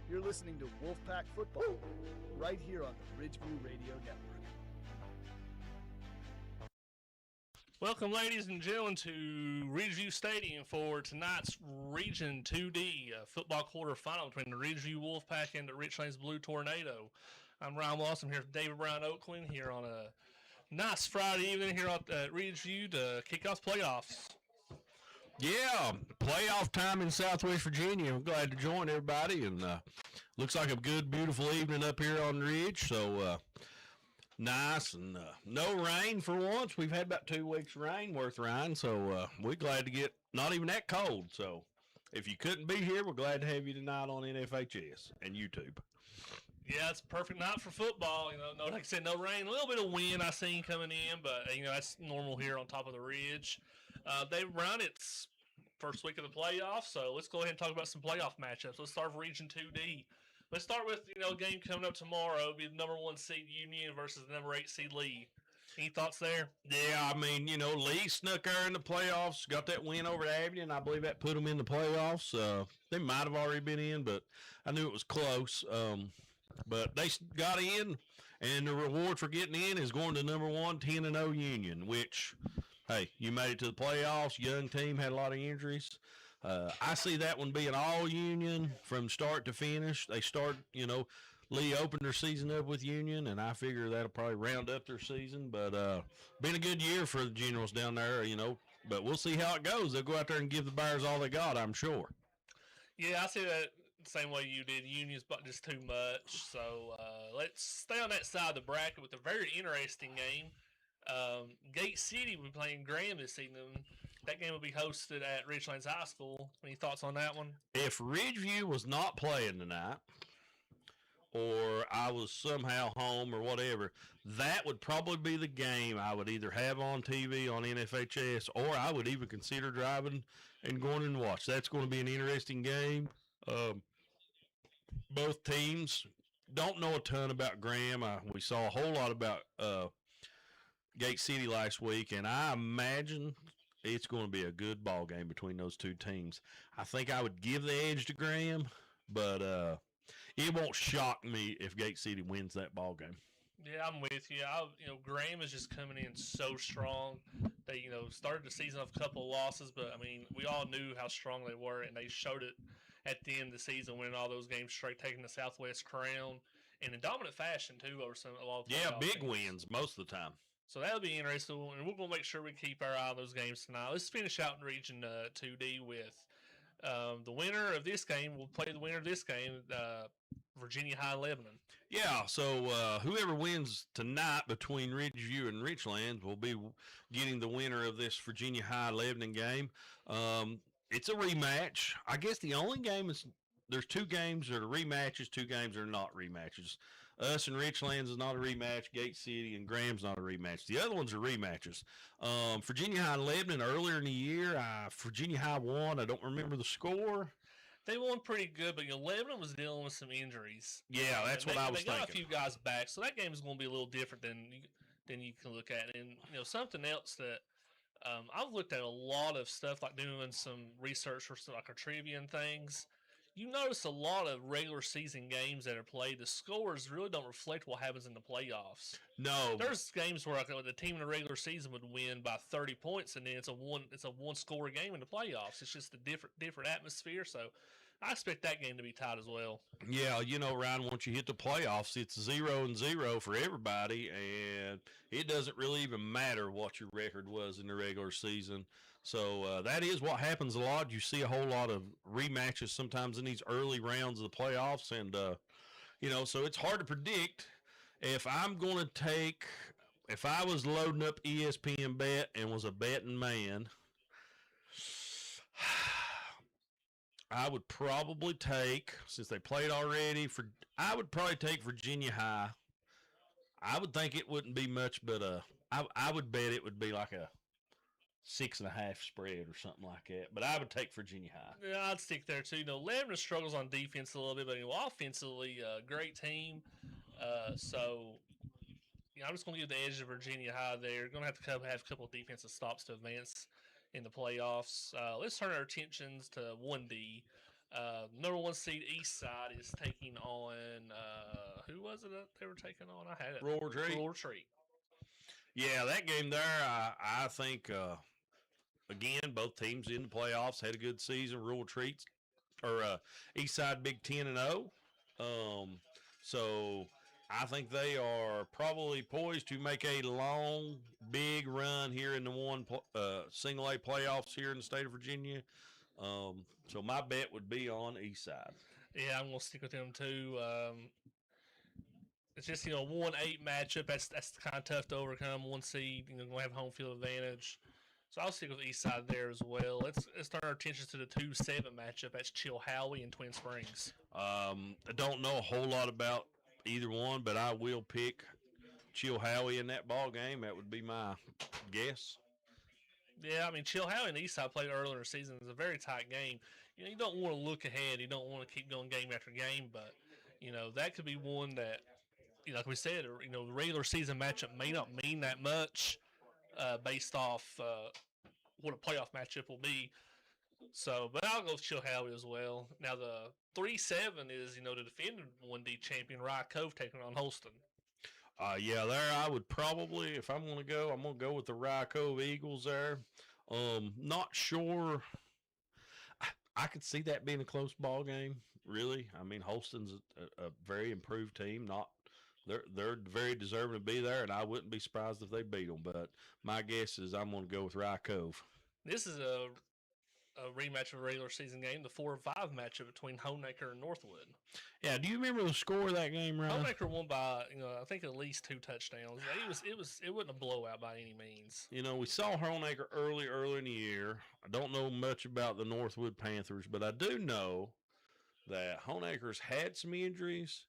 You're listening to Wolfpack Football right here on the Ridgeview Radio Network. Welcome, ladies and gentlemen, to Ridgeview Stadium for tonight's Region 2D football quarterfinal between the Ridgeview Wolfpack and the Richlands Blue Tornado. I'm Ryan Lawson here with David Brown Oakland here on a nice Friday evening here at Ridgeview to kick off playoffs. Yeah, playoff time in Southwest Virginia. I'm glad to join everybody, and looks like a good, beautiful evening up here on the Ridge. So nice and no rain for once. We've had about 2 weeks rain worth, Ryan. So we're glad to get not even that cold. So if you couldn't be here, we're glad to have you tonight on NFHS and YouTube. Yeah, it's a perfect night for football. You know, no, like I said, no rain, a little bit of wind I seen coming in, but that's normal here on top of the ridge. They've run its first week of the playoffs, so let's go ahead and talk about some playoff matchups. Let's start with Region 2D. Let's start with a game coming up tomorrow. It'll be the number 1 seed Union versus the number 8 seed Lee. Any thoughts there? Yeah, I mean, Lee snuck there in the playoffs, got that win over Abilene. I believe that put them in the playoffs. They might have already been in, but I knew it was close. But they got in, and the reward for getting in is going to number 1, 10-0 Union, which, hey, you made it to the playoffs. Young team, had a lot of injuries. I see that one being all Union from start to finish. They start, Lee opened their season up with Union, and I figure that'll probably round up their season. But been a good year for the Generals down there, But we'll see how it goes. They'll go out there and give the Bears all they got, I'm sure. Yeah, I see that the same way you did. Union's just too much. So let's stay on that side of the bracket with a very interesting game. Gate City will be playing Graham this evening. That game will be hosted at Richlands High School. Any thoughts on that one? If Ridgeview was not playing tonight, or I was somehow home or whatever, that would probably be the game I would either have on TV on NFHS, or I would even consider driving and going and watch. That's going to be an interesting game. Both teams don't know a ton about Graham. We saw a whole lot about Gate City last week, and I imagine it's going to be a good ball game between those two teams. I think I would give the edge to Graham, but it won't shock me if Gate City wins that ball game. Yeah, I'm with you. Graham is just coming in so strong. They, started the season off a couple of losses, but I mean, we all knew how strong they were, and they showed it at the end of the season, winning all those games straight, taking the Southwest crown, and in dominant fashion too over a lot of big teams. Wins most of the time. So that'll be interesting, and we're going to make sure we keep our eye on those games tonight. Let's finish out in Region 2D with the winner of this game. We'll play the winner of this game, Virginia High Lebanon. Yeah, so whoever wins tonight between Ridgeview and Richlands will be getting the winner of this Virginia High Lebanon game. It's a rematch. I guess the only game is there's 2 games that are rematches, 2 games that are not rematches. Us and Richlands is not a rematch. Gate City and Graham's not a rematch. The other ones are rematches. Virginia High and Lebanon earlier in the year, Virginia High won. I don't remember the score. They won pretty good, but Lebanon was dealing with some injuries. Yeah, that's what I was thinking. They got a few guys back, so that game is going to be a little different than you can look at. And something else that I've looked at a lot of stuff, like doing some research for like our trivia and things. You notice a lot of regular season games that are played, the scores really don't reflect what happens in the playoffs. No. There's games where the team in the regular season would win by 30 points, and then it's a one score game in the playoffs. It's just a different atmosphere, so I expect that game to be tight as well. Yeah, Ryan, once you hit the playoffs, it's 0-0 for everybody, and it doesn't really even matter what your record was in the regular season. So that is what happens a lot. You see a whole lot of rematches sometimes in these early rounds of the playoffs, and so it's hard to predict. If I was loading up ESPN Bet and was a betting man, I would probably take, since they played already, I would probably take Virginia High. I would think it wouldn't be much, but I would bet it would be like a 6.5 spread or something like that. But I would take Virginia High. Yeah, I'd stick there too. Lebanon struggles on defense a little bit, but offensively, great team. So I'm just going to give the edge to Virginia High there. Going to have a couple of defensive stops to advance in the playoffs. Let's turn our attentions to 1D. Number 1 seed East Side is taking on who was it that they were taking on? I had it. Royal Retreat. Royal Retreat. Yeah, that game there, I think, again, both teams in the playoffs had a good season. Rural Treats or East Side Big 10-0. So I think they are probably poised to make a long, big run here in the single A playoffs here in the state of Virginia. So my bet would be on East Side. Yeah, I'm gonna stick with them too. It's just 1-8 matchup. That's kind of tough to overcome. 1 seed, gonna have home field advantage. So I'll stick with the East Side there as well. Let's turn our attention to the 2-7 matchup. That's Chilhowie and Twin Springs. I don't know a whole lot about either one, but I will pick Chilhowie in that ball game. That would be my guess. Yeah, I mean, Chilhowie and Eastside played earlier in the season. It's a very tight game. You don't want to look ahead. You don't want to keep going game after game, but that could be one that, like we said, the regular season matchup may not mean that much based off what a playoff matchup will be. So, but I'll go with Chilhowie as well. Now the 3-7 is the defending 1D champion Rye Cove taking on Holston. Yeah, there I would probably, if I'm going to go, I'm going to go with the Rye Cove Eagles there. Not sure. I could see that being a close ball game, really. I mean, Holston's a very improved team. They're very deserving to be there, and I wouldn't be surprised if they beat them. But my guess is I'm going to go with Rye Cove. This is a rematch of a regular season game, the 4-5 matchup between Honaker and Northwood. Yeah, do you remember the score of that game, Ryan? Honaker won by I think at least 2 touchdowns. It wasn't a blowout by any means. We saw Honaker early in the year. I don't know much about the Northwood Panthers, but I do know that Honaker's had some injuries,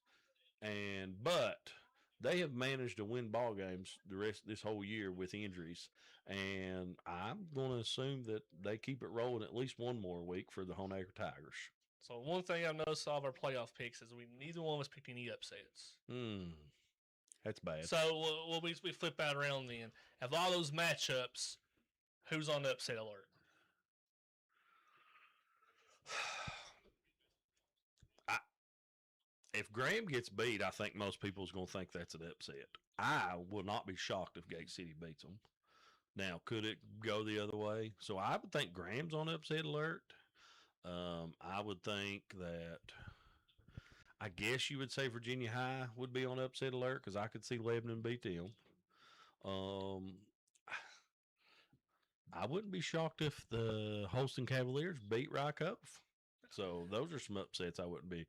but they have managed to win ball games the rest of this whole year with injuries. And I'm going to assume that they keep it rolling at least one more week for the Honaker Tigers. So one thing I've noticed all of our playoff picks is neither one of us picked any upsets. That's bad. So we flip that around then. Of all those matchups, who's on the upset alert? If Graham gets beat, I think most people's going to think that's an upset. I will not be shocked if Gate City beats them. Now, could it go the other way? So I would think Graham's on upset alert. I would think that, I guess you would say Virginia High would be on upset alert because I could see Lebanon beat them. I wouldn't be shocked if the Holston Cavaliers beat Rye Cove. So those are some upsets I wouldn't be,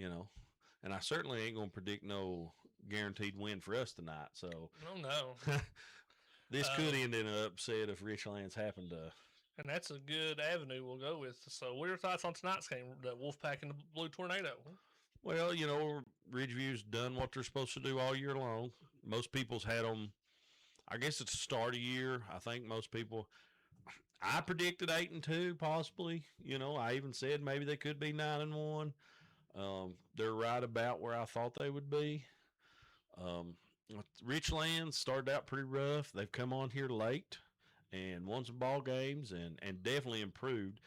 And I certainly ain't going to predict no guaranteed win for us tonight. So oh, no. This could end in an upset if Richlands happened to. And that's a good avenue we'll go with. So what are your thoughts on tonight's game, the Wolfpack and the Blue Tornado? Well, Ridgeview's done what they're supposed to do all year long. Most people's had them, I guess it's the start of year. I think most people, I predicted 8-2 possibly. I even said maybe they could be 9-1. They're right about where I thought they would be. Richlands started out pretty rough. They've come on here late and won some ball games and definitely improved.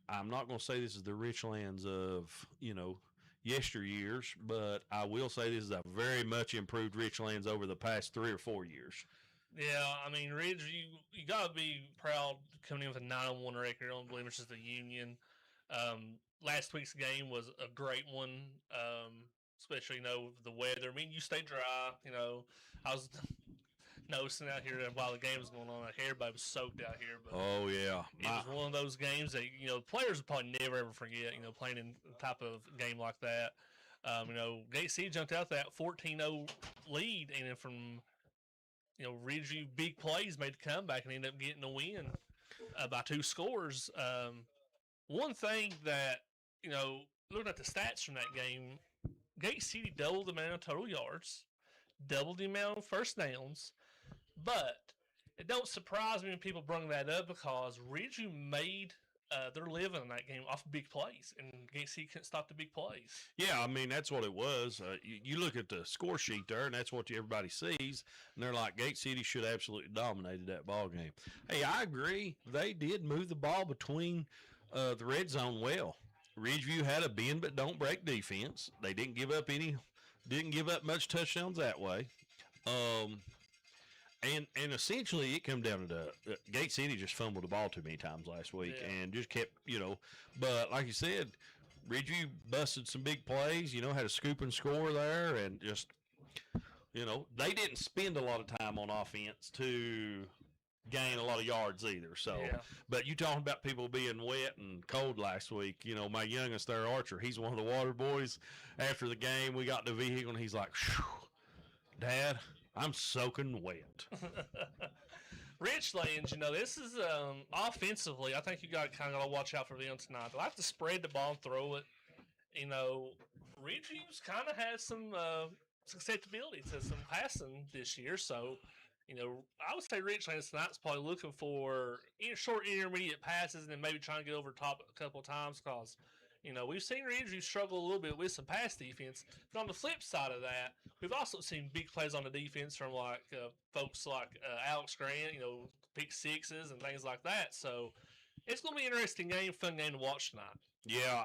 I'm not going to say this is the Richlands of, yesteryears, but I will say this is a very much improved Richlands over the past 3 or 4 years. Yeah, I mean, Ridge, you got to be proud coming in with a 9-1 record on blemishes the Union. Last week's game was a great one, especially, the weather. I mean, you stay dry, I was noticing out here while the game was going on, everybody was soaked out here. But oh, yeah. It was one of those games that, players will probably never, ever forget, playing in a type of game like that. Gate City jumped out that 14-0 lead, and then from, Ridgeview big plays made the comeback and ended up getting the win by 2 scores. One thing that, looking at the stats from that game, Gate City doubled the amount of total yards, doubled the amount of first downs, but it don't surprise me when people bring that up because Ridgeview made their living in that game off big plays, and Gate City couldn't stop the big plays. Yeah, I mean, that's what it was. You look at the score sheet there, and that's what everybody sees, and they're like, Gate City should have absolutely dominated that ball game. Hey, I agree. They did move the ball between the red zone well. Ridgeview had a bend but don't break defense. They didn't give up much touchdowns that way. And essentially it come down to the Gate City just fumbled the ball too many times last week and just kept, but like you said, Ridgeview busted some big plays, had a scoop and score there, and just, they didn't spend a lot of time on offense to gain a lot of yards either. So, but you talking about people being wet and cold last week, my youngest there, Archer, he's one of the water boys. After the game, we got in the vehicle, and he's like, Dad, I'm soaking wet. Richlands, this is offensively, I think you got to kind of watch out for them tonight. They like to spread the ball and throw it. Ridgeview's kind of has some susceptibility to some passing this year. So, I would say Richlands tonight's probably looking for short intermediate passes and then maybe trying to get over top a couple of times because, we've seen Ridgeview struggle a little bit with some pass defense. But on the flip side of that, we've also seen big plays on the defense from folks like Alex Grant, pick sixes and things like that. So it's going to be an interesting game, fun game to watch tonight. Yeah,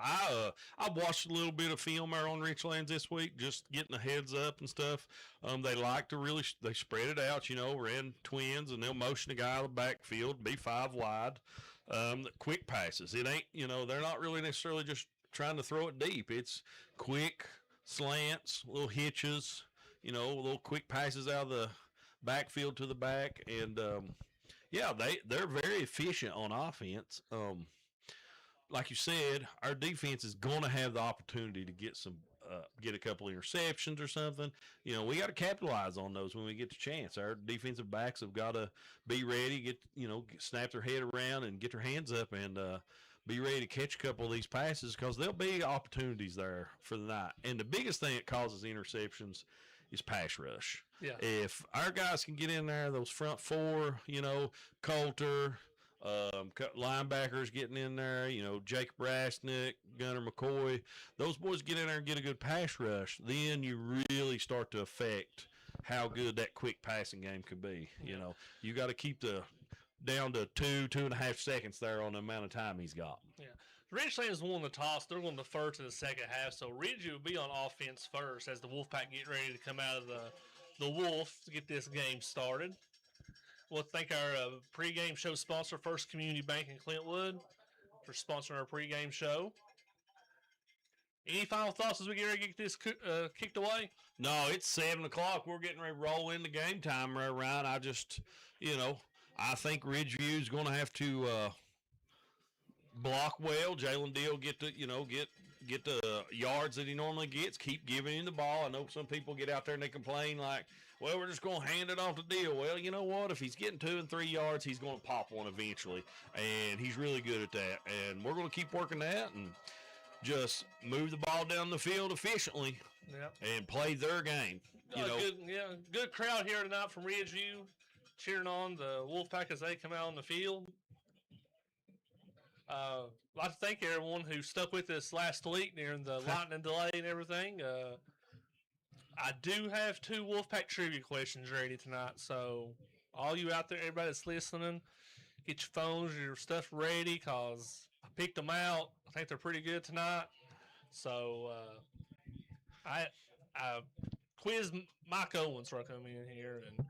I watched a little bit of film there on Richlands this week, just getting a heads up and stuff. They like to they spread it out, ran twins, and they'll motion a guy out of the backfield, be 5 wide. Quick passes. It ain't, they're not really necessarily just trying to throw it deep. It's quick slants, little hitches, little quick passes out of the backfield to the back. And, they're very efficient on offense. Like you said, our defense is going to have the opportunity to get a couple interceptions or something. We got to capitalize on those when we get the chance. Our defensive backs have got to be ready, snap their head around and get their hands up and be ready to catch a couple of these passes because there'll be opportunities there for the night. And the biggest thing that causes interceptions is pass rush. Yeah. If our guys can get in there, those front 4, Coulter, linebackers getting in there, Jake Brasnick, Gunnar McCoy, those boys get in there and get a good pass rush, then you really start to affect how good that quick passing game could be. You got to keep down to 2.5 seconds there on the amount of time he's got. Yeah. Richlands won the toss. They're going to defer to the second half, so Ridgeview will be on offense first as the Wolfpack get ready to come out of the Wolf to get this game started. We'll thank our pregame show sponsor, First Community Bank in Clintwood, for sponsoring our pregame show. Any final thoughts as we get ready to get this kicked away? No, it's 7 o'clock. We're getting ready to roll into game time right around. I just, I think Ridgeview is going to have to block well. Jalen Deal get the yards that he normally gets. Keep giving him the ball. I know some people get out there and they complain like, well, we're just going to hand it off to Deal. Well, you know what? If he's getting 2 and 3 yards, he's going to pop one eventually, and he's really good at that. And we're going to keep working that and just move the ball down the field efficiently and play their game. Good crowd here tonight from Ridgeview cheering on the Wolfpack as they come out on the field. I'd like to thank everyone who stuck with us last week during the lightning delay and everything. I do have 2 Wolfpack trivia questions ready tonight, so all you out there, everybody that's listening, get your phones, your stuff ready, because I picked them out. I think they're pretty good tonight. So I quizzed Mike Owens for coming in here, and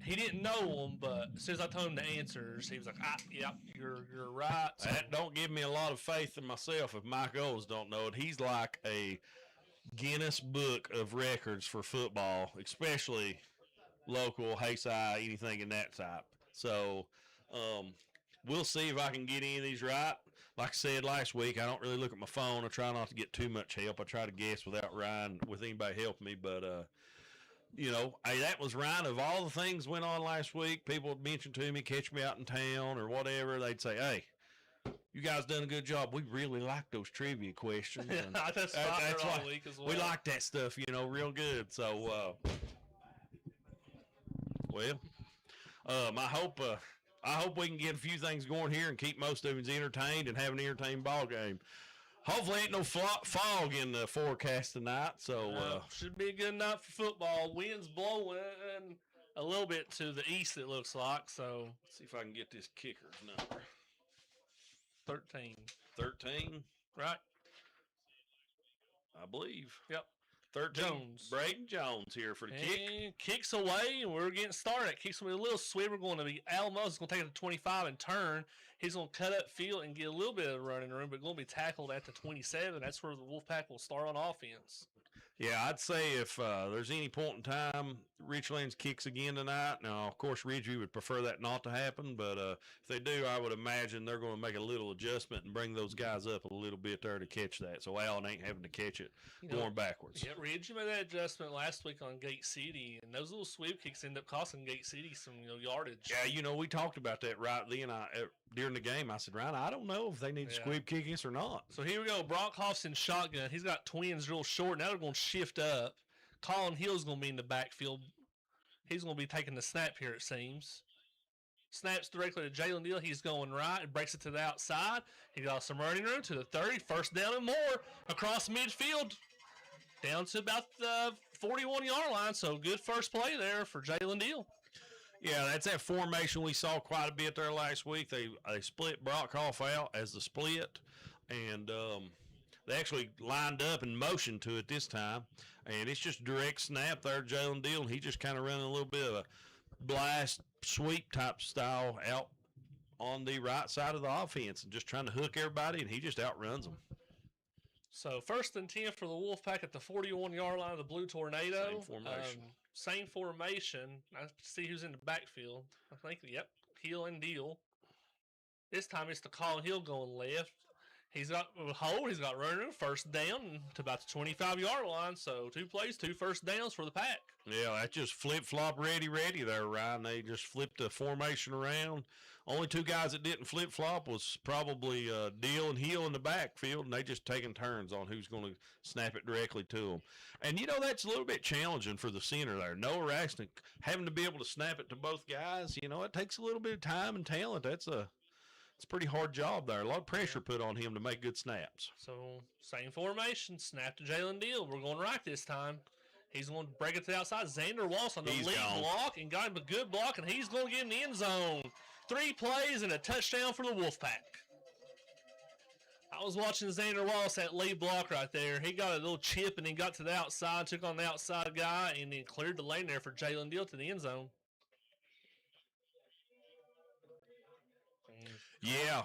he didn't know them, but as soon as I told him the answers, he was like, "Yep, you're right." So, that don't give me a lot of faith in myself if Mike Owens don't know it. He's like a Guinness Book of Records for football, especially local, Hayside, anything in that type. So we'll see if I can get any of these right. Like I said last week, I don't really look at my phone. I try not to get too much help. I try to guess without Ryan, with anybody helping me. But, hey, that was Ryan. Of all the things went on last week, people would mention to me, catch me out in town or whatever. They'd say, hey, you guys done a good job. We really like those trivia questions. And that's all week as well. We like that stuff, real good. So, I hope we can get a few things going here and keep most of them entertained and have an entertaining ball game. Hopefully ain't no fog in the forecast tonight. So should be a good night for football. Wind's blowing a little bit to the east, it looks like. So see if I can get this kicker's number. 13. 13? Right. I believe. Yep. 13. Jones. Braden Jones here for the kick. And kicks away, and we're getting started. Kicks away a little swim. We're going to be Alamos is going to take it to 25 and turn. He's going to cut up field and get a little bit of running room, but going to be tackled at the 27. That's where the Wolfpack will start on offense. Yeah, I'd say if there's any point in time Richlands kicks again tonight, now, of course, Ridgeview would prefer that not to happen, but if they do, I would imagine they're going to make a little adjustment and bring those guys up a little bit there to catch that, so Allen ain't having to catch it going backwards. Yeah, Ridgeview made that adjustment last week on Gate City, and those little sweep kicks end up costing Gate City some yardage. Yeah, we talked about that right then. During the game, I said, Ryan, I don't know if they need to squib kick us or not. So here we go. Brock Hoff's shotgun. He's got twins real short. Now they're going to shift up. Colin Hill's going to be in the backfield. He's going to be taking the snap here, it seems. Snaps directly to Jalen Deal. He's going right and breaks it to the outside. He got some running room to the 30. First down and more across midfield. Down to about the 41-yard line. So good first play there for Jalen Deal. Yeah, that's that formation we saw quite a bit there last week. They split Brockhoff out as the split, and they actually lined up and motioned to it this time. And it's just direct snap there, Jalen Deal, and he just kind of running a little bit of a blast sweep type style out on the right side of the offense and just trying to hook everybody, and he just outruns them. So 1st and 10 for the Wolfpack at the 41-yard line of the Blue Tornado. Same formation. I see who's in the backfield. I think, Hill and Deal. This time it's the Colin Hill going left. He's got a hold. He's got running room. First down to about the 25-yard line. So 2 plays, 2 first downs for the Pack. Yeah, that's just flip-flop ready there, Ryan. They just flipped the formation around. Only 2 guys that didn't flip-flop was probably Deal and Hill in the backfield, and they just taking turns on who's going to snap it directly to them. And, that's a little bit challenging for the center there. Noah Raxton having to be able to snap it to both guys, it takes a little bit of time and talent. It's a pretty hard job there. A lot of pressure put on him to make good snaps. So, same formation. Snap to Jalen Deal. We're going right this time. He's going to break it to the outside. Xander Walsh on the lead block and got him a good block, and he's going to get in the end zone. 3 plays and a touchdown for the Wolfpack. I was watching Xander Walsh, that lead block right there. He got a little chip, and he got to the outside, took on the outside guy, and then cleared the lane there for Jalen Deal to the end zone. Yeah,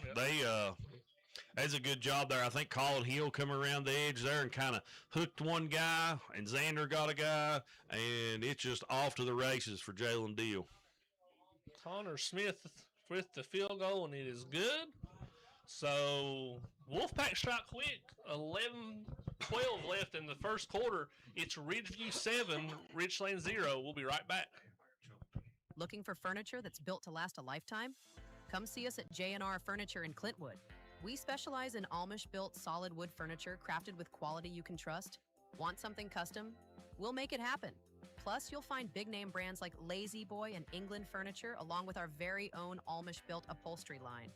that's a good job there. I think Colin Hill come around the edge there and kind of hooked one guy, and Xander got a guy, and it's just off to the races for Jalen Deal. Connor Smith with the field goal, and it is good. So Wolfpack shot quick. 11-12 left in the first quarter. It's Ridgeview 7, Richlands 0. We'll be right back. Looking for furniture that's built to last a lifetime? Come see us at J&R Furniture in Clintwood. We specialize in Amish-built solid wood furniture crafted with quality you can trust. Want something custom? We'll make it happen. Plus, you'll find big-name brands like Lazy Boy and England Furniture, along with our very own Amish-built upholstery line,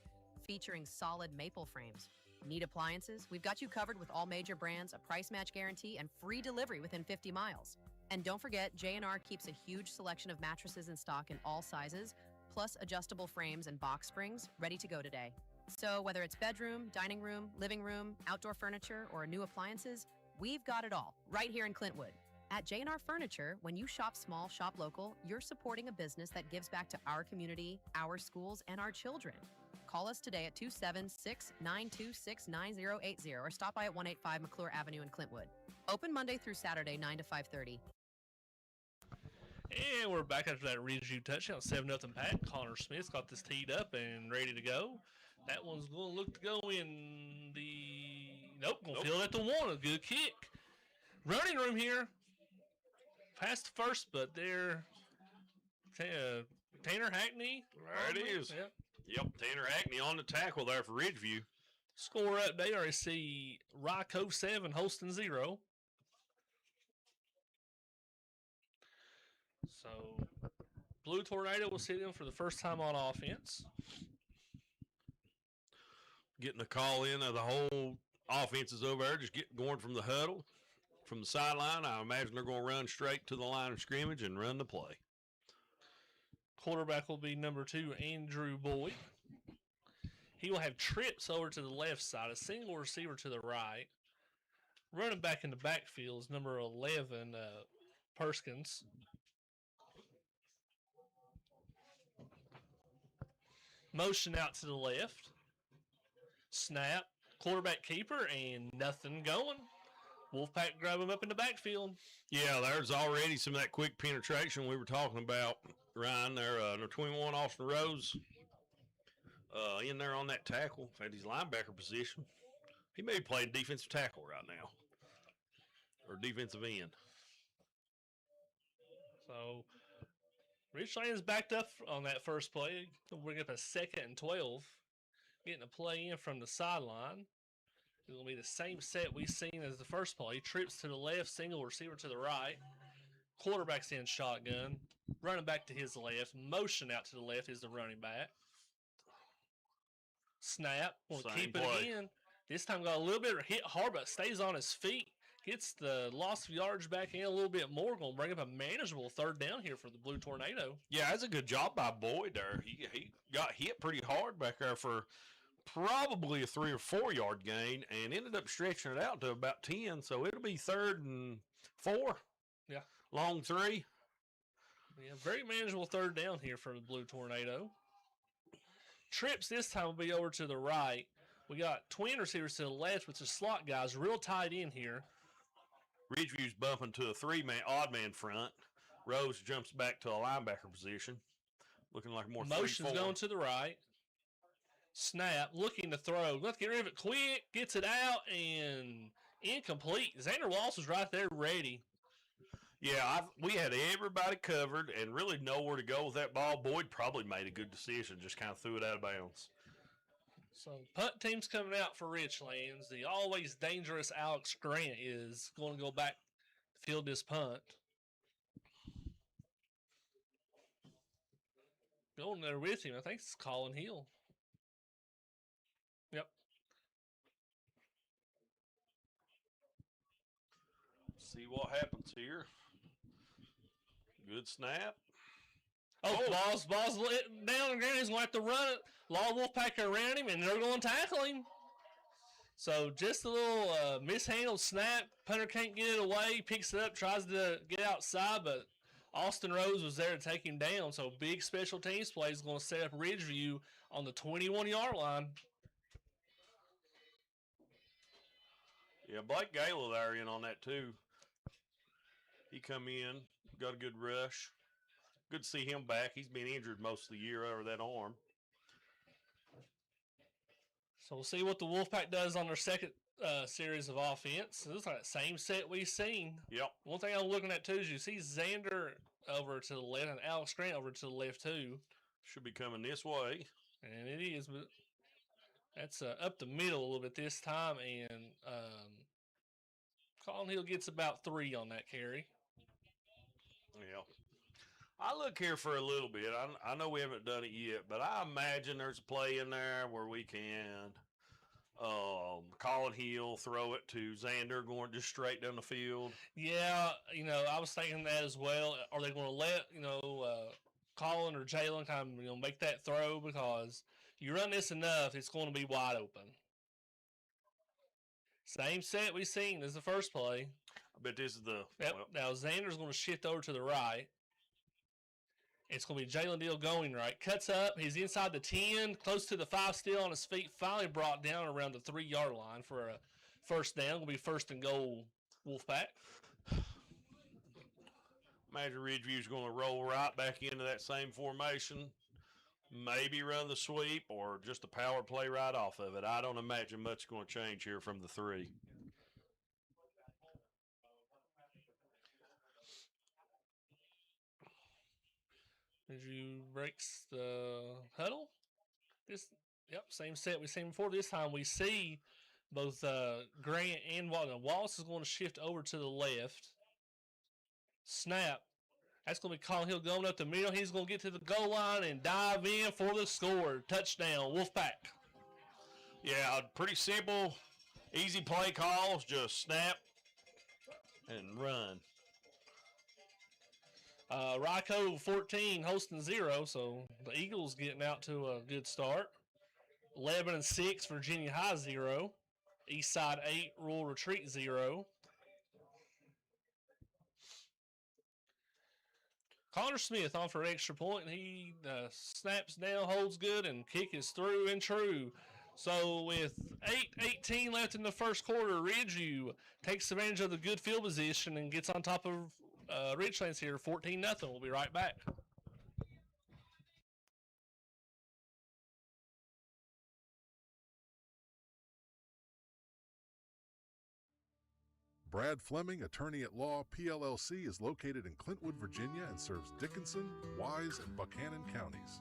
featuring solid maple frames. Need appliances? We've got you covered with all major brands, a price match guarantee, and free delivery within 50 miles. And don't forget, J&R keeps a huge selection of mattresses in stock in all sizes, plus adjustable frames and box springs ready to go today. So whether it's bedroom, dining room, living room, outdoor furniture, or new appliances, we've got it all right here in Clintwood. At J&R Furniture, when you shop small, shop local, you're supporting a business that gives back to our community, our schools, and our children. Call us today at 276-926-9080 or stop by at 185 McClure Avenue in Clintwood. Open Monday through Saturday, 9 to 5:30. And we're back after that Ridgeview touchdown, 7-0 Pack. Connor Smith's got this teed up and ready to go. That one's going to look to go in the... Nope, going to field at the 1. A good kick. Running room here. Past the first, but there... Tanner Hackney. There it is. Yep, Tanner Hackney on the tackle there for Ridgeview. Score update, RSC Ryco 7, Holston 0. So, Blue Tornado will see them for the first time on offense. Getting a call in of the whole offense is over there, just going from the huddle, from the sideline. I imagine they're going to run straight to the line of scrimmage and run the play. Quarterback will be number 2, Andrew Boyd. He will have trips over to the left side, a single receiver to the right. Running back in the backfield is number 11, Perskins. Motion out to the left. Snap. Quarterback keeper, and nothing going. Wolfpack grab him up in the backfield. Yeah, there's already some of that quick penetration we were talking about, Ryan. There, number 21, Austin Rose, in there on that tackle at his linebacker position. He may be playing defensive tackle right now, or defensive end. So, Richlands backed up on that first play. We're up a 2nd and 12. Getting a play in from the sideline. It's going to be the same set we've seen as the first play. Trips to the left, single receiver to the right. Quarterback's in shotgun. Running back to his left. Motion out to the left is the running back. Snap. Want to keep it again. This time got a little bit hit hard, but stays on his feet. Gets the loss of yardage back in a little bit more. Going to bring up a manageable 3rd down here for the Blue Tornado. Yeah, that's a good job by Boyd there. He got hit pretty hard back there for probably a 3 or 4 yard gain and ended up stretching it out to about 10. So it'll be 3rd and 4. Yeah. Long 3. Yeah, very manageable 3rd down here for the Blue Tornado. Trips this time will be over to the right. We got twin receivers to the left with the slot guys real tight in here. Ridgeview's bumping to a 3-man, odd man front. Rose jumps back to a linebacker position. Looking like more 3-4. Motion's going to the right. Snap, looking to throw. Let's get rid of it quick. Gets it out and incomplete. Xander Walsh was right there ready. Yeah, we had everybody covered and really nowhere to go with that ball. Boyd probably made a good decision, just kind of threw it out of bounds. So, punt team's coming out for Richlands. The always dangerous Alex Grant is going to go back to field this punt. Going there with him, I think it's Colin Hill. Yep. See what happens here. Good snap. Oh, ball's down, and Granny's going to have to run it. Law Wolfpack around him, and they're going to tackle him. So just a little mishandled snap. Punter can't get it away. Picks it up, tries to get outside, but Austin Rose was there to take him down. So big special teams play is going to set up Ridgeview on the 21-yard line. Yeah, Blake Gala there in on that too. He come in, got a good rush. Good to see him back. He's been injured most of the year over that arm. So we'll see what the Wolfpack does on their second series of offense. This is like the same set we've seen. Yep. One thing I'm looking at too is you see Xander over to the left and Alex Grant over to the left too. Should be coming this way. And it is, but that's up the middle a little bit this time. And Colin Hill gets about 3 on that carry. Yeah. I look here for a little bit. I know we haven't done it yet, but I imagine there's a play in there where we can Colin Hill throw it to Xander going just straight down the field. Yeah, I was thinking that as well. Are they going to let, Colin or Jalen kind of, make that throw? Because you run this enough, it's going to be wide open. Same set we've seen as the first play. I bet this is the... Yep. Well, now Xander's going to shift over to the right. It's going to be Jalen Deal going right. Cuts up. He's inside the 10, close to the 5 still on his feet. Finally brought down around the 3-yard line for a first down. It'll be 1st and goal, Wolfpack. Imagine Ridgeview's going to roll right back into that same formation. Maybe run the sweep or just a power play right off of it. I don't imagine much going to change here from the 3. Ridgeview breaks the huddle. Same set we've seen before. This time we see both Grant and Wallace is going to shift over to the left. Snap. That's going to be Colin Hill going up the middle. He's going to get to the goal line and dive in for the score. Touchdown, Wolfpack. Yeah, pretty simple, easy play calls. Just snap and run. Ryko 14 hosting 0, so the Eagles getting out to a good start. Lebanon 6, Virginia High 0. Eastside 8, Rural Retreat 0. Connor Smith on for extra point. He snaps down, holds good, and kick is through and true. So with 8:18 left in the first quarter, Ridgeview takes advantage of the good field position and gets on top of Richlands here, 14-0. We'll be right back. Brad Fleming, Attorney at Law, PLLC, is located in Clintwood, Virginia, and serves Dickinson, Wise, and Buchanan counties.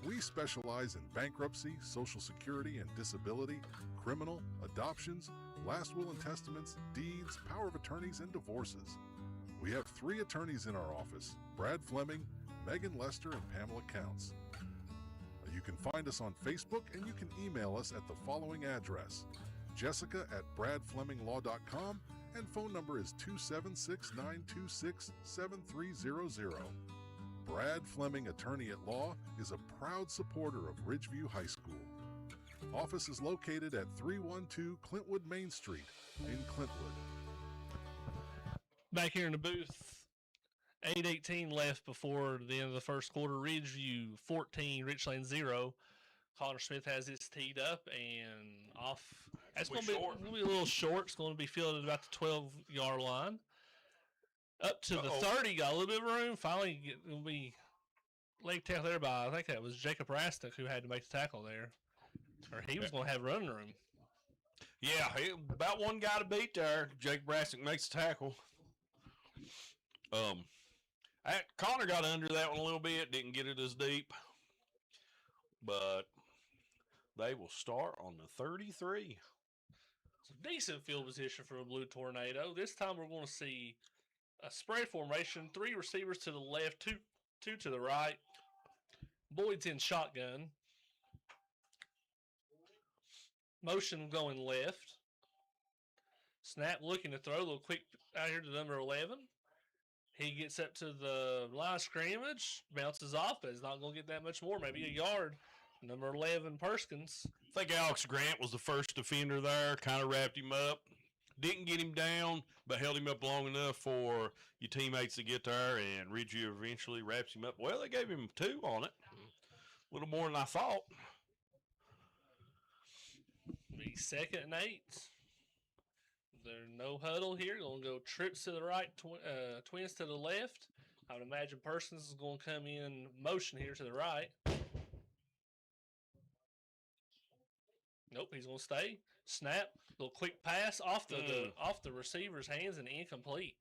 We specialize in bankruptcy, Social Security and disability, criminal, adoptions, last will and testaments, deeds, power of attorneys, and divorces. We have 3 attorneys in our office: Brad Fleming, Megan Lester, and Pamela Counts. You can find us on Facebook, and you can email us at the following address: Jessica@bradfleminglaw.com, and phone number is 276-926-7300. Brad Fleming, Attorney at Law, is a proud supporter of Ridgeview High School. Office is located at 312 Clintwood Main Street in Clintwood. Back here in the booth, 8:18 left before the end of the first quarter. Ridgeview 14, Richlands 0. Connor Smith has his teed up and off. That's going to be a little short. It's going to be fielded at about the 12-yard line. Up to the 30, got a little bit of room. Finally, it'll be leg tackle there by, I think that was Jacob Rastick who had to make the tackle there. Or he was going to have running room. Yeah, about one guy to beat there. Jake Brassick makes the tackle. Connor got under that one a little bit, didn't get it as deep. But they will start on the 33. It's a decent field position for a blue Tornado. This time we're going to see a spread formation, 3 receivers to the left, two to the right. Boyd's in shotgun. Motion going left. Snap looking to throw. A little quick out here to number 11. He gets up to the line of scrimmage, bounces off, but he's not going to get that much more, maybe a yard. Number 11, Perskins. I think Alex Grant was the first defender there, kind of wrapped him up. Didn't get him down, but held him up long enough for your teammates to get there, and Ridgeview eventually wraps him up. Well, they gave him 2 on it. A little more than I thought. Be 2nd and 8. There's no huddle here. Going to go trips to the right, twins to the left. I would imagine Perskins is going to come in motion here to the right. Nope, he's going to stay. Snap, little quick pass off the receiver's hands and incomplete.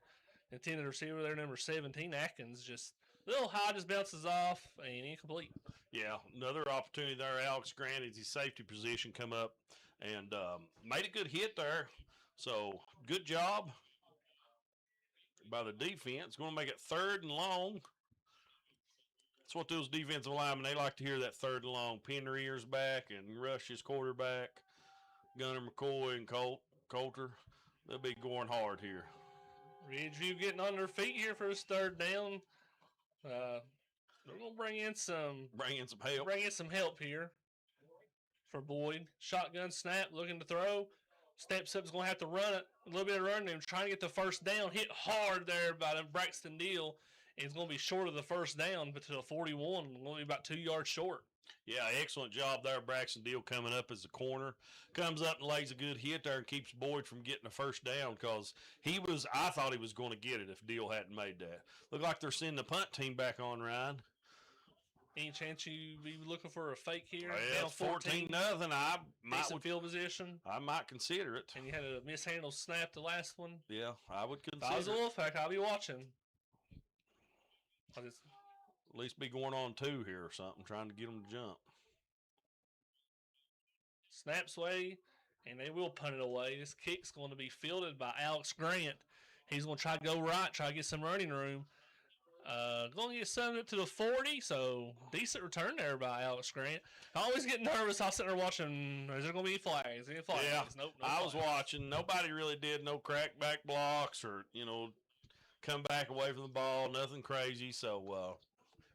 Intended receiver there, number 17, Atkins, just a little high, just bounces off and incomplete. Yeah, another opportunity there. Alex Grant is his safety position come up and made a good hit there. So good job by the defense. Going to make it 3rd and long. That's what those defensive linemen, they like to hear that 3rd and long. Pin their ears back and rush his quarterback. Gunner McCoy and Coulter, they'll be going hard here. Ridgeview getting on their feet here for his 3rd down. They're going to bring in some help. Bring in some help here for Boyd. Shotgun snap, looking to throw. Steps up, is going to have to run it. A little bit of running. Trying to get the first down. Hit hard there by Braxton Deal. It's going to be short of the first down, but to the 41, going to be about 2 yards short. Yeah, excellent job there. Braxton Deal coming up as a corner. Comes up and lays a good hit there and keeps Boyd from getting a first down because I thought he was going to get it if Deal hadn't made that. Look like they're sending the punt team back on, Ryan. Any chance you be looking for a fake here? Well, 14-0. I might field position. I might consider it. And you had a mishandled snap the last one. Yeah, I would consider. If I was a Wolfpack, I'll be watching. At least be going on 2 here or something, trying to get them to jump. Snaps away, and they will punt it away. This kick's going to be fielded by Alex Grant. He's going to try to go right, try to get some running room. Going to get some up to the 40, so decent return there by Alex Grant. I always get nervous. I was sitting there watching, is there going to be flags? Any flags? Yeah, nope, I was watching. Nobody really did no crackback blocks or, come back away from the ball, nothing crazy. So,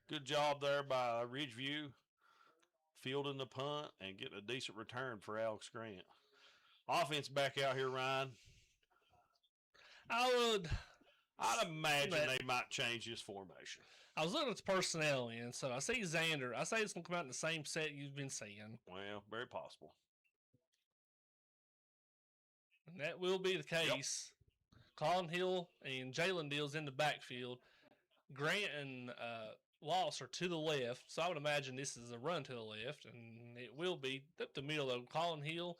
good job there by Ridgeview. fielding the punt and getting a decent return for Alex Grant. Offense back out here, Ryan. I'd imagine they might change his formation. I was looking at the personnel in, so I see Xander. I say it's going to come out in the same set you've been seeing. Well, very possible. And that will be the case. Yep. Colin Hill and Jalen Deals in the backfield. Grant and Loss are to the left, so I would imagine this is a run to the left, and it will be up the middle, though. Colin Hill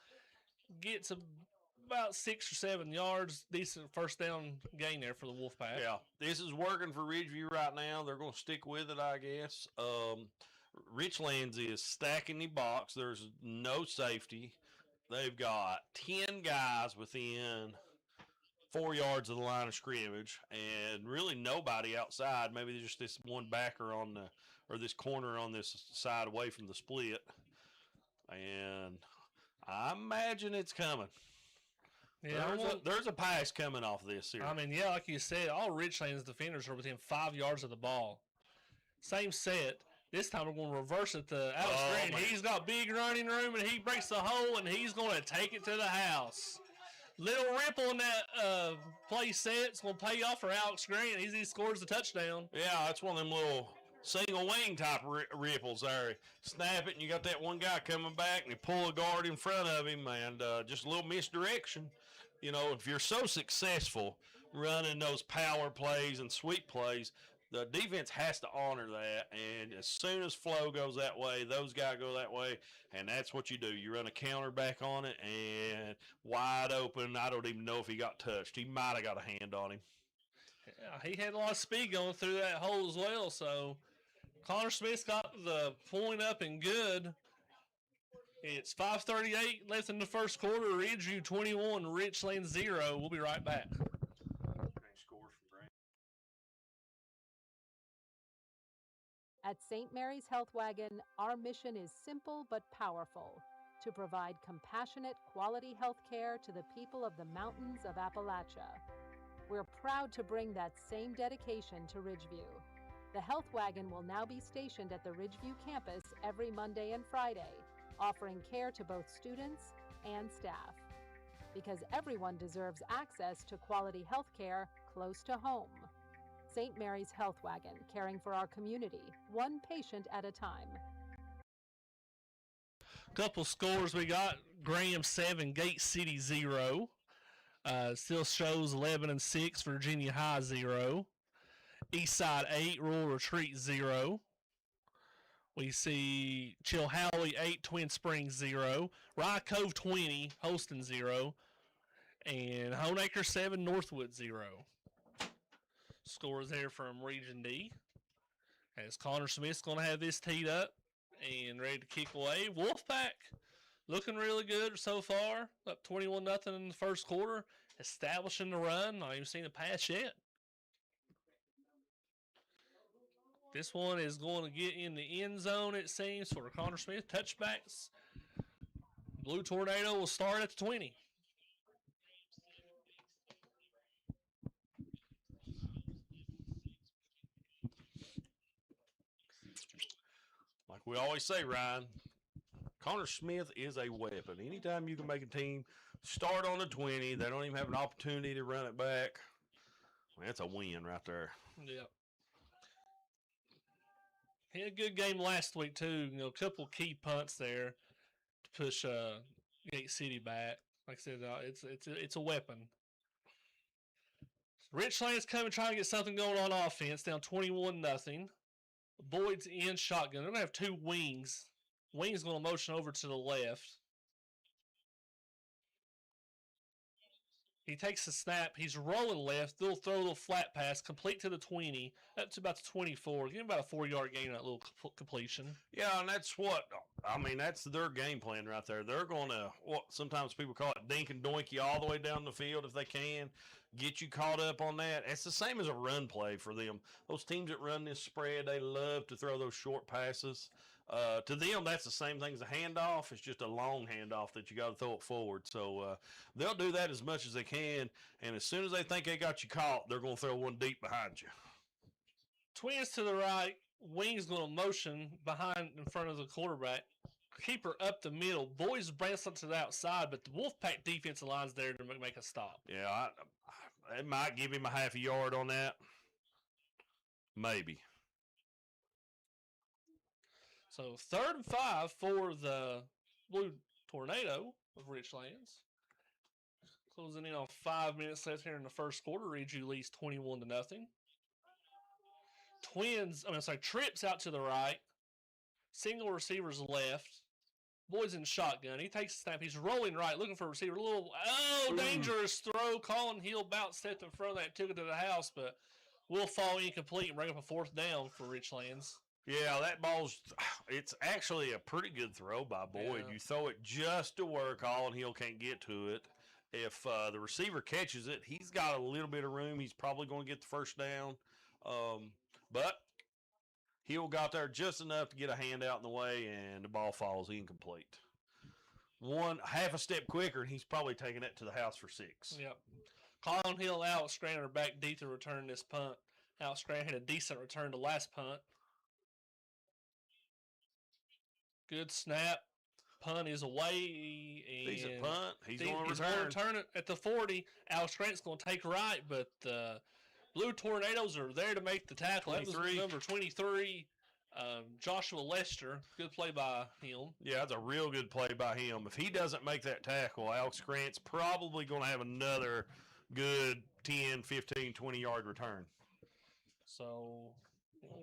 gets about 6 or 7 yards, decent first down gain there for the Wolfpack. Yeah, this is working for Ridgeview right now. They're going to stick with it, I guess. Richlands is stacking the box. There's no safety. They've got 10 guys within 4 yards of the line of scrimmage, and really nobody outside. Maybe just this one backer on the, or this corner on this side away from the split. And I imagine it's coming. Yeah, there's a pass coming off this here. I mean, yeah, like you said, all Richlands defenders are within 5 yards of the ball. Same set. This time we're going to reverse it to Alex Grant. He's got big running room, and he breaks the hole, and he's going to take it to the house. Little ripple in that play set's going to pay off for Alex Grant. He scores the touchdown. Yeah, that's one of them little single wing type ripples there. Snap it, and you got that one guy coming back, and you pull a guard in front of him, and just a little misdirection. You know, if you're so successful running those power plays and sweep plays, the defense has to honor that, and as soon as flow goes that way, those guys go that way, and that's what you do. You run a counter back on it, and wide open. I don't even know if he got touched. He might have got a hand on him. Yeah, he had a lot of speed going through that hole as well, so Connor Smith's got the point up and good. It's 5:38 left in the first quarter. Ridgeview 21, Richlands 0. We'll be right back. At St. Mary's Health Wagon, our mission is simple but powerful: to provide compassionate, quality health care to the people of the mountains of Appalachia. We're proud to bring that same dedication to Ridgeview. The Health Wagon will now be stationed at the Ridgeview campus every Monday and Friday, offering care to both students and staff. Because everyone deserves access to quality health care close to home. St. Mary's Health Wagon, caring for our community, one patient at a time. Couple scores we got: Graham 7, Gate City 0. Still shows 11-6, Virginia High 0. Eastside 8, Rural Retreat 0. We see Chilhowie 8, Twin Springs 0. Rye Cove 20, Holston 0. And Honeacre 7, Northwood 0. Scores there from Region D. As Connor Smith's going to have this teed up and ready to kick away. Wolfpack looking really good so far. Up 21-0 in the first quarter. Establishing the run. Not even seen a pass yet. This one is going to get in the end zone, it seems, for Connor Smith. Touchbacks. Blue Tornado will start at the 20. Like we always say, Ryan, Connor Smith is a weapon. Anytime you can make a team start on the 20, they don't even have an opportunity to run it back. Well, that's a win right there. Yep. He had a good game last week, too. You know, a couple key punts there to push Gate City back. Like I said, it's a weapon. Richlands coming, trying to get something going on offense, down 21-0. Boyd's in shotgun. They're going to have two wings. Wings going to motion over to the left. He takes the snap. He's rolling left. They'll throw a little flat pass, complete to the 20, up to about the 24. Give him about a 4-yard gain on that little completion. Yeah, and that's that's their game plan right there. They're going to, sometimes people call it dink and doink you all the way down the field if they can. Get you caught up on that. It's the same as a run play for them. Those teams that run this spread, they love to throw those short passes. To them, that's the same thing as a handoff. It's just a long handoff that you got to throw it forward. So they'll do that as much as they can, and as soon as they think they got you caught, they're going to throw one deep behind you. Twins to the right. Wings going to motion behind in front of the quarterback. keeper up the middle. Boys bracelet to the outside, but the Wolfpack defensive line's there to make a stop. Yeah, I might give him a half a yard on that. Maybe. So 3rd and 5 for the Blue Tornado of Richlands. Closing in on 5 minutes left here in the first quarter. Ridgeview leads 21-0. Trips out to the right. Single receivers left. Boyd's in shotgun. He takes a snap. He's rolling right, looking for a receiver. Dangerous throw. Colin Hill about stepped in front of that, took it to the house, but will fall incomplete and bring up a 4th down for Richlands. Yeah, that it's actually a pretty good throw by Boyd. Yeah. You throw it just to where Colin Hill can't get to it. If the receiver catches it, he's got a little bit of room. He's probably going to get the first down. But Hill got there just enough to get a hand out in the way, and the ball falls incomplete. Half a step quicker, and he's probably taking it to the house for 6. Yep. Colin Hill out, Scranner back deep to return this punt. Out Scranner had a decent return to last punt. Good snap. Punt is away. Decent punt. He's going to He's return. going to return it at the 40. Alex Grant's going to take right, but Blue Tornadoes are there to make the tackle. That was 23. number 23, Joshua Lester. Good play by him. Yeah, that's a real good play by him. If he doesn't make that tackle, Alex Grant's probably going to have another good 10, 15, 20-yard return. So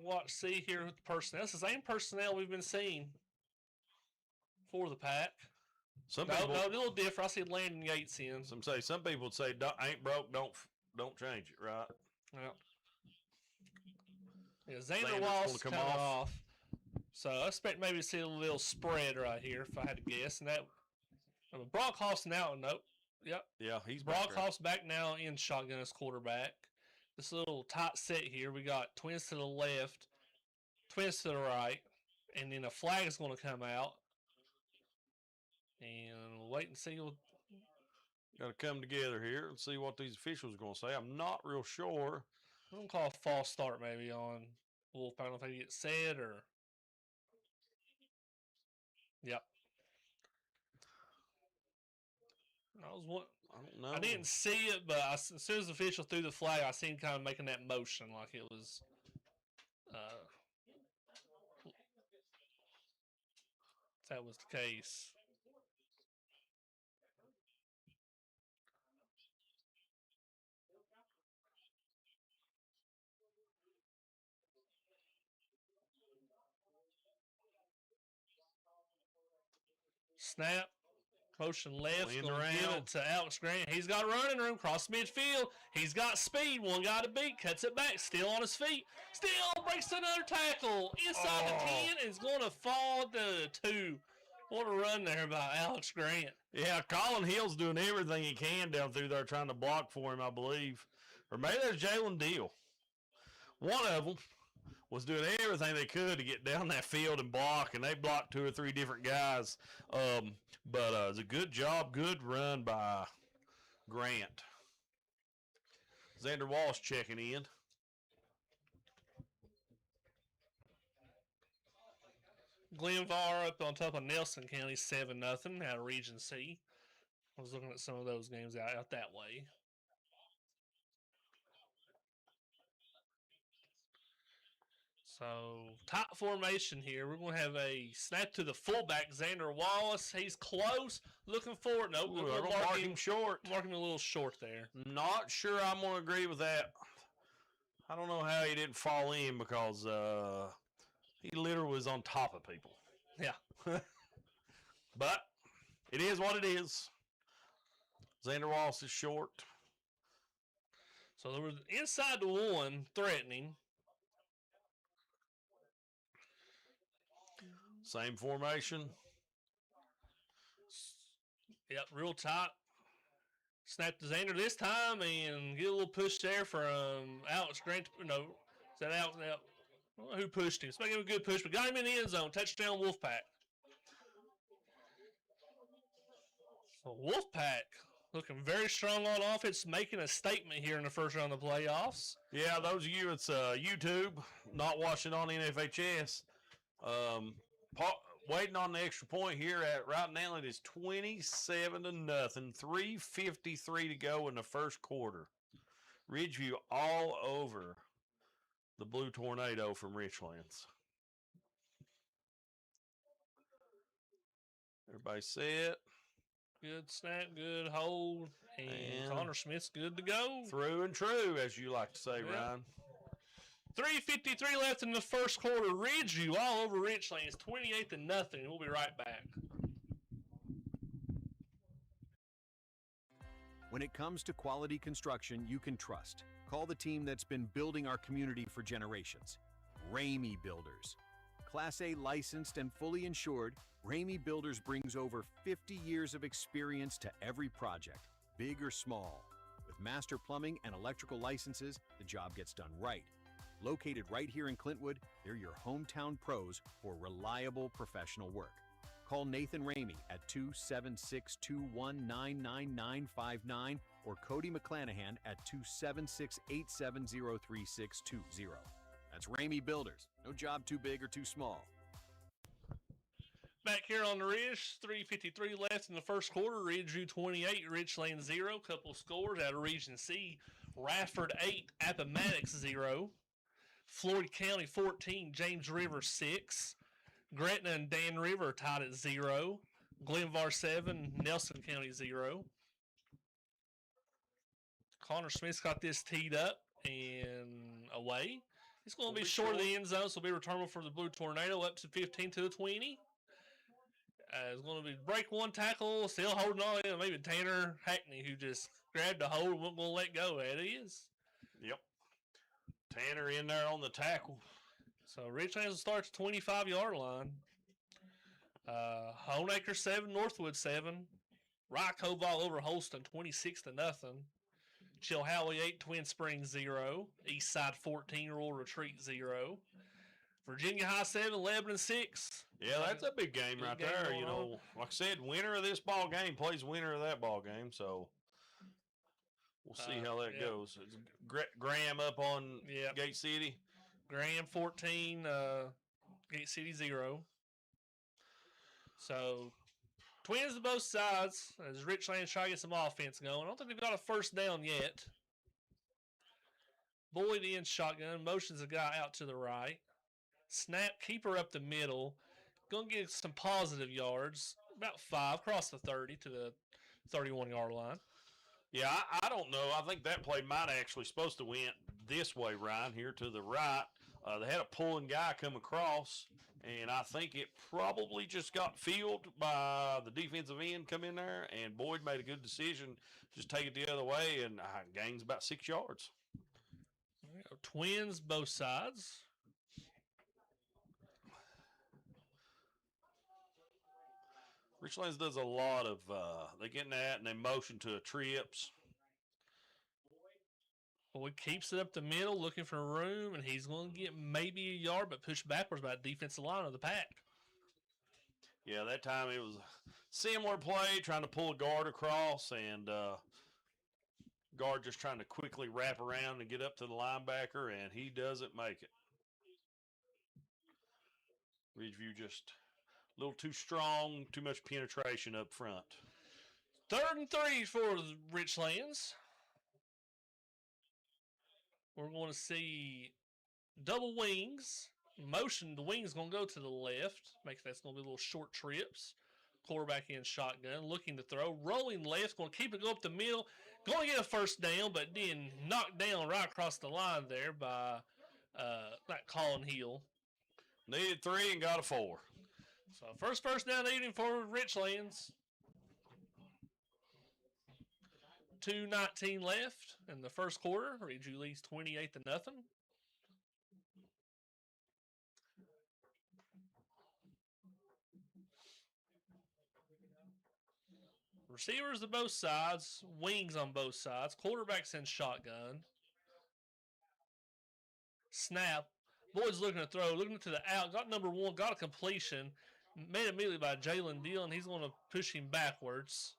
we'll see here with the personnel. It's the same personnel we've been seeing for the Pack. Some No, people, a little different. I see Landon Yates in. some people would say, ain't broke, don't change it, right? Yeah, Xander's Xander gonna Wallace come coming off. off. So I expect maybe to see a little spread right here if I had to guess. And that Brock Hoff's now, nope. Yep. Yeah, he's back Brock there. Hoff's back now in shotgun as quarterback. This little tight set here. We got twins to the left, twins to the right, and then a flag is going to come out. And we'll wait and see what. Got to come together here and see what these officials are going to say. I'm not real sure. I'm going to call a false start maybe on Wolfpack. I don't know if they get said or. Yep. I was one. I don't know. I didn't see it, but as soon as the official threw the flag, I seen kind of making that motion like it was. If that was the case. Snap. Motion left. Wind Gonna give around. it to Alex Grant. He's got running room. Cross midfield. He's got speed. One guy to beat. Cuts it back. Still on his feet. Still breaks another tackle. Inside the 10 and is going to fall to 2. What a run there by Alex Grant. Yeah, Colin Hill's doing everything he can down through there trying to block for him, I believe. Or maybe there's Jalen Deal. One of them was doing everything they could to get down that field and block, and they blocked 2 or 3 different guys. But it's a good job, good run by Grant. Xander Wallace checking in. Glenvar up on top of Nelson County 7-0 out of Region C. I was looking at some of those games out that way. So, top formation here. We're going to have a snap to the fullback, Xander Wallace. He's close. Looking forward. Nope. Ooh, they're gonna mark him short. Marking a little short there. Not sure I'm going to agree with that. I don't know how he didn't fall in because he literally was on top of people. Yeah. But it is what it is. Xander Wallace is short. So, there was inside the 1 threatening. Same formation. Yep, real tight. Snap to Xander this time and get a little push there from Alex Grant. No, is that Alex? I don't know who pushed him. Somebody gave him a good push, but got him in the end zone. Touchdown, Wolfpack. So Wolfpack looking very strong on offense, making a statement here in the first round of the playoffs. Yeah, those of you, it's YouTube, not watching on NFHS. waiting on the extra point here. Right now it is 27-0. 3:53 to go in the first quarter. Ridgeview all over the Blue Tornado from Richlands. Everybody set. Good snap, good hold, and Connor Smith's good to go. Through and true, as you like to say, Yeah. Ryan. 3:53 left in the first quarter. Ridgeview all over Richlands, 28-0. We'll be right back. When it comes to quality construction you can trust, call the team that's been building our community for generations. Ramey Builders. Class A licensed and fully insured, Ramey Builders brings over 50 years of experience to every project, big or small. With master plumbing and electrical licenses, the job gets done right. Located right here in Clintwood, they're your hometown pros for reliable professional work. Call Nathan Ramey at 276-219-9959 or Cody McClanahan at 276-870-3620. That's Ramey Builders. No job too big or too small. Back here on the Ridge, 3:53 left in the first quarter. Ridgeview 28, Richlands 0. Couple scores out of Region C. Rafford 8, Appomattox 0. Floyd County 14, James River 6. Gretna and Dan River tied at 0. Glenvar 7, Nelson County 0. Connor Smith's got this teed up and away. It's going to be short of the end zone, so it'll be returnable for the Blue Tornado up to 15 to the 20. It's going to be break one tackle, still holding on. Maybe Tanner Hackney, who just grabbed the hold and wasn't going to let go. It is. Yep. Tanner in there on the tackle. So Richlands will start at the 25-yard line. Honeacre 7, Northwood 7. Rock Koval over Holston 26-0. Chilhowie 8, Twin Springs 0. Eastside 14, Rural Retreat 0. Virginia High 7, Lebanon 6. Yeah, that's a big game right there. You know, like I said, winner of this ball game plays winner of that ball game. So we'll see how that goes. It's Graham up on Gate City. Graham 14, Gate City 0. So Twins to both sides as Richlands try to get some offense going. I don't think they've got a first down yet. Boyd in shotgun, motions a guy out to the right. Snap, keeper up the middle. Going to get some positive yards, about 5, across the 30 to the 31-yard line. Yeah, I don't know. I think that play might actually supposed to went this way, Ryan, here to the right. They had a pulling guy come across, and I think it probably just got fielded by the defensive end come in there, and Boyd made a good decision. Just take it the other way, and gains about 6 yards. Twins both sides. Richlands does a lot of, they get in that and they motion to trips. Boyd keeps it up the middle, looking for room, and he's going to get maybe a yard, but pushed backwards by the defensive line of the pack. Yeah, that time it was a similar play, trying to pull a guard across, and guard just trying to quickly wrap around and get up to the linebacker, and he doesn't make it. Ridgeview just a little too strong, too much penetration up front. 3rd and 3 for Richlands. We're going to see double wings. Motion, the wing's going to go to the left. That's going to be little short trips. Quarterback in shotgun, looking to throw. Rolling left, going to keep it go up the middle. Going to get a first down, but then knocked down right across the line there by that Colin Hill. Needed 3 and got a 4. So first down evening for Richlands. 2:19 left in the first quarter. Ridgeview leads 28-0. Receivers to both sides, wings on both sides, quarterbacks in shotgun. Snap. Boyd's looking to throw, looking to the out, got number 1, got a completion, made immediately by Jalen Dillon. He's going to push him backwards.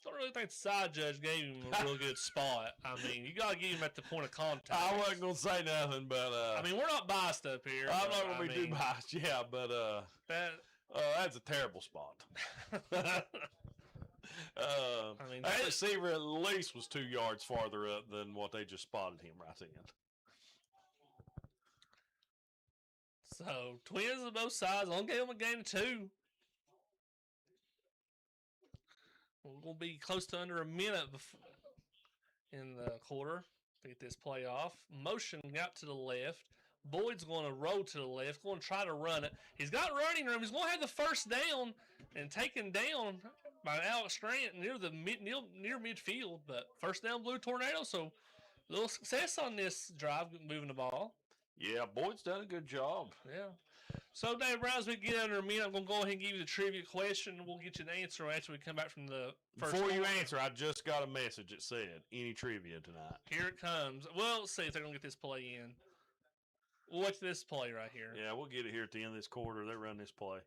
don't really think the side judge gave him a real good spot. I mean, you got to give him at the point of contact. I wasn't going to say nothing, but I mean, we're not biased up here. I'm not going to be too biased, yeah, but that's a terrible spot. I mean, that receiver at least was 2 yards farther up than what they just spotted him right then. So, Twins on both sides. I'll give them a game of 2. We're going to be close to under a minute in the quarter to get this play off. Motion out to the left. Boyd's going to roll to the left, going to try to run it. He's got running room. He's going to have the first down and taken down by Alex Grant near midfield. But first down, Blue Tornado. So, a little success on this drive, moving the ball. Yeah, Boyd's done a good job. Yeah. So, Dave Brown, as we get under a minute, I'm going to go ahead and give you the trivia question. We'll get you an answer after we come back from the first. Before you answer, I just got a message that said, any trivia tonight? Here it comes. Well, let's see if they're going to get this play in. We'll watch this play right here. Yeah, we'll get it here at the end of this quarter. They run this play.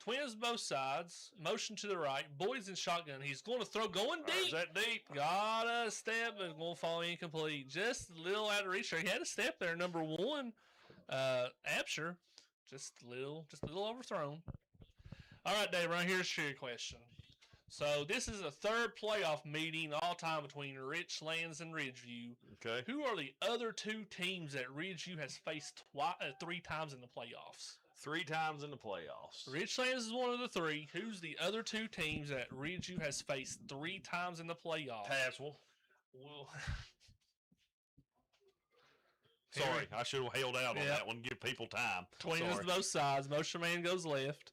Twins both sides. Motion to the right. Boyd's in shotgun. He's going to throw going deep. Is that deep? Got a step, but going to fall incomplete. Just a little out of reach there. He had a step there. Number 1, Absher. Just a little overthrown. All right, Dave, right here's your question. So this is a third playoff meeting all time between Richlands and Ridgeview. Okay. Who are the other 2 teams that Ridgeview has faced 3 times in the playoffs? 3 times in the playoffs. Richlands is one of the 3. Who's the other 2 teams that Ridgeview has faced 3 times in the playoffs? Tazewell. Well, sorry, I should have held out on that one. Give people time. Twins both sides. Motion man goes left.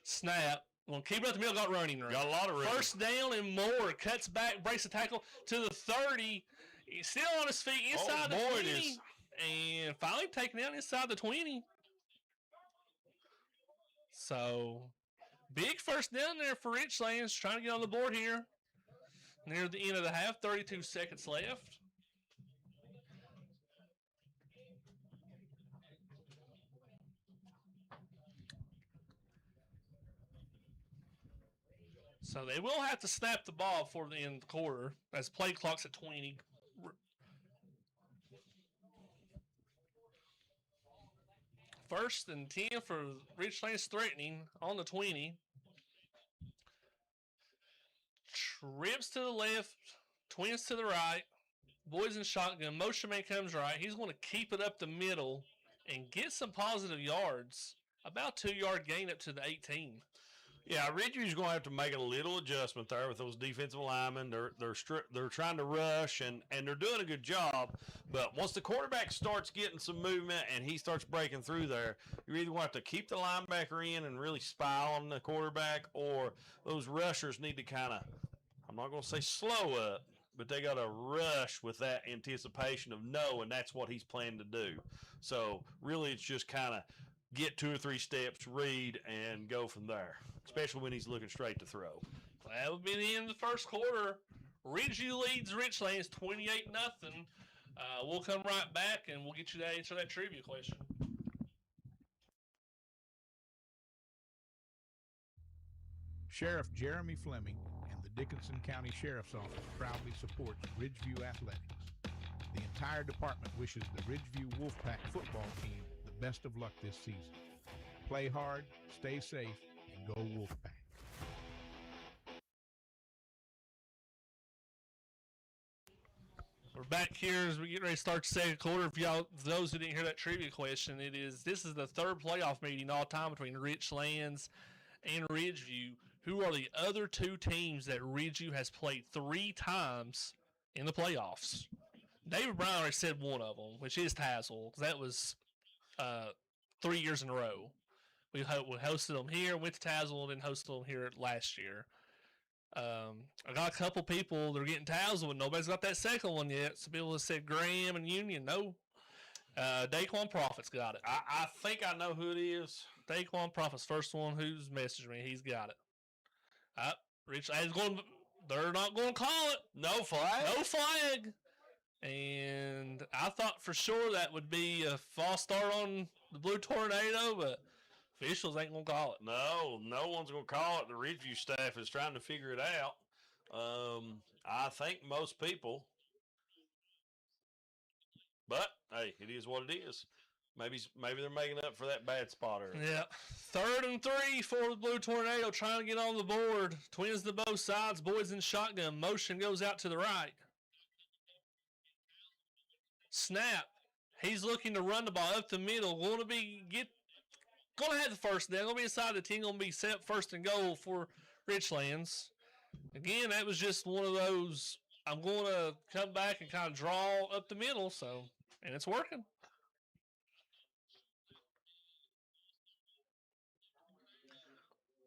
Snap. Going to keep it up the middle. Got running room. Got a lot of room. First down and more. Cuts back. Breaks the tackle to the 30. He's still on his feet inside the 20. And finally taken down inside the 20. So, big first down there for Richlands. Trying to get on the board here. Near the end of the half. 32 seconds left. So they will have to snap the ball before the end of the quarter as play clock's at 20. First and 10 for Richlands threatening on the 20. Trips to the left, Twins to the right. Boys in shotgun. Motion man comes right. He's going to keep it up the middle and get some positive yards. About 2-yard gain up to the 18. Yeah, Ridgeview's going to have to make a little adjustment there with those defensive linemen. They're trying to rush, and they're doing a good job. But once the quarterback starts getting some movement and he starts breaking through there, you either want to keep the linebacker in and really spy on the quarterback, or those rushers need to kind of, I'm not going to say slow up, but they got to rush with that anticipation of knowing that's what he's planning to do. So really it's just kind of get 2 or 3 steps, read, and go from there, especially when he's looking straight to throw. That would be the end of the first quarter. Ridgeview leads Richlands 28-0. We'll come right back, and we'll get you to answer that trivia question. Sheriff Jeremy Fleming and the Dickinson County Sheriff's Office proudly supports Ridgeview Athletics. The entire department wishes the Ridgeview Wolfpack football team the best of luck this season. Play hard, stay safe, and go Wolfpack. We're back here as we get ready to start the second quarter. For those who didn't hear that trivia question, this is the third playoff meeting all time between Richlands and Ridgeview. Who are the other 2 teams that Ridgeview has played 3 times in the playoffs? David Brown already said one of them, which is Tazewell, because that was 3 years in a row. We hosted them here, went to Tazewell, and then hosted them here last year. I got a couple people that are getting Tazewell, and nobody's got that second one yet. Some people have said Graham and Union. No. Daquan Prophet's got it. I think I know who it is. Daquan Prophet's first one who's messaged me. He's got it. They're not going to call it. No flag? No flag. And I thought for sure that would be a false start on the Blue Tornado, but officials ain't going to call it. No one's going to call it. The Ridgeview staff is trying to figure it out. I think most people, but hey, it is what it is. Maybe they're making up for that bad spot earlier. Yeah. 3rd and 3 for the Blue Tornado, trying to get on the board. Twins to both sides, boys in shotgun. Motion goes out to the right. Snap. He's looking to run the ball up the middle. Going to have the first down. Going to be inside the 10. Going to be set up 1st and goal for Richlands. Again, that was just one of those. I'm going to come back and kind of draw up the middle. And it's working.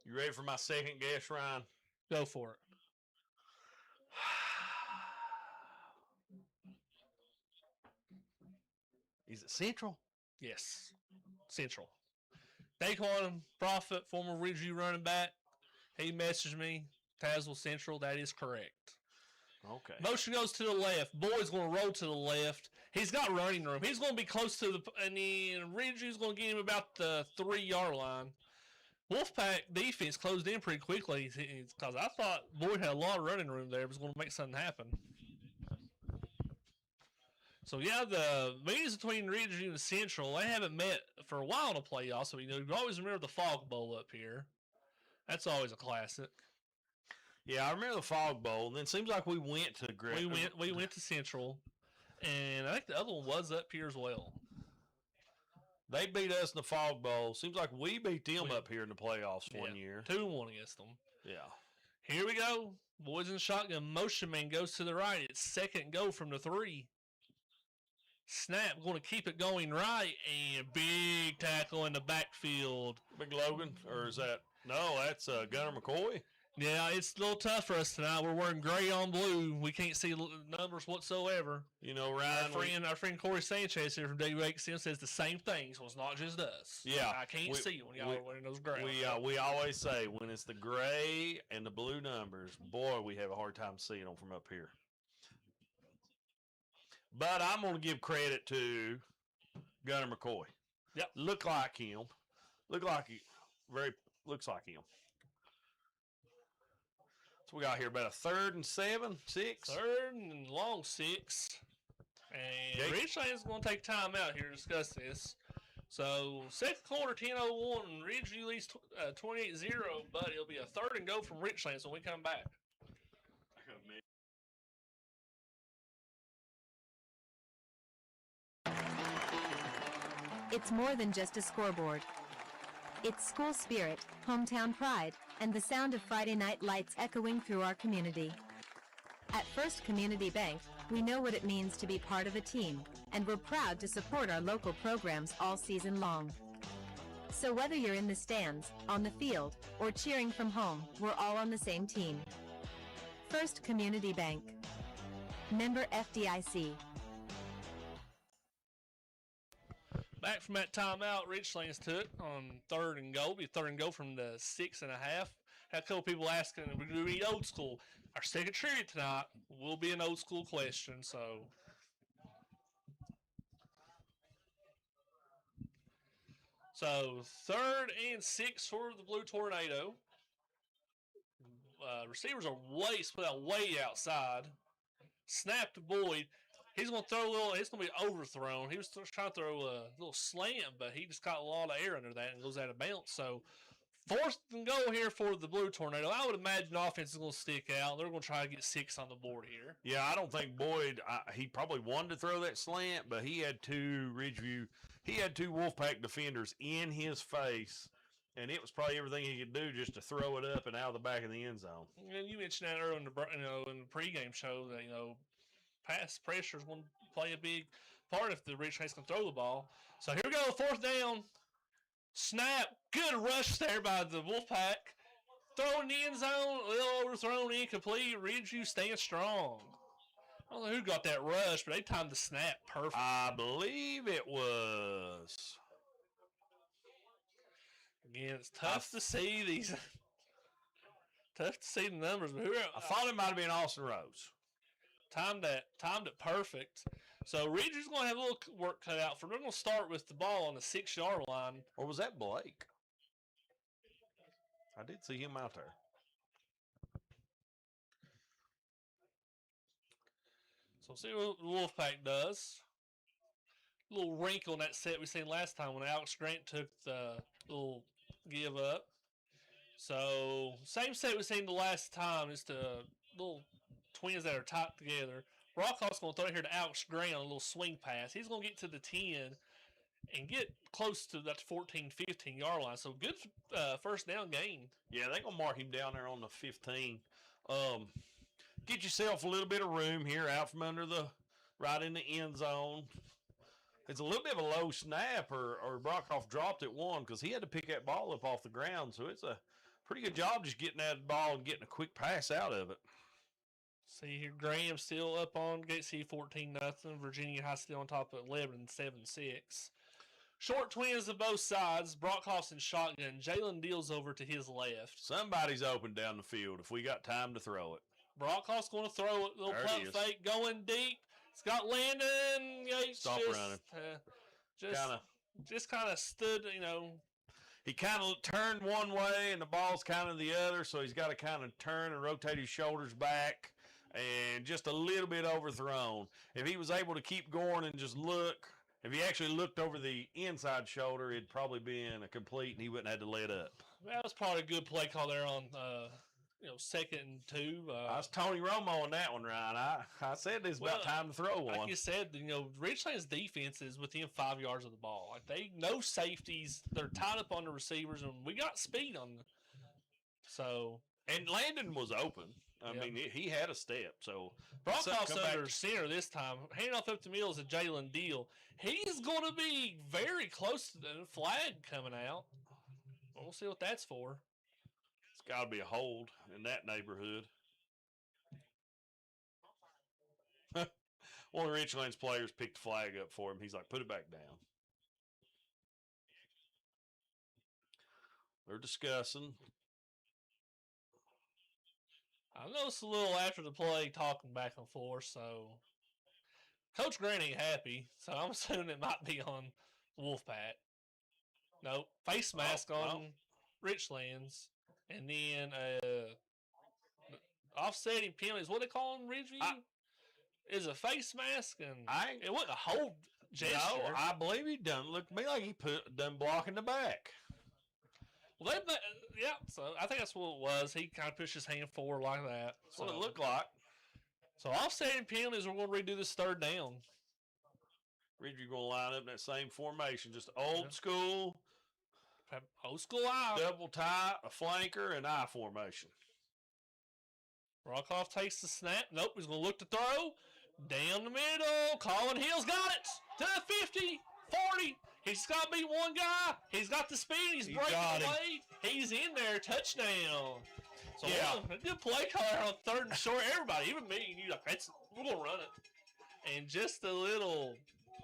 You ready for my second guess, Ryan? Go for it. Is it Central? Yes. Central. Daquan Prophet, former Ridgeview running back. He messaged me. Tazewell Central. That is correct. Okay. Motion goes to the left. Boyd's going to roll to the left. He's got running room. He's going to be close to and then Ridgeview's going to get him about the 3-yard line. Wolfpack defense closed in pretty quickly because I thought Boyd had a lot of running room there. It was going to make something happen. So, yeah, the meetings between Ridgeview and Central, they haven't met for a while in the playoffs. So, you always remember the Fog Bowl up here. That's always a classic. Yeah, I remember the Fog Bowl, and then it seems like we went to We went to Central, and I think the other one was up here as well. They beat us in the Fog Bowl. Seems like we beat them up here in the playoffs one year. 2-1 against them. Yeah. Here we go. Boys in shotgun. Motion man goes to the right. It's 2nd and go from the 3. Snap, going to keep it going right, and big tackle in the backfield. Big Logan, or is that? No, that's Gunnar McCoy. Yeah, it's a little tough for us tonight. We're wearing gray on blue. We can't see numbers whatsoever. Ryan, our friend Corey Sanchez here from WXM says the same thing, so it's not just us. Yeah. I can't see when y'all are wearing those gray. We always say when it's the gray and the blue numbers, boy, we have a hard time seeing them from up here. But I'm going to give credit to Gunnar McCoy. Yep. Looks like him. Looks like him. So we got here about a 3rd and 7, 6. 3rd and long 6. And Richlands is going to take time out here to discuss this. So, 2nd quarter, 10:01, Ridgeview leads 28-0, but it'll be a 3rd and go from Richlands when we come back. It's more than just a scoreboard. It's school spirit, hometown pride, and the sound of Friday night lights echoing through our community. At First Community Bank, we know what it means to be part of a team, and we're proud to support our local programs all season long. So whether you're in the stands, on the field, or cheering from home, we're all on the same team. First Community Bank. Member FDIC. Back from that timeout, Richlands took on 3rd and goal. Be 3rd and goal from the 6.5. Had a couple people asking, we're going to be old school. Our second tribute tonight will be an old school question. So 3rd and 6 for the Blue Tornado. Receivers are split out way outside. Snap to Boyd. He's going to throw a little, it's going to be overthrown. He was trying to throw a little slant, but he just got a lot of air under that and goes out of bounds. So, 4th and goal here for the Blue Tornado. I would imagine the offense is going to stick out. They're going to try to get 6 on the board here. Yeah, I don't think Boyd, he probably wanted to throw that slant, but he had two Wolfpack defenders in his face, and it was probably everything he could do just to throw it up and out of the back of the end zone. And you mentioned that earlier in the pregame show that, pass pressure is going to play a big part if the Richlands can throw the ball. So here we go, 4th down. Snap. Good rush there by the Wolfpack. Throwing the end zone. A little overthrown, incomplete. Ridgeview stands strong. I don't know who got that rush, but they timed the snap perfect. I believe it was. Again, it's tough to see these. Tough to see the numbers. But I thought it might have been Austin Rose. Timed it perfect. So Ridgew's going to have a little work cut out for them. They're going to start with the ball on the 6-yard line. Or was that Blake? I did see him out there. So see what Wolfpack does. Little wrinkle in that set we seen last time when Alex Grant took the little give up. So same set we seen the last time. It's the little twins that are tied together. Brockhoff's going to throw it here to Alex Grant on a little swing pass. He's going to get to the 10 and get close to that 14, 15 yard line. So good first down gain. Yeah, they're going to mark him down there on the 15. Get yourself a little bit of room here out from under right in the end zone. It's a little bit of a low snap, or Brockhoff dropped it one because he had to pick that ball up off the ground. So it's a pretty good job just getting that ball and getting a quick pass out of it. See here, Graham still up on Gatesy 14-0. Virginia High still on top of 11, 7-6. Short twins of both sides. Brockhoff's in shotgun. Jalen deals over to his left. Somebody's open down the field if we got time to throw it. Brockhoff's going to throw a little pump fake going deep. It's got Landon Yates. Stop running. Just kind of stood, He kind of turned one way and the ball's kind of the other, so he's got to kind of turn and rotate his shoulders back and just a little bit overthrown. If he was able to keep going and just look, if he actually looked over the inside shoulder, it'd probably been a complete and he wouldn't have had to let up. That was probably a good play call there on second and 2. I was Tony Romo on that one, Ryan. I said this about time to throw one. Like you said, Richlands' defense is within 5 yards of the ball. Like no safeties. They're tied up on the receivers, and we got speed on them. So and Landon was open. I mean, he had a step. So Brockhoff's under center this time. Hand off up the middle is a Jalen Deal. He's going to be very close to the flag coming out. We'll see what that's for. It's got to be a hold in that neighborhood. One of the Richlands players picked the flag up for him. He's like, put it back down. They're discussing. I noticed a little after the play talking back and forth, so Coach Grant ain't happy, so I'm assuming it might be on Wolfpack. No, face mask on Richlands. And then offsetting penalties. What they call them, Ridgeview? Is a face mask, and it wasn't a hold gesture. No, I believe he done looked to me like he done blocking the back. Well, so I think that's what it was. He kind of pushed his hand forward like that. That's what it looked like. So offsetting penalties, we're going to redo this third down. Ridgeview going to line up in that same formation, just old school. Old school eye. Double tight, a flanker, and eye formation. Brockhoff takes the snap. Nope, he's going to look to throw. Down the middle. Colin Hill's got it. To the 50, 40. He's got to beat one guy. He's got the speed. He's breaking away. He's in there. Touchdown. So a good play caller on third and short. Everybody, even me and you, we're going to run it. And just a little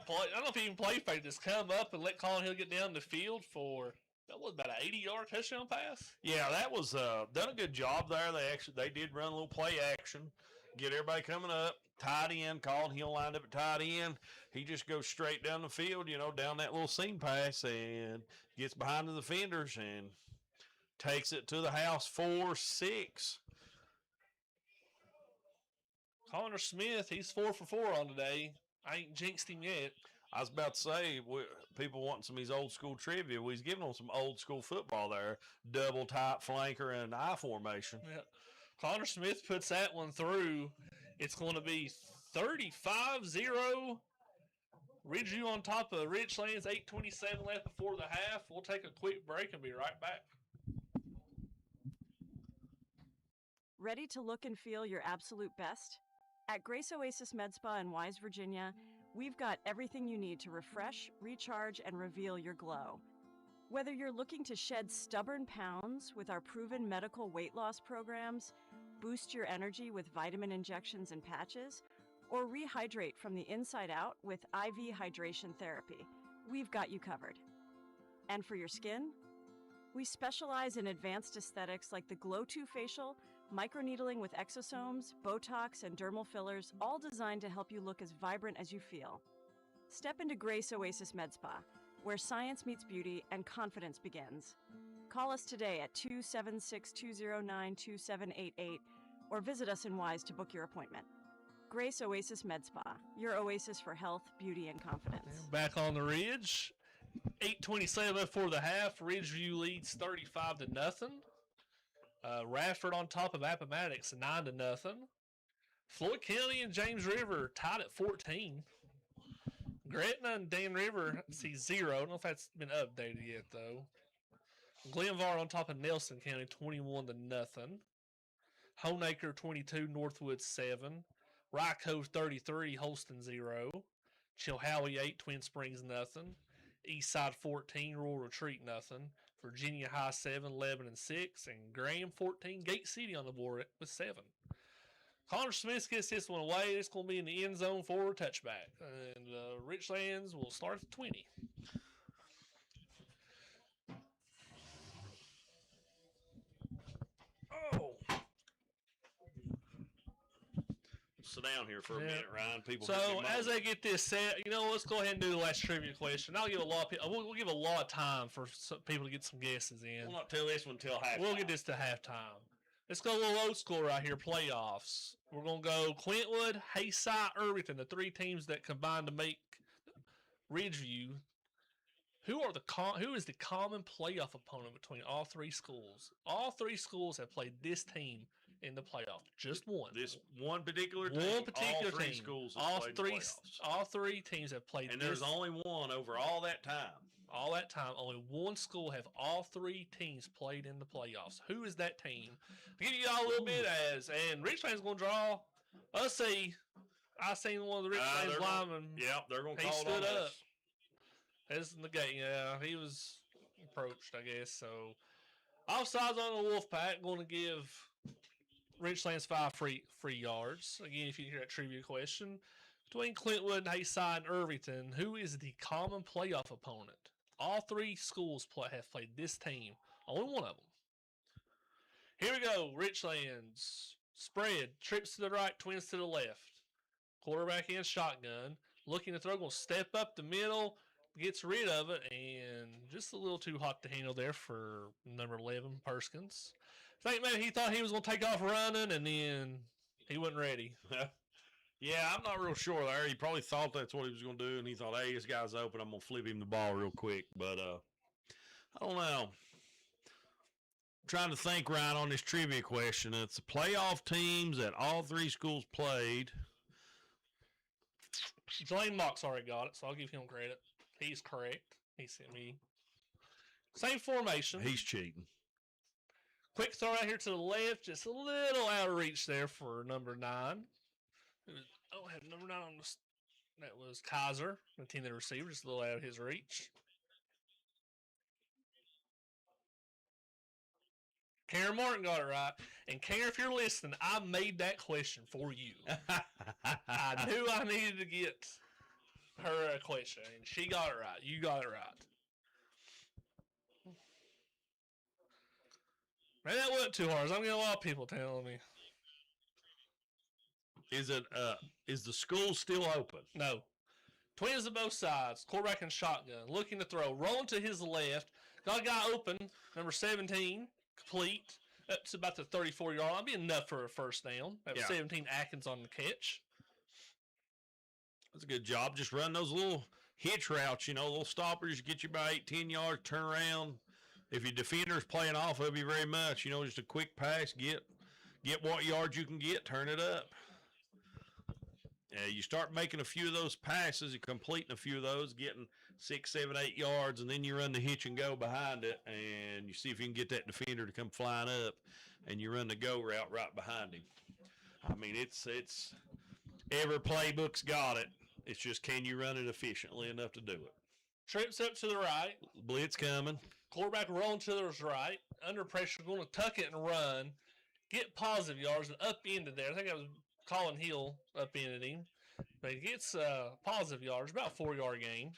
play. I don't know if he even play fake. Just come up and let Colin Hill get down the field for... That was about an 80-yard touchdown pass. Yeah, that was done a good job there. They did run a little play action, get everybody coming up, tight end. Colin Hill lined up at tight end. He just goes straight down the field, down that little seam pass and gets behind the defenders and takes it to the house 4-6. Connor Smith, he's 4 for 4 on today. I ain't jinxed him yet. I was about to say, people want some of these old school trivia. We's giving them some old school football there. Double tight flanker and eye formation. Yeah. Connor Smith puts that one through. It's going to be 35-0. Ridgeview on top of Richlands. 8:27 left before the half. We'll take a quick break and be right back. Ready to look and feel your absolute best? At Grace Oasis Med Spa in Wise, Virginia, we've got everything you need to refresh, recharge, and reveal your glow. Whether you're looking to shed stubborn pounds with our proven medical weight loss programs, boost your energy with vitamin injections and patches, or rehydrate from the inside out with IV hydration therapy, we've got you covered. And for your skin, we specialize in advanced aesthetics like the Glow 2 facial, microneedling with exosomes, Botox, and dermal fillers, all designed to help you look as vibrant as you feel. Step into Grace Oasis Med Spa, where science meets beauty and confidence begins. Call us today at 276-209-2788 or visit us in Wise to book your appointment. Grace Oasis Med Spa, your oasis for health, beauty, and confidence. Back on the Ridge. 8:27 before the half. Ridgeview leads 35-0. Radford on top of Appomattox 9-0. Floyd County and James River tied at 14. Gretna and Dan River see 0. I don't know if that's been updated yet though. Glenvar on top of Nelson County 21-0. Honeacre 22, Northwood 7. Rycove 33, Holston 0. Chilhowie 8, Twin Springs nothing. Eastside 14, Royal Retreat nothing. Virginia High 7, Lebanon 6, and Graham 14, Gate City on the board with 7. Connor Smith gets this one away. It's going to be in the end zone for a touchback. And Richlands will start at 20. Oh. Sit down here for a minute, Ryan. People. So as they get this set, let's go ahead and do the last trivia question. I'll give a lot of people. We'll give a lot of time for some people to get some guesses in. We'll not tell this one until halftime. We'll get this to halftime. Let's go a little old school right here. Playoffs. We're gonna go Clintwood, Hayside, Irvington, the 3 teams that combine to make Ridgeview. Who is the common playoff opponent between all 3 schools? All 3 schools have played this team in the playoff. Just one. This one particular team. One particular all 3 team. schools have played the playoffs. All 3 teams have played. And there's only one over all that time. All that time, only one school have all 3 teams played in the playoffs. Who is that team? I'll give you all a little bit and Richlands going to draw. Let's see. I seen one of the Richlands linemen. Yeah, they're going to He call stood it on up. us. That's in the gate. Yeah, he was approached, I guess. So, offsides on the Wolfpack, going to give Richlands 5 free yards. Again, if you hear that trivia question, between Clintwood, Hayside, and Irvington, who is the common playoff opponent? All 3 schools have played this team. Only one of them. Here we go. Richlands. Spread. Trips to the right, twins to the left. Quarterback and shotgun. Looking to throw. Going to step up the middle. Gets rid of it. And just a little too hot to handle there for number 11, Perskins. I think maybe he thought he was going to take off running, and then he wasn't ready. Yeah, I'm not real sure there. He probably thought that's what he was going to do, and he thought, hey, this guy's open. I'm going to flip him the ball real quick. But I don't know. I'm trying to think, Ryan, on this trivia question. It's the playoff teams that all 3 schools played. Blaine Mock's already got it, so I'll give him credit. He's correct. He sent me. Same formation. He's cheating. Quick throw out here to the left. Just a little out of reach there for number 9. I don't have number 9 on this. That was Kaiser, the team that receiver, just a little out of his reach. Karen Martin got it right. And Karen, if you're listening, I made that question for you. I knew I needed to get her a question, and she got it right. You got it right. Man, that wasn't too hard. I'm getting a lot of people telling me. Is the school still open? No. Twins to both sides. Quarterback and shotgun. Looking to throw. Rolling to his left. Got a guy open. Number 17. Complete. Up to about the 34-yard line. That'd be enough for a first down. That was 17 Atkins on the catch. That's a good job. Just run those little hitch routes, little stoppers. Get you about 8-10 yards, turn around. If your defender's playing off of you very much, just a quick pass, get what yards you can get, turn it up. You start making a few of those passes, you're completing a few of those, getting 6, 7, 8 yards, and then you run the hitch and go behind it, and you see if you can get that defender to come flying up, and you run the go route right behind him. I mean, it's every playbook's got it. It's just, can you run it efficiently enough to do it? Trips up to the right. Blitz coming. Quarterback rolling to the right. Under pressure, going to tuck it and run. Get positive yards and up into there. I think that was Colin Hill up into him. But he gets positive yards, about a 4-yard gain.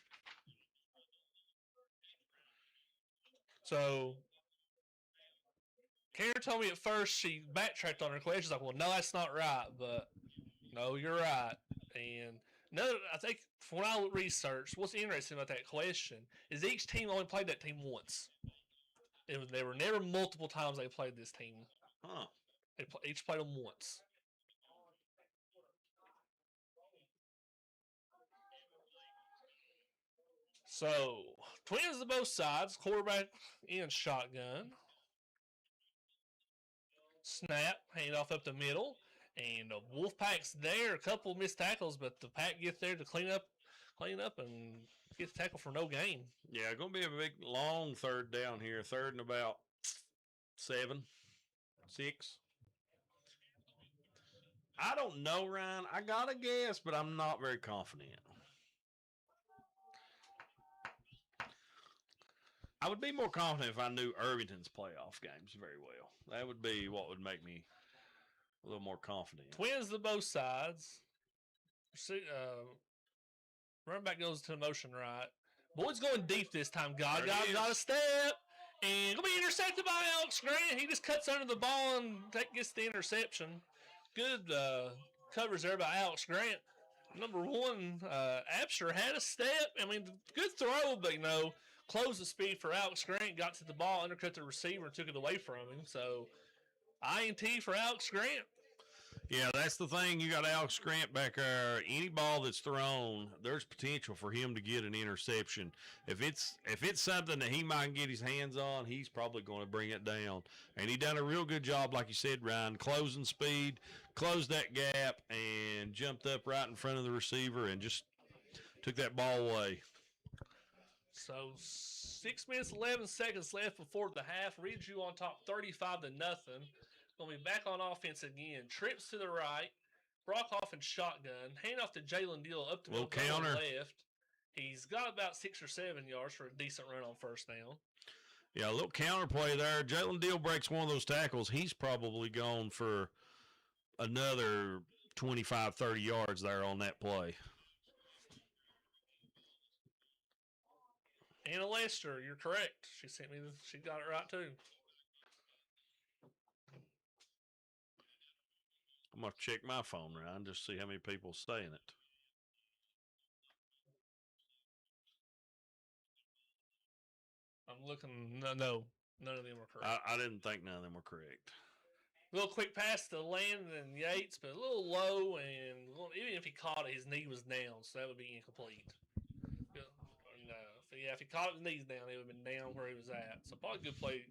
So, Karen told me at first she backtracked on her question. She's like, well, no, that's not right. But, no, you're right. And I think when I researched, what's interesting about that question is each team only played that team once. There were never multiple times they played this team. Huh. They each played them once. So, twins to both sides, quarterback in shotgun. Snap, hand off up the middle, and the Wolfpack's there. A couple missed tackles, but the Pack gets there to clean up, and get the tackle for no gain. Yeah, going to be a big, long third down here. Third and about 7, 6. I don't know, Ryan. I got to guess, but I'm not very confident. I would be more confident if I knew Irvington's playoff games very well. That would be what would make me a little more confident. Twins to both sides. Running back goes to the motion right. Boyd's going deep this time. God got a step. And going to be intercepted by Alex Grant. He just cuts under the ball and gets the interception. Good coverage there by Alex Grant. Number 1, Absher had a step. I mean, good throw, but, closed the speed for Alex Grant, got to the ball, undercut the receiver, and took it away from him. So, INT for Alex Grant. Yeah, that's the thing. You got Alex Grant back there. Any ball that's thrown, there's potential for him to get an interception. If it's something that he might get his hands on, he's probably going to bring it down. And he done a real good job, like you said, Ryan, closing speed, closed that gap, and jumped up right in front of the receiver and just took that ball away. So 6 minutes, 11 seconds left before the half. Ridgeview on top 35-0. Going to be back on offense again. Trips to the right. Brockhoff and shotgun. Hand off to Jalen Deal up the middle on the left. He's got about 6 or 7 yards for a decent run on first down. Yeah, a little counter play there. Jalen Deal breaks one of those tackles. He's probably gone for another 25, 30 yards there on that play. Anna Lester, you're correct. She got it right too. I'm going to check my phone, Ryan, just see how many people are saying it. I'm looking. No, none of them were correct. I didn't think none of them were correct. A little quick pass to Landon and Yates, but a little low, and even if he caught it, his knee was down, so that would be incomplete. If he caught it with his knees down, it would have been down where he was at. So probably good play,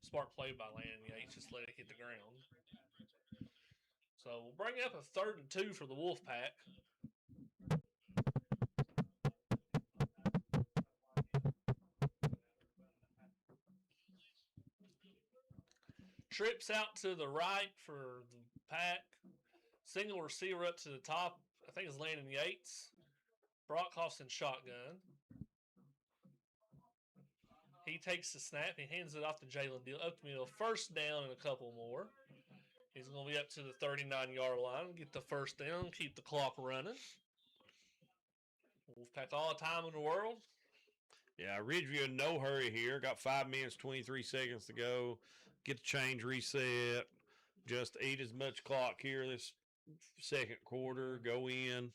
smart play by Landon Yates, just let it hit the ground. So we'll bring up a 3rd and 2 for the Wolfpack. Trips out to the right for the Pack. Single receiver up to the top. I think it's Landon Yates. Brockhoff's in shotgun. He takes the snap. He hands it off to Jalen Deal. Up the middle. First down and a couple more. He's going to be up to the 39-yard line. Get the first down. Keep the clock running. Wolfpack all the time in the world. Yeah, Ridgeview in no hurry here. Got 5 minutes, 23 seconds to go. Get the change reset. Just eat as much clock here this second quarter. Go in.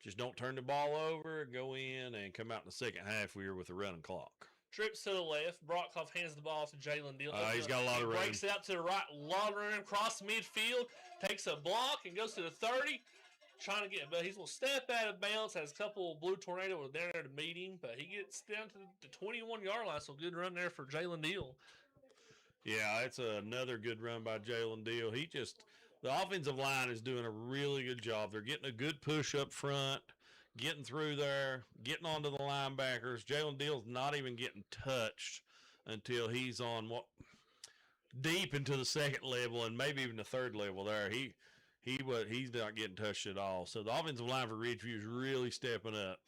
Just don't turn the ball over. Go in and come out in the second half here with a running clock. Trips to the left. Brockhoff hands the ball to Jalen Deal. He's got a lot of room. Breaks it out to the right. A lot of room. Across midfield. Takes a block and goes to the 30. Trying to get, but he's going to step out of bounds. Has a couple of blue Tornado were down there to meet him, but he gets down to the 21-yard line. So good run there for Jalen Deal. Yeah, it's another good run by Jalen Deal. The offensive line is doing a really good job. They're getting a good push up front, getting through there, getting onto the linebackers. Jalen Deal's not even getting touched until he's on deep into the second level and maybe even the third level there. He's not getting touched at all. So the offensive line for Ridgeview is really stepping up.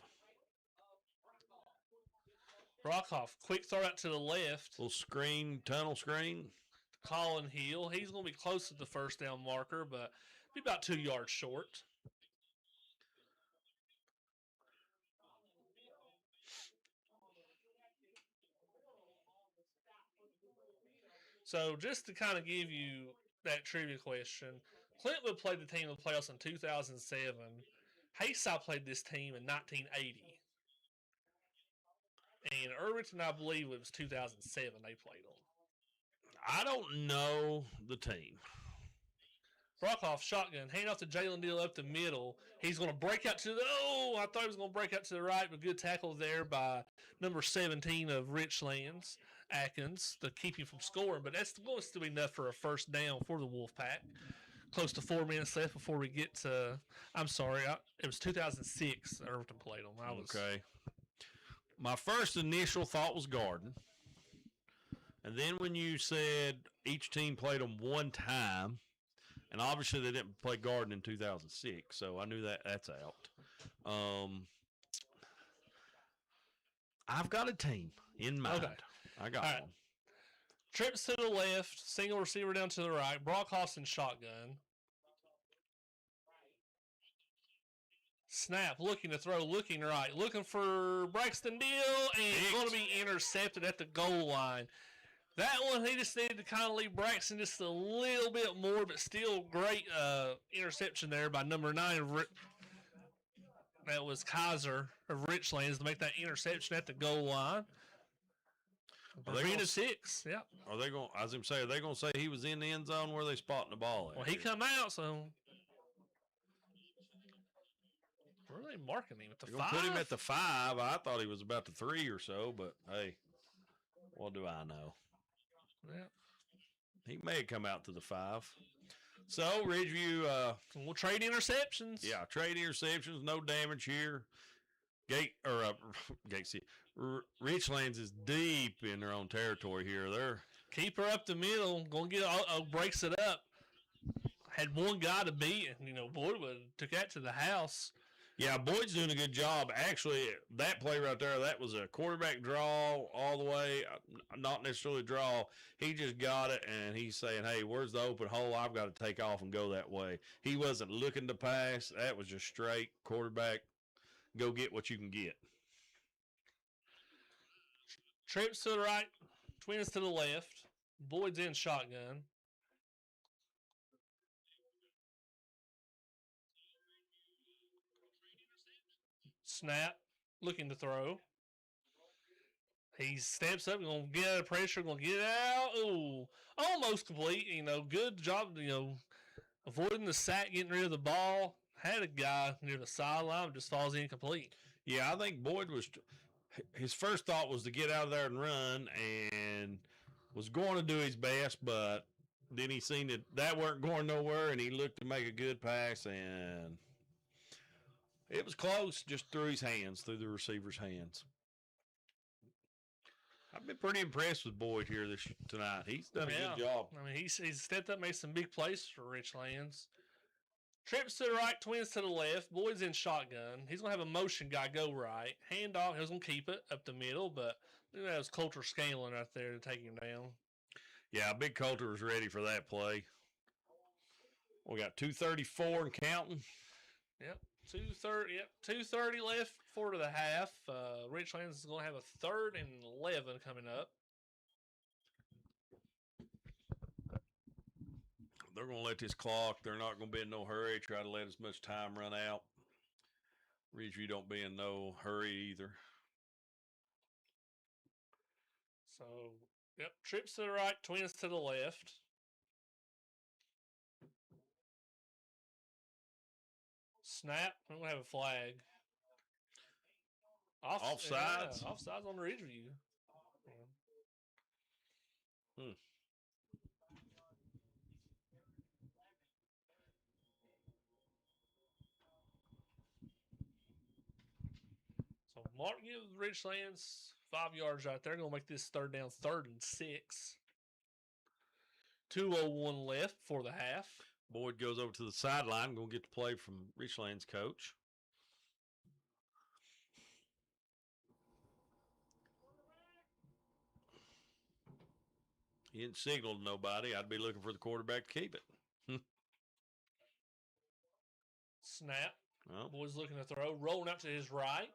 Brockhoff, quick throw out to the left. Little screen, tunnel screen. Colin Hill. He's going to be close to the first down marker, but be about 2 yards short. So just to kind of give you that trivia question, Clintwood played the team in the playoffs in 2007. Hayside played this team in 1980. And Irvington, I believe it was 2007 they played them. I don't know the team. Brockhoff shotgun, hand off to Jalen Deal up the middle. He's going to break out to the I thought he was going to break out to the right, but good tackle there by number 17 of Richlands, Atkins, to keep him from scoring. But that's going to still be enough for a first down for the Wolfpack. Close to 4 minutes left before we get to. I'm sorry, it was 2006. Irvington played them. Okay. My first initial thought was Garden, and then when you said each team played them one time. And obviously they didn't play Garden in 2006, so I knew that's out. I've got a team in mind. Okay. I got one. Trips to the left, single receiver down to the right, Brock Austin shotgun. Snap, looking to throw, looking right, looking for Braxton Deal, and it's going to be intercepted at the goal line. That one, he just needed to kind of leave Braxton just a little bit more, but still great interception there by number 9. That was Kaiser of Richlands to make that interception at the goal line. Are they going to 6? Yeah. Are they going? I was going to say, are they going to say he was in the end zone? Where are they spotting the ball at? Well, he come out, so where are they marking him at the 5? Put him at the 5. I thought he was about the 3 or so, but hey, what do I know? Yeah. He may have come out to the 5. So, Ridgeview. We'll trade interceptions. Yeah, trade interceptions. No damage here. Richlands is deep in their own territory here. They're keep her up the middle. Going to get breaks it up. Had one guy to beat, and Boyd took that to the house. Yeah, Boyd's doing a good job. Actually, that play right there, that was a quarterback draw all the way. Not necessarily draw. He just got it, and he's saying, hey, where's the open hole? I've got to take off and go that way. He wasn't looking to pass. That was just straight quarterback. Go get what you can get. Trips to the right, Twins to the left. Boyd's in shotgun. Snap, looking to throw. He steps up, going to get out of pressure, going to get it out. Ooh, almost complete. Good job, avoiding the sack, getting rid of the ball. Had a guy near the sideline, just falls incomplete. Yeah, I think Boyd his first thought was to get out of there and run, and was going to do his best, but then he seen that weren't going nowhere, and he looked to make a good pass, and it was close, just through the receiver's hands. I've been pretty impressed with Boyd here tonight. He's done a good job. I mean, he's stepped up, made some big plays for Richlands. Trips to the right, Twins to the left. Boyd's in shotgun. He's going to have a motion guy go right. Handoff, he was going to keep it up the middle, but that was Coulter Scanlon right there to take him down. Yeah, Big Coulter was ready for that play. We got 2:34 and counting. Yep. 2:30. Yep. 2:30 left, 4 to the half. Richlands is going to have a 3rd and 11 coming up. They're going to let this clock. They're not going to be in no hurry. Try to let as much time run out. Ridgeview don't be in no hurry either. So, yep. Trips to the right, Twins to the left. Snap. We're going to have a flag. Offsides? Yeah, offsides on Ridgeview. So Mark gives Richlands 5 yards right there. Going to make this 3rd down, 3rd and 6. 2:01 left for the half. Boyd goes over to the sideline. Going to get the play from Richlands' coach. He didn't signal to nobody. I'd be looking for the quarterback to keep it. Snap. Well, Boyd's looking to throw. Rolling out to his right.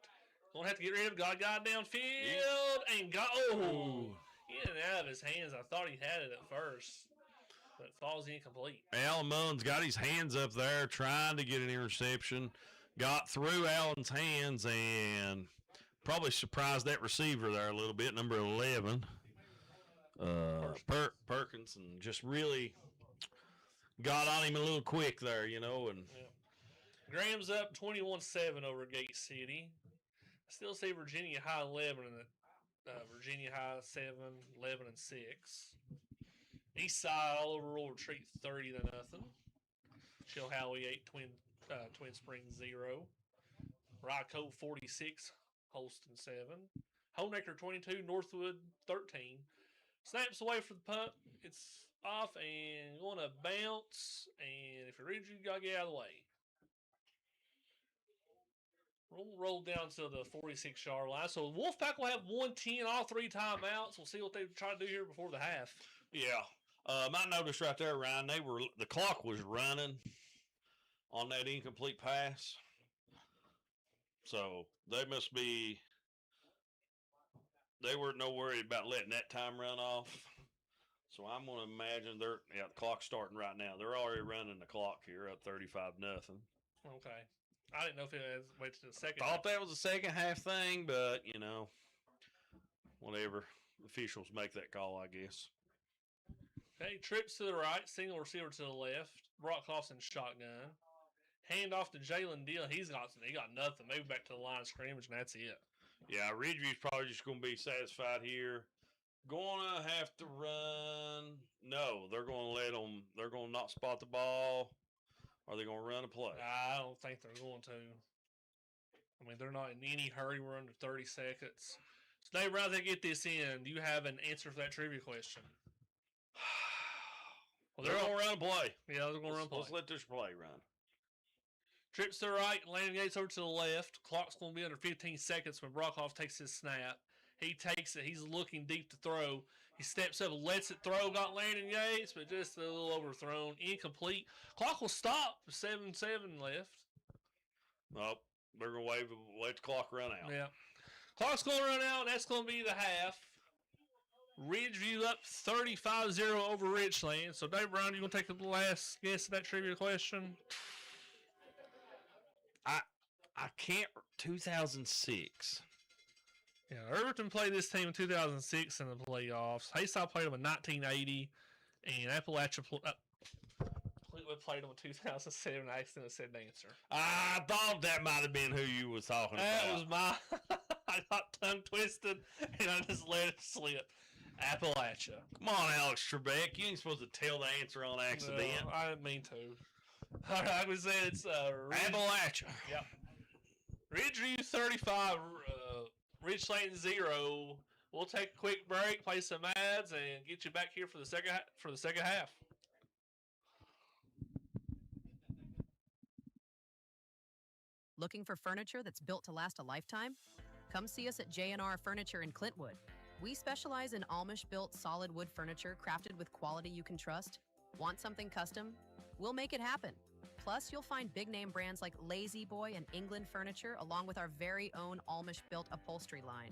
Gonna have to get rid of it. Got a guy downfield. And got, in and out of his hands. I thought he had it at first. But falls incomplete. Alan Munn's got his hands up there trying to get an interception. Got through Allen's hands and probably surprised that receiver there a little bit, number 11. Perkins, and just really got on him a little quick there, you know, and Yeah. Graham's up 21-7 over Gate City. I still see Virginia High 11 and Virginia High 7, 11 and 6. East Side all over Royal Retreat 30-0. Chilhowie 8, Twin Springs 0. Rycote 46, Holston 7. Honecker 22, Northwood 13. Snaps away for the punt. It's off and going to bounce. And if you're Ridgeview, you got to get out of the way. We'll roll down to the 46-yard line. So Wolfpack will have 110, all 3 timeouts. We'll see what they try to do here before the half. yeah. I noticed right there, Ryan, the clock was running on that incomplete pass. So they weren't no worried about letting that time run off. So I'm going to imagine the clock's starting right now. They're already running the clock here up 35-0. Okay. I didn't know if it had waited to the second Thought half. that was a second half thing, but, you know, whatever. Officials make that call, I guess. Okay, trips to the right, single receiver to the left. Brock Clausen shotgun. Hand off to Jalen Deal. He got nothing. Maybe back to the line of scrimmage, and that's it. Yeah, Ridgeview's probably just going to be satisfied here. Going to have to run. No, they're going to not spot the ball. Are they going to run a play? I don't think they're going to. I mean, they're not in any hurry. We're under 30 seconds. So, Dave, rather than get this in, do you have an answer for that trivia question? Well, they're going to run a play. Yeah, they're going to run a play. Let's let this play run. Trips to the right, landing gates over to the left. Clock's going to be under 15 seconds when Brockhoff takes his snap. He takes it. He's looking deep to throw. He steps up, lets it throw. Got landing gates, but just a little overthrown. Incomplete. Clock will stop. 7-7 left. Nope. They're going to let the clock run out. Yeah. Clock's going to run out, and that's going to be the half. Ridgeview up 35-0 over Richlands. So, Dave Brown, you going to take the last guess at that trivia question? I can't. 2006. Yeah, Irvington played this team in 2006 in the playoffs. Hayside played them in 1980, and Appalachia Fleetwood played them in 2007. I accidentally said the answer. I thought that might have been who you was talking about. That was my. I got tongue twisted, and I just let it slip. Appalachia. Come on, Alex Trebek. You ain't supposed to tell the answer on accident. No, I didn't mean to. All right, we said it's Appalachia. Yep. Ridgeview 35, Richlands 0. We'll take a quick break, play some ads, and get you back here for the second half. Looking for furniture that's built to last a lifetime? Come see us at J&R Furniture in Clintwood. We specialize in Amish-built solid wood furniture crafted with quality you can trust. Want something custom? We'll make it happen. Plus, you'll find big-name brands like Lazy Boy and England Furniture, along with our very own Amish-built upholstery line,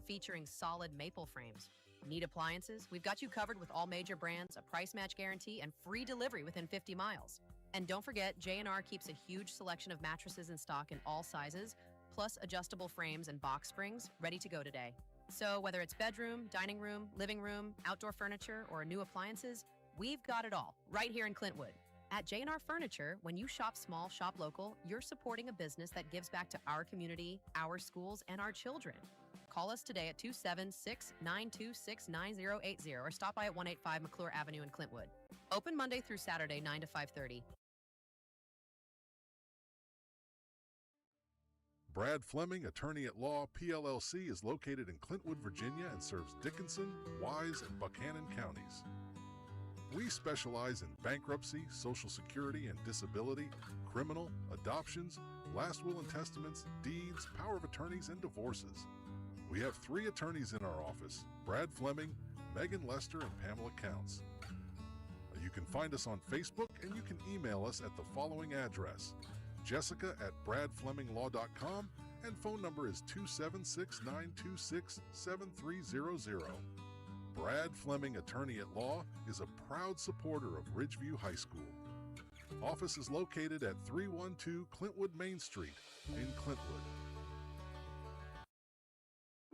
featuring solid maple frames. Need appliances? We've got you covered with all major brands, a price match guarantee, and free delivery within 50 miles. And don't forget, J&R keeps a huge selection of mattresses in stock in all sizes, plus adjustable frames and box springs, ready to go today. So whether it's bedroom, dining room, living room, outdoor furniture, or new appliances, we've got it all right here in Clintwood. At J&R Furniture, when you shop small, shop local, you're supporting a business that gives back to our community, our schools, and our children. Call us today at 276-926-9080 or stop by at 185 McClure Avenue in Clintwood. Open Monday through Saturday, 9 to 5:30. Brad Fleming, Attorney at Law, PLLC, is located in Clintwood, Virginia, and serves Dickinson, Wise, and Buchanan counties. We specialize in bankruptcy, Social Security and disability, criminal, adoptions, last will and testaments, deeds, power of attorneys, and divorces. We have 3 attorneys in our office: Brad Fleming, Megan Lester, and Pamela Counts. You can find us on Facebook, and you can email us at the following address: jessica@bradfleminglaw.com, and phone number is 276-926-7300. Brad Fleming, Attorney at Law, is a proud supporter of Ridgeview High School. Office is located at 312 Clintwood Main Street in Clintwood.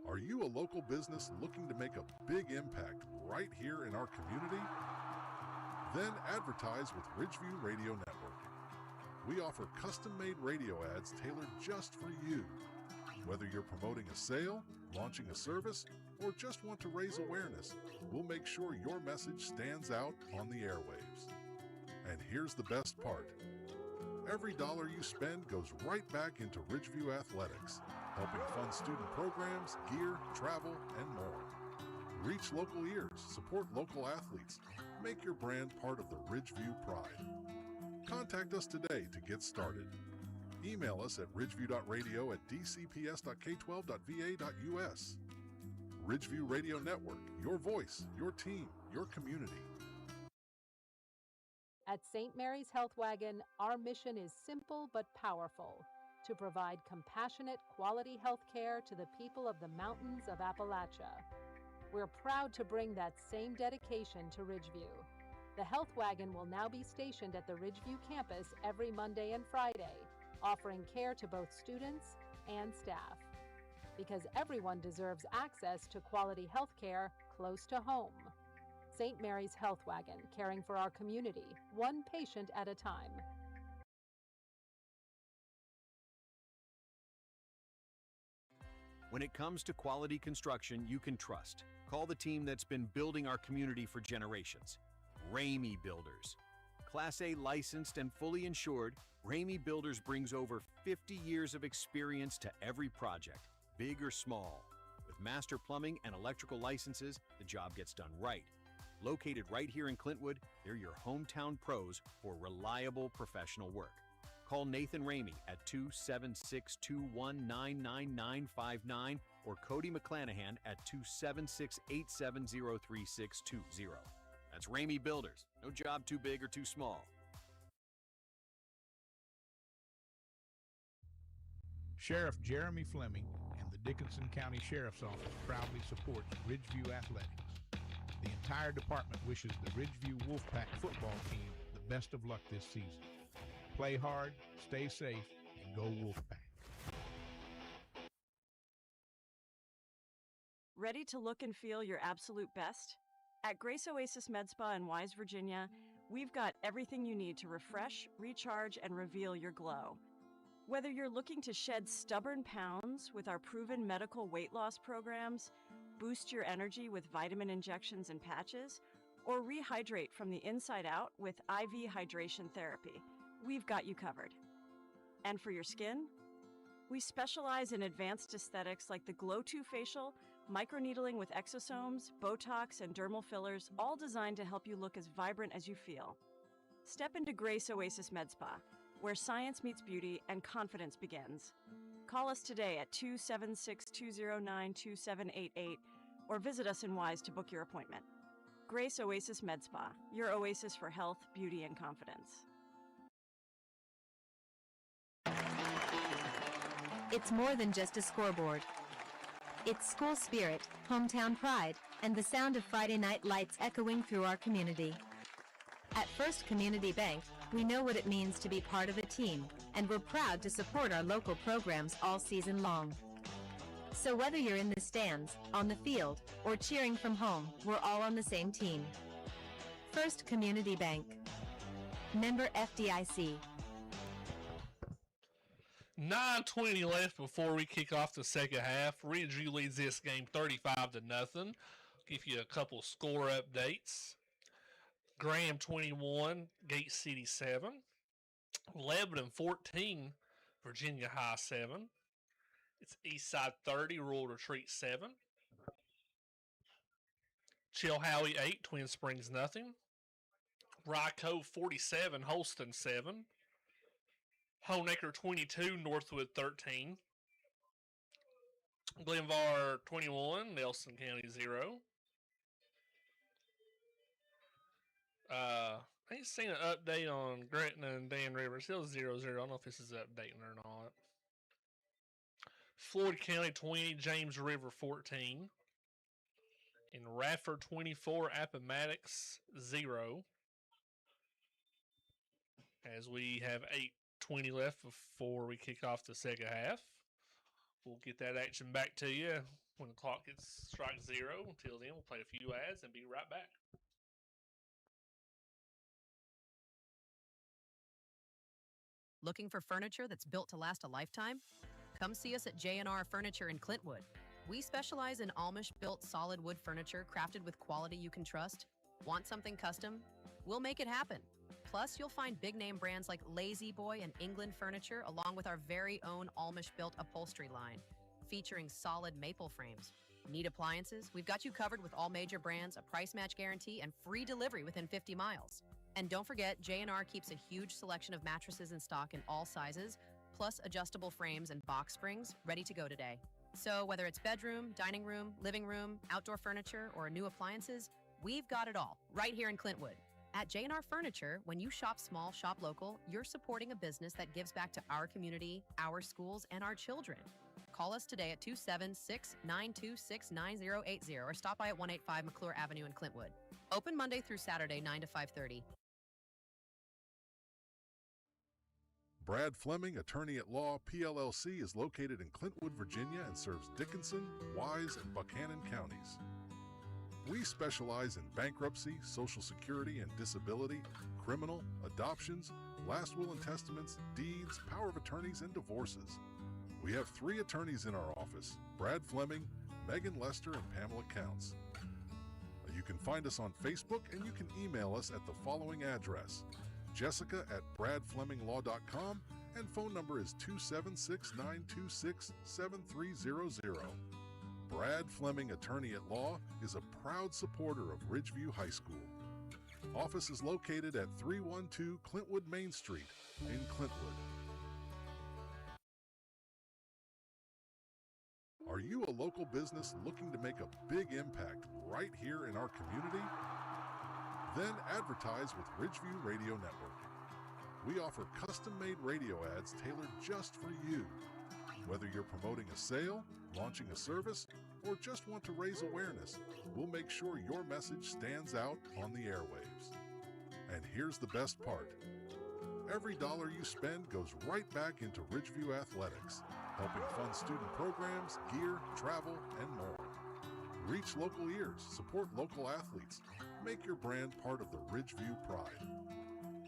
Are you a local business looking to make a big impact right here in our community? Then advertise with Ridgeview Radio Network. We offer custom-made radio ads tailored just for you. Whether you're promoting a sale, launching a service, or just want to raise awareness, we'll make sure your message stands out on the airwaves. And here's the best part. Every dollar you spend goes right back into Ridgeview Athletics, helping fund student programs, gear, travel, and more. Reach local ears, support local athletes, make your brand part of the Ridgeview pride. Contact us today to get started. Email us at ridgeview.radio@dcps.k12.va.us. Ridgeview Radio Network, your voice, your team, your community. At St. Mary's Health Wagon, our mission is simple but powerful: to provide compassionate, quality health care to the people of the mountains of Appalachia. We're proud to bring that same dedication to Ridgeview. The Health Wagon will now be stationed at the Ridgeview campus every Monday and Friday, offering care to both students and staff. Because everyone deserves access to quality health care close to home. St. Mary's Health Wagon, caring for our community, one patient at a time. When it comes to quality construction you can trust, call the team that's been building our community for generations. Ramey Builders. Class A licensed and fully insured, Ramey Builders brings over 50 years of experience to every project, big or small. With master plumbing and electrical licenses, the job gets done right. Located right here in Clintwood, they're your hometown pros for reliable professional work. Call Nathan Ramey at 276-219-9959 or Cody McClanahan at 276-870-3620. That's Ramey Builders. No job too big or too small. Sheriff Jeremy Fleming and the Dickinson County Sheriff's Office proudly supports Ridgeview Athletics. The entire department wishes the Ridgeview Wolfpack football team the best of luck this season. Play hard, stay safe, and go Wolfpack. Ready to look and feel your absolute best? At Grace Oasis Med Spa in Wise, Virginia, we've got everything you need to refresh, recharge, and reveal your glow. Whether you're looking to shed stubborn pounds with our proven medical weight loss programs, boost your energy with vitamin injections and patches, or rehydrate from the inside out with IV hydration therapy, we've got you covered. And for your skin, we specialize in advanced aesthetics like the Glow 2 facial, microneedling with exosomes, Botox, and dermal fillers, all designed to help you look as vibrant as you feel. Step into Grace Oasis Med Spa, where science meets beauty and confidence begins. Call us today at 276-209-2788 or visit us in Wise to book your appointment. Grace Oasis Med Spa, your oasis for health, beauty, and confidence. It's more than just a scoreboard. It's school spirit, hometown pride, and the sound of Friday night lights echoing through our community. At First Community Bank, we know what it means to be part of a team, and we're proud to support our local programs all season long. So whether you're in the stands, on the field, or cheering from home, we're all on the same team. First Community Bank. Member FDIC. 9:20 left before we kick off the second half. Ridgeview leads this game 35-0. Give you a couple score updates. Graham 21, Gate City 7. Lebanon 14, Virginia High 7. It's Eastside 30, Rural Retreat 7. Chilhowie 8, Twin Springs nothing. Ryco 47, Holston 7. Honecker 22, Northwood 13. Glenvar 21, Nelson County 0. I ain't seen an update on Gretna and Dan River. Still 0-0. I don't know if this is updating or not. Floyd County 20, James River 14. In Radford 24, Appomattox 0. As we have 8:20 left before we kick off the second half. We'll get that action back to you when the clock strikes 0. Until then, we'll play a few ads and be right back. Looking for furniture that's built to last a lifetime? Come see us at J&R Furniture in Clintwood. We specialize in Amish-built solid wood furniture crafted with quality you can trust. Want something custom? We'll make it happen. Plus, you'll find big-name brands like Lazy Boy and England Furniture, along with our very own Amish-built upholstery line, featuring solid maple frames. Need appliances? We've got you covered with all major brands, a price match guarantee, and free delivery within 50 miles. And don't forget, J&R keeps a huge selection of mattresses in stock in all sizes, plus adjustable frames and box springs ready to go today. So whether it's bedroom, dining room, living room, outdoor furniture, or new appliances, we've got it all right here in Clintwood. At J&R Furniture, when you shop small, shop local, you're supporting a business that gives back to our community, our schools, and our children. Call us today at 276-926-9080 or stop by at 185 McClure Avenue in Clintwood. Open Monday through Saturday, 9 to 5:30. Brad Fleming, Attorney at Law, PLLC, is located in Clintwood, Virginia, and serves Dickinson, Wise, and Buchanan counties. We specialize in bankruptcy, Social Security and disability, criminal, adoptions, last will and testaments, deeds, power of attorneys, and divorces. We have 3 attorneys in our office: Brad Fleming, Megan Lester, and Pamela Counts. You can find us on Facebook, and you can email us at the following address: jessica@bradfleminglaw.com, and phone number is 276-926-7300. Brad Fleming, Attorney at Law, is a proud supporter of Ridgeview High School. Office is located at 312 Clintwood Main Street in Clintwood. Are you a local business looking to make a big impact right here in our community? Then advertise with Ridgeview Radio Network. We offer custom-made radio ads tailored just for you. Whether you're promoting a sale, launching a service, or just want to raise awareness, we'll make sure your message stands out on the airwaves. And here's the best part. Every dollar you spend goes right back into Ridgeview Athletics, helping fund student programs, gear, travel, and more. Reach local ears, support local athletes, make your brand part of the Ridgeview pride.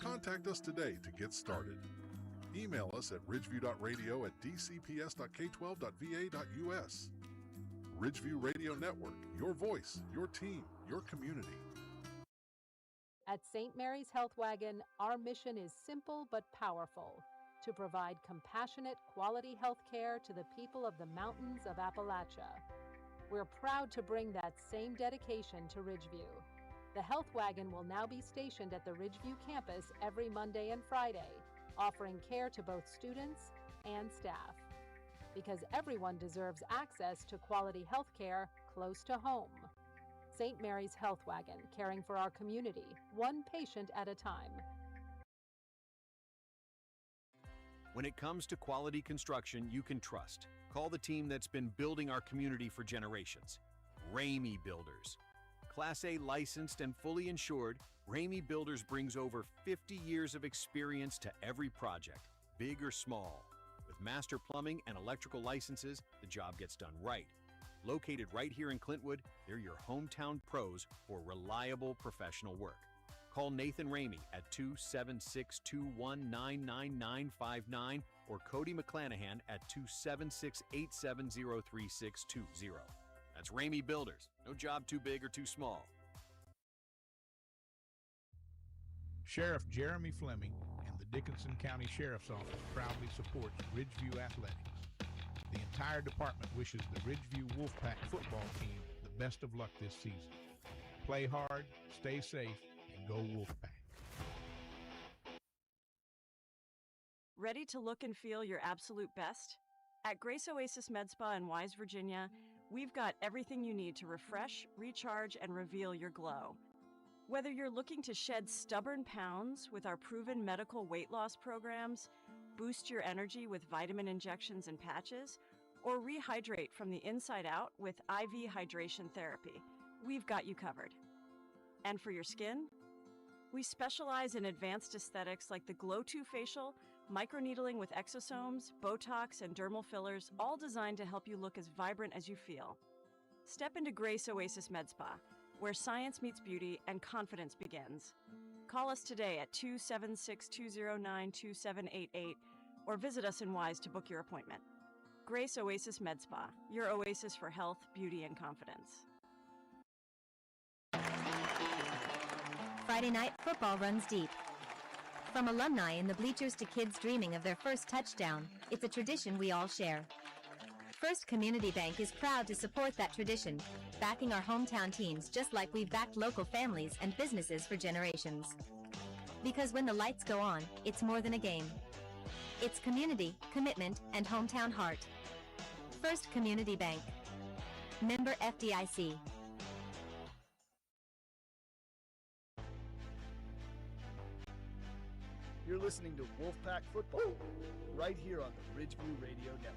Contact us today to get started. Email us at ridgeview.radio@dcps.k12.va.us. Ridgeview Radio Network, your voice, your team, your community. At St. Mary's Health Wagon, our mission is simple but powerful: to provide compassionate, quality health care to the people of the mountains of Appalachia. We're proud to bring that same dedication to Ridgeview. The Health Wagon will now be stationed at the Ridgeview campus every Monday and Friday, offering care to both students and staff. Because everyone deserves access to quality health care close to home. St. Mary's Health Wagon, caring for our community, one patient at a time. When it comes to quality construction you can trust, call the team that's been building our community for generations. Ramey Builders. Class A licensed and fully insured, Ramey Builders brings over 50 years of experience to every project, big or small. With master plumbing and electrical licenses, the job gets done right. Located right here in Clintwood, they're your hometown pros for reliable professional work. Call Nathan Ramey at 276-219-9959 or Cody McClanahan at 276-870-3620. That's Ramey Builders. No job too big or too small. Sheriff Jeremy Fleming and the Dickinson County Sheriff's Office proudly supports Ridgeview Athletics. The entire department wishes the Ridgeview Wolfpack football team the best of luck this season. Play hard, stay safe, and go Wolfpack. Ready to look and feel your absolute best? At Grace Oasis Med Spa in Wise, Virginia, we've got everything you need to refresh, recharge, and reveal your glow. Whether you're looking to shed stubborn pounds with our proven medical weight loss programs, boost your energy with vitamin injections and patches, or rehydrate from the inside out with IV hydration therapy, we've got you covered. And for your skin, we specialize in advanced aesthetics like the Glow 2 facial, microneedling with exosomes, Botox, and dermal fillers, all designed to help you look as vibrant as you feel. Step into Grace Oasis Med Spa, where science meets beauty and confidence begins. Call us today at 276-209-2788 or visit us in Wise to book your appointment. Grace Oasis Med Spa, your oasis for health, beauty, and confidence. Friday night football runs deep. From alumni in the bleachers to kids dreaming of their first touchdown, it's a tradition we all share. First Community Bank is proud to support that tradition, backing our hometown teams just like we've backed local families and businesses for generations. Because when the lights go on, it's more than a game. It's community, commitment, and hometown heart. First Community Bank. Member FDIC. You're listening to Wolfpack Football, right here on the Ridgeview Radio Network.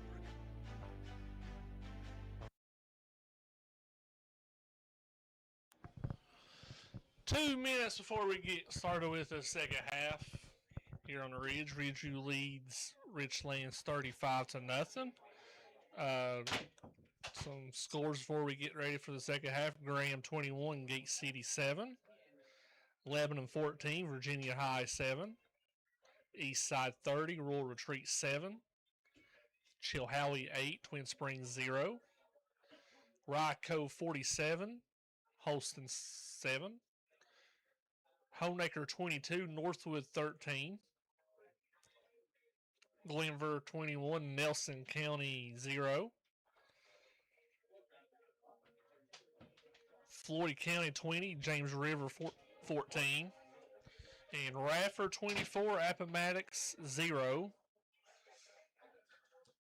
Two minutes before we get started with the second half, here on the Ridge, Ridgeview leads Richlands 35-0. Some scores before we get ready for the second half. Graham 21, Gate City 7. Lebanon 14, Virginia High 7. Eastside 30, Rural Retreat 7. Chilhowie 8, Twin Springs 0. Ryco 47, Holston 7. Honeacre 22, Northwood 13. Glenver 21, Nelson County 0. Floyd County 20, James River 14. And Radford 24, Appomattox 0.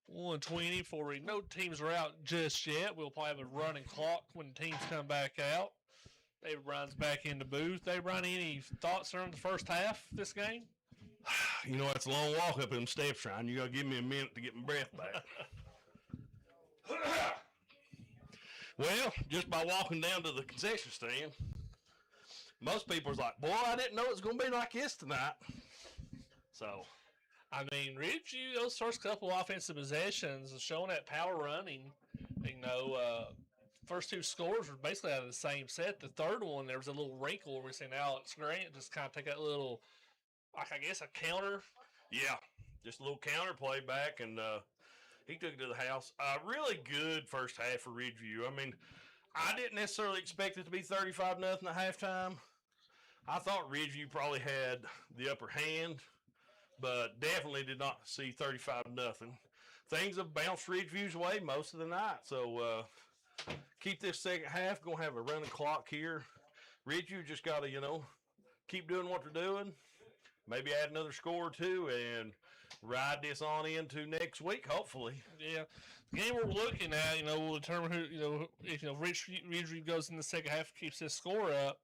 120 before no teams are out just yet. We'll probably have a running clock when teams come back out. David Bryan's back in the booth. David Bryan, any thoughts on the first half of this game? You know, it's a long walk up them steps, Ryan. You got to give me a minute to get my breath back. Well, just by walking down to the concession stand, most people's like, boy, I didn't know it was going to be like this tonight. So, I mean, Ridgeview, those first couple offensive possessions showing that power running. You know, first two scores were basically out of the same set. The third one, there was a little wrinkle where we seen Alex Grant just kind of take that little, like I guess a counter. Yeah, just a little counter play back, and he took it to the house. Really good first half for Ridgeview. I mean, I didn't necessarily expect it to be 35-0 at halftime. I thought Ridgeview probably had the upper hand, but definitely did not see 35-0. Things have bounced Ridgeview's way most of the night, so keep this second half. Going to have a running clock here. Ridgeview just got to, you know, keep doing what they're doing. Maybe add another score or two and ride this on into next week, hopefully. Yeah. The game we're looking at, you know, will determine who, you know, if, you know, Ridgeview goes in the second half, keeps this score up,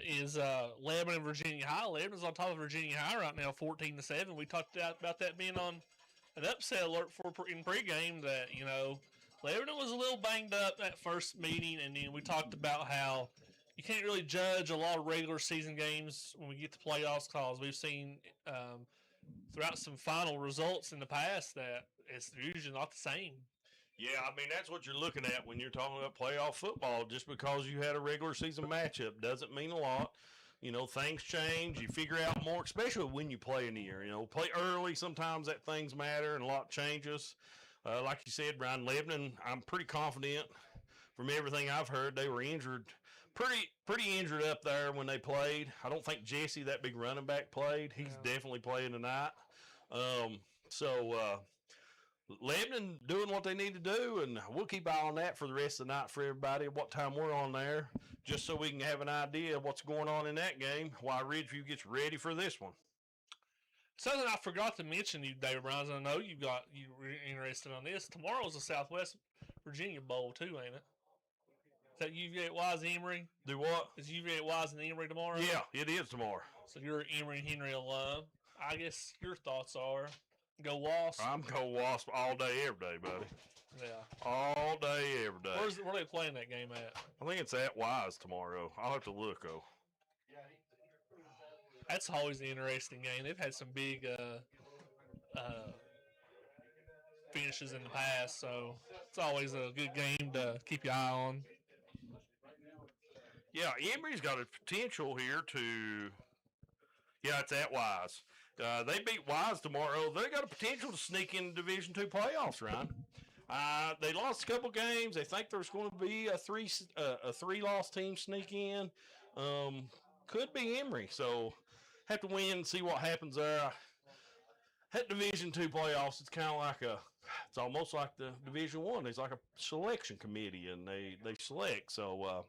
is Lebanon and Virginia High. Lebanon's on top of Virginia High right now, 14-7. We talked about that being on an upset alert in pregame that, you know, Lebanon was a little banged up that first meeting, and then we talked about how you can't really judge a lot of regular season games when we get to playoffs because we've seen throughout some final results in the past that it's usually not the same. Yeah, I mean, that's what you're looking at when you're talking about playoff football. Just because you had a regular season matchup doesn't mean a lot. You know, things change. You figure out more, especially when you play in the year. You know, play early, sometimes that things matter and a lot changes. Like you said, Brian, Lebanon, I'm pretty confident from everything I've heard, they were injured. Pretty injured up there when they played. I don't think Jesse, that big running back, played. He's definitely playing tonight. Lebanon doing what they need to do, and we'll keep eye on that for the rest of the night for everybody, what time we're on there, just so we can have an idea of what's going on in that game while Ridgeview gets ready for this one. Something I forgot to mention to you, David Bryan, I know you were interested on this. Tomorrow's the Southwest Virginia Bowl, too, ain't it? Is that UVA at Wise Emory? Do what? Is UVA at Wise and Emory tomorrow? Yeah, it is tomorrow. So you're an Emory and Henry alum. I guess your thoughts are go Wasp. I'm go Wasp all day, every day, buddy. Yeah. All day, every day. Where are they playing that game at? I think it's at Wise tomorrow. I'll have to look, though. That's always an interesting game. They've had some big finishes in the past, so it's always a good game to keep your eye on. Yeah, Emory's got a potential here to. Yeah, it's at Wise. They beat Wise tomorrow. They got a potential to sneak in Division II playoffs, Ryan. They lost a couple games. They think there's going to be a three-loss team sneak in. Could be Emory. So have to win and see what happens there. At Division II playoffs, it's kind of like it's almost like the Division I. It's like a selection committee, and they select. So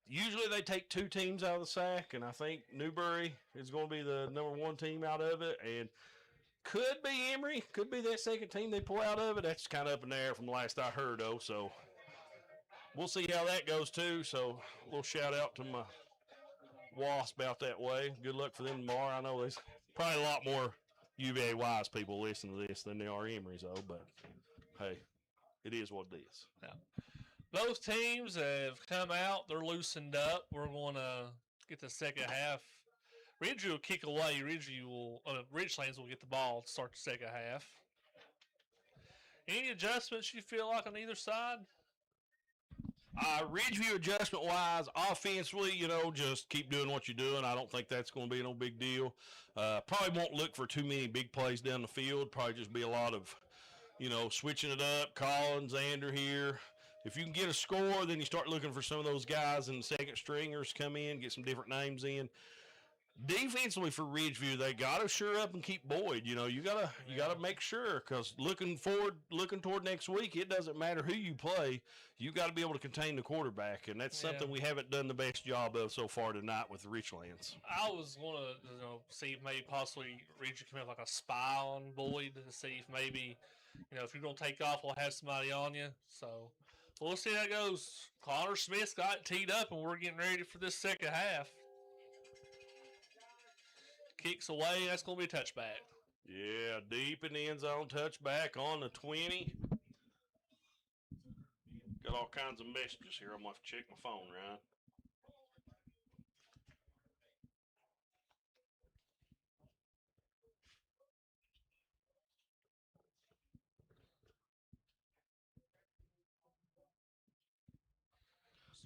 usually they take 2 teams out of the SAC, and I think Newberry is going to be the number 1 team out of it, and could be Emory, could be that second team they pull out of it. That's kind of up in the air from the last I heard, though. So we'll see how that goes too. So a little shout out to my Wasp out that way. Good luck for them tomorrow. I know there's probably a lot more UVA Wise people listen to this than there are Emory's, though, but hey, it is what it is. Yeah. Both teams have come out. They're loosened up. We're going to get the second half. Ridgeview will kick away. Richlands will get the ball to start the second half. Any adjustments you feel like on either side? Ridgeview adjustment-wise, offensively, just keep doing what you're doing. I don't think that's going to be no big deal. Probably won't look for too many big plays down the field. Probably just be a lot of, switching it up. Collins, Ander here. If you can get a score, then you start looking for some of those guys and second stringers come in, get some different names in. Defensively for Ridgeview, they got to sure up and keep Boyd. You gotta make sure, because looking toward next week, it doesn't matter who you play. You got to be able to contain the quarterback, and that's something we haven't done the best job of so far tonight with Richlands. I was going to see if maybe possibly Ridgeview come up like a spy on Boyd to see if maybe if you're going to take off, we'll have somebody on you. So we'll see how it goes. Connor Smith's got it teed up, and we're getting ready for this second half. Kicks away. That's going to be a touchback. Yeah, deep in the end zone, touchback on the 20. Got all kinds of messages here. I'm going to have to check my phone, Ryan.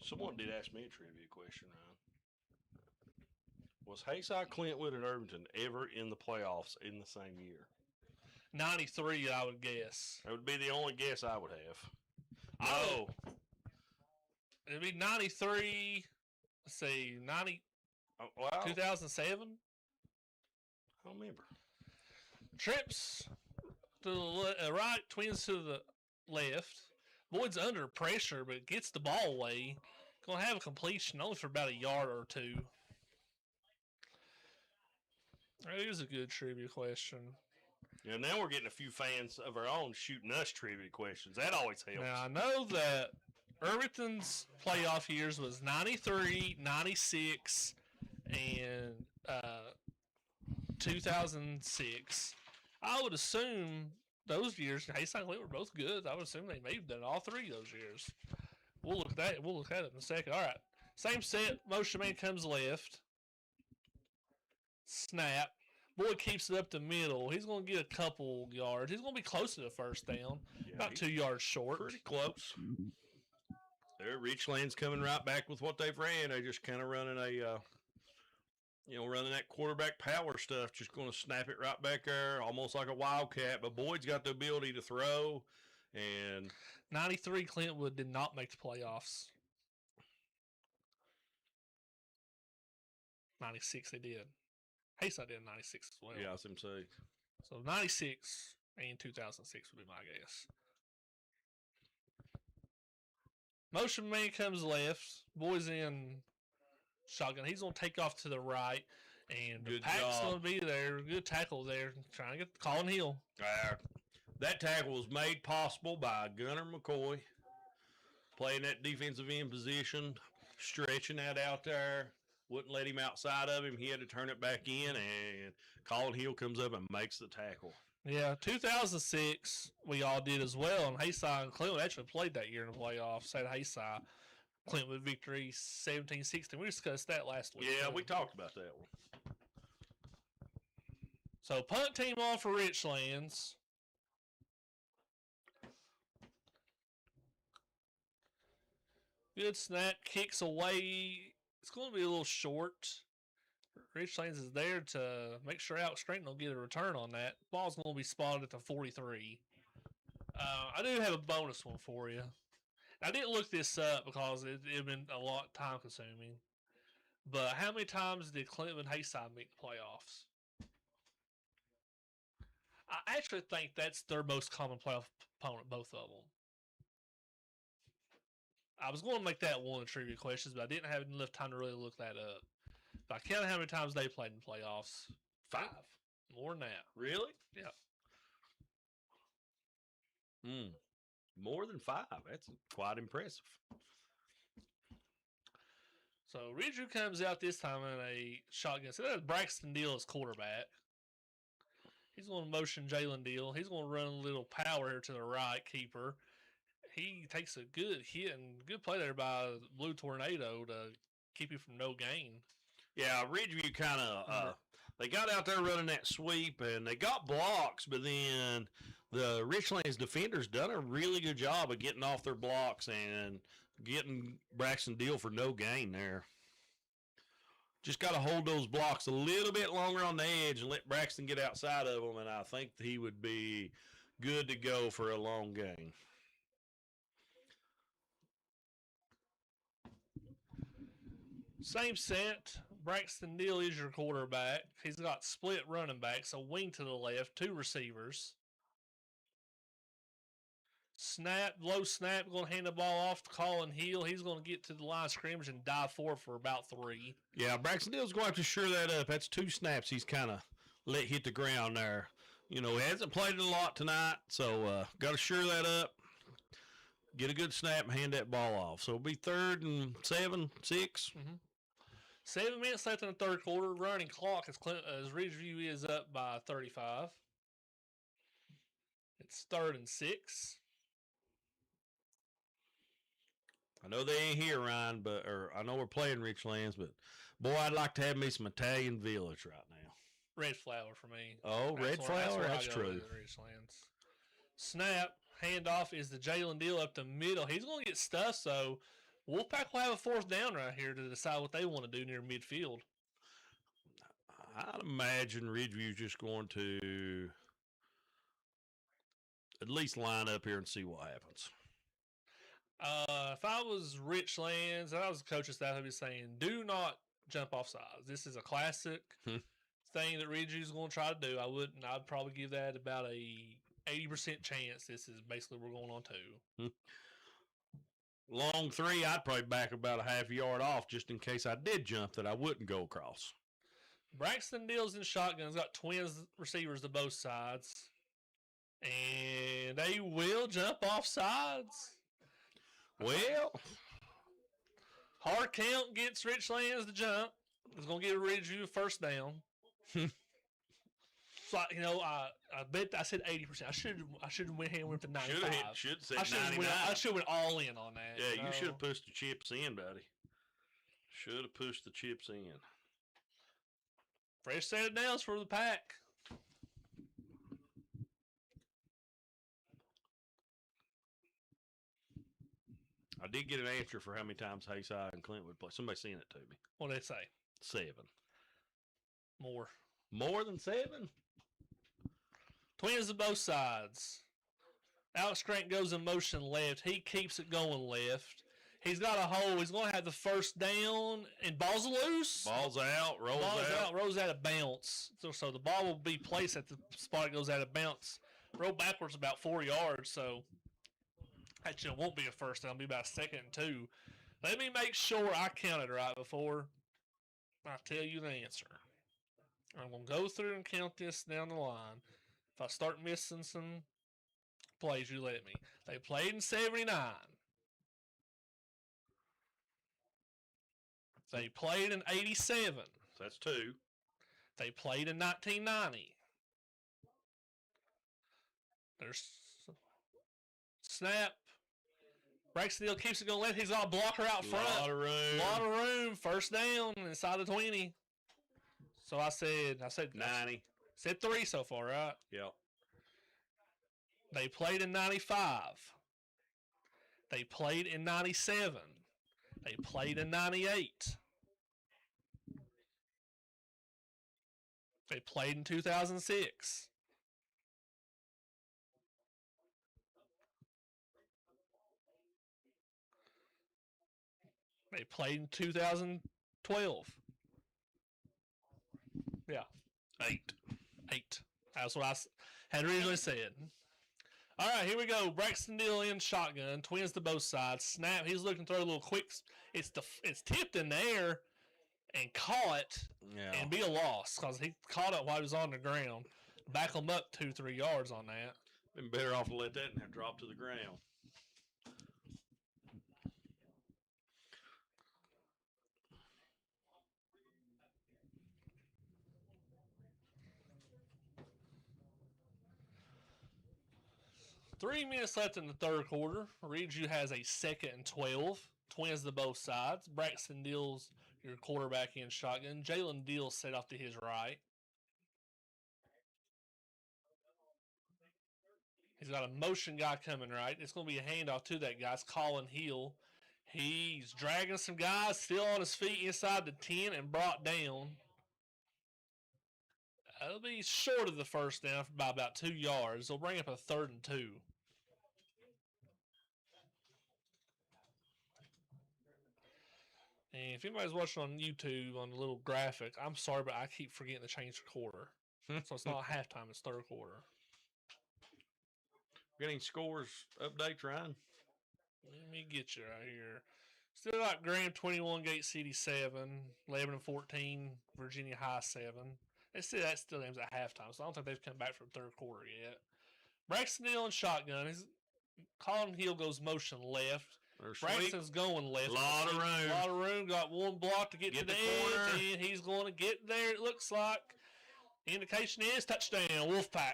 Someone did ask me a trivia question, Ryan. Was Hayside, Clintwood, and Irvington ever in the playoffs in the same year? 93, I would guess. That would be the only guess I would have. No. It'd be 93, let's see, 2007? I don't remember. Trips to the right, Twins to the left. Boyd's under pressure, but gets the ball away. Going to have a completion only for about a yard or two. It is a good trivia question. Yeah, now we're getting a few fans of our own shooting us trivia questions. That always helps. Now, I know that Irvington's playoff years was 93, 96, and 2006. I would assume those years, Hayside and Clint were both good. I would assume they may have done all 3 of those years. We'll look at that. We'll look at it in a second. All right. Same set. Motion man comes left. Snap. Boyd keeps it up the middle. He's going to get a couple yards. He's going to be close to the first down. Yeah, about 2 yards short. Pretty close. There, Richlands coming right back with what they've ran. They just kind of running running that quarterback power stuff. Just going to snap it right back there, almost like a wildcat. But Boyd's got the ability to throw. And 93, Clintwood did not make the playoffs. 96, they did. Hayside did 96 as well. Yeah, I was going to say. So 96 and 2006 would be my guess. Motion man comes left. Boy's in shotgun. He's going to take off to the right. And the pack's going to be there. Good tackle there. Trying to get Colin Hill. That tackle was made possible by Gunnar McCoy. Playing that defensive end position. Stretching that out there. Wouldn't let him outside of him. He had to turn it back in, and Colin Hill comes up and makes the tackle. Yeah, 2006 we all did as well, and Hayside and Clintwood actually played that year in the playoffs. Had Hayside, Clintwood victory 17-16. We discussed that last week. Yeah, we talked about that one. So punt team on for Richlands. Good snap, kicks away. It's going to be a little short. Richlands is there to make sure Alex Scranton will get a return on that. Ball's going to be spotted at the 43. I do have a bonus one for you. I didn't look this up because it had been a lot time consuming. But how many times did Clinton and Hayside make the playoffs? I actually think that's their most common playoff opponent, both of them. I was going to make that one of the trivia questions, but I didn't have enough time to really look that up. But I counted how many times they played in the playoffs. 5. More than that. Really? Yeah. More than 5. That's quite impressive. So Ridgeview comes out this time in a shotgun. So that's Braxton Deal as quarterback. He's going to motion Jalen Deal. He's going to run a little power here to the right keeper. He takes a good hit and good play there by Blue Tornado to keep you from no gain. Yeah, Ridgeview kind of they got out there running that sweep and they got blocks, but then the Richlands defenders done a really good job of getting off their blocks and getting Braxton Deal for no gain there. Just got to hold those blocks a little bit longer on the edge and let Braxton get outside of them, and I think he would be good to go for a long game. Same set. Braxton Deal is your quarterback. He's got split running backs, a wing to the left, 2 receivers. Snap, low snap, going to hand the ball off to Colin Hill. He's going to get to the line of scrimmage and dive forward for about 3. Yeah, Braxton Dill's going to have to shore that up. That's 2 snaps he's kind of let hit the ground there. You know, he hasn't played it a lot tonight, so got to shore that up. Get a good snap and hand that ball off. So it'll be 3rd and 7, 6. 7 minutes left in the third quarter. Running clock as Ridgeview is up by 35. It's 3rd and 6. I know they ain't here, Ryan, or I know we're playing Richlands, but boy, I'd like to have me some Italian Village right now. Red flour for me. Oh, red flour? That's true. Richlands. Snap, handoff is the Jalen Deal up the middle. He's going to get stuffed, so Wolfpack will have a 4th down right here to decide what they want to do near midfield. I'd imagine Ridgeview's just going to at least line up here and see what happens. If I was Richlands and I was the coaching staff, I'd be saying, do not jump off sides. This is a classic thing that Ridgeview's going to try to do. I'd probably give that about a 80% chance this is basically we're going on 2. Long 3, I'd probably back about a half yard off just in case I did jump that I wouldn't go across. Braxton Deals in shotguns, got twins receivers to both sides. And they will jump off sides. Well, hard count gets Richlands to jump. It's going to give Ridgeview a 1st down. So, you know, I bet I said 80%. I should have went ahead and went to 95. Should have said 99. I should have went all in on that. Yeah, you should have pushed the chips in, buddy. Should have pushed the chips in. Fresh set of downs for the Pack. I did get an answer for how many times Hayside and Clint would play. Somebody sent it to me. What did they say? 7. More. More than 7? Twins to both sides. Alex Grant goes in motion left. He keeps it going left. He's got a hole. He's going to have the 1st down, and ball's loose. Ball's out, rolls out of bounds. So the ball will be placed at the spot it goes out of bounds. Roll backwards about 4 yards, so actually it won't be a 1st down. It'll be about 2nd and 2. Let me make sure I counted right before I tell you the answer. I'm going to go through and count this down the line. If I start missing some plays, you let me. They played in 79. They played in 87. That's 2. They played in 1990. There's snap. Braxton Hill keeps it going left. He's got a blocker out front. Lot of room. 1st down inside the 20. So I said 90. Said 3 so far, right? Yep. They played in 95. They played in 97. They played in 98. They played in 2006. They played in 2012. Yeah. 8. That's what I had originally said. All right, here we go. Braxton Deal in shotgun. Twins to both sides. Snap. He's looking to throw a little quick. It's tipped in the air and caught and be a loss because he caught it while he was on the ground. Back him up 2-3 yards on that. Been better off to let that and have dropped to the ground. Three minutes left in the third quarter. Ridgeview has a 2nd and 12. Twins to both sides. Braxton Deal's your quarterback in shotgun. Jalen Deal set off to his right. He's got a motion guy coming right. It's going to be a handoff to that guy. It's Colin Hill. He's dragging some guys still on his feet inside the 10 and brought down. That'll be short of the first down by about 2 yards. They'll bring up a 3rd and 2. And if anybody's watching on YouTube on the little graphic, I'm sorry, but I keep forgetting to change the quarter. So it's not halftime, it's third quarter. Getting scores updates, Ryan? Let me get you right here. Still got Graham 21, Gate City 7, 11 and 14, Virginia High 7. That still ends at halftime, so I don't think they've come back from third quarter yet. Braxton Hill in shotgun. Colin Hill goes motion left. Braxton's going left. A lot of room. Got one block to get to the edge, and he's going to get there, it looks like. Indication is touchdown, Wolfpack.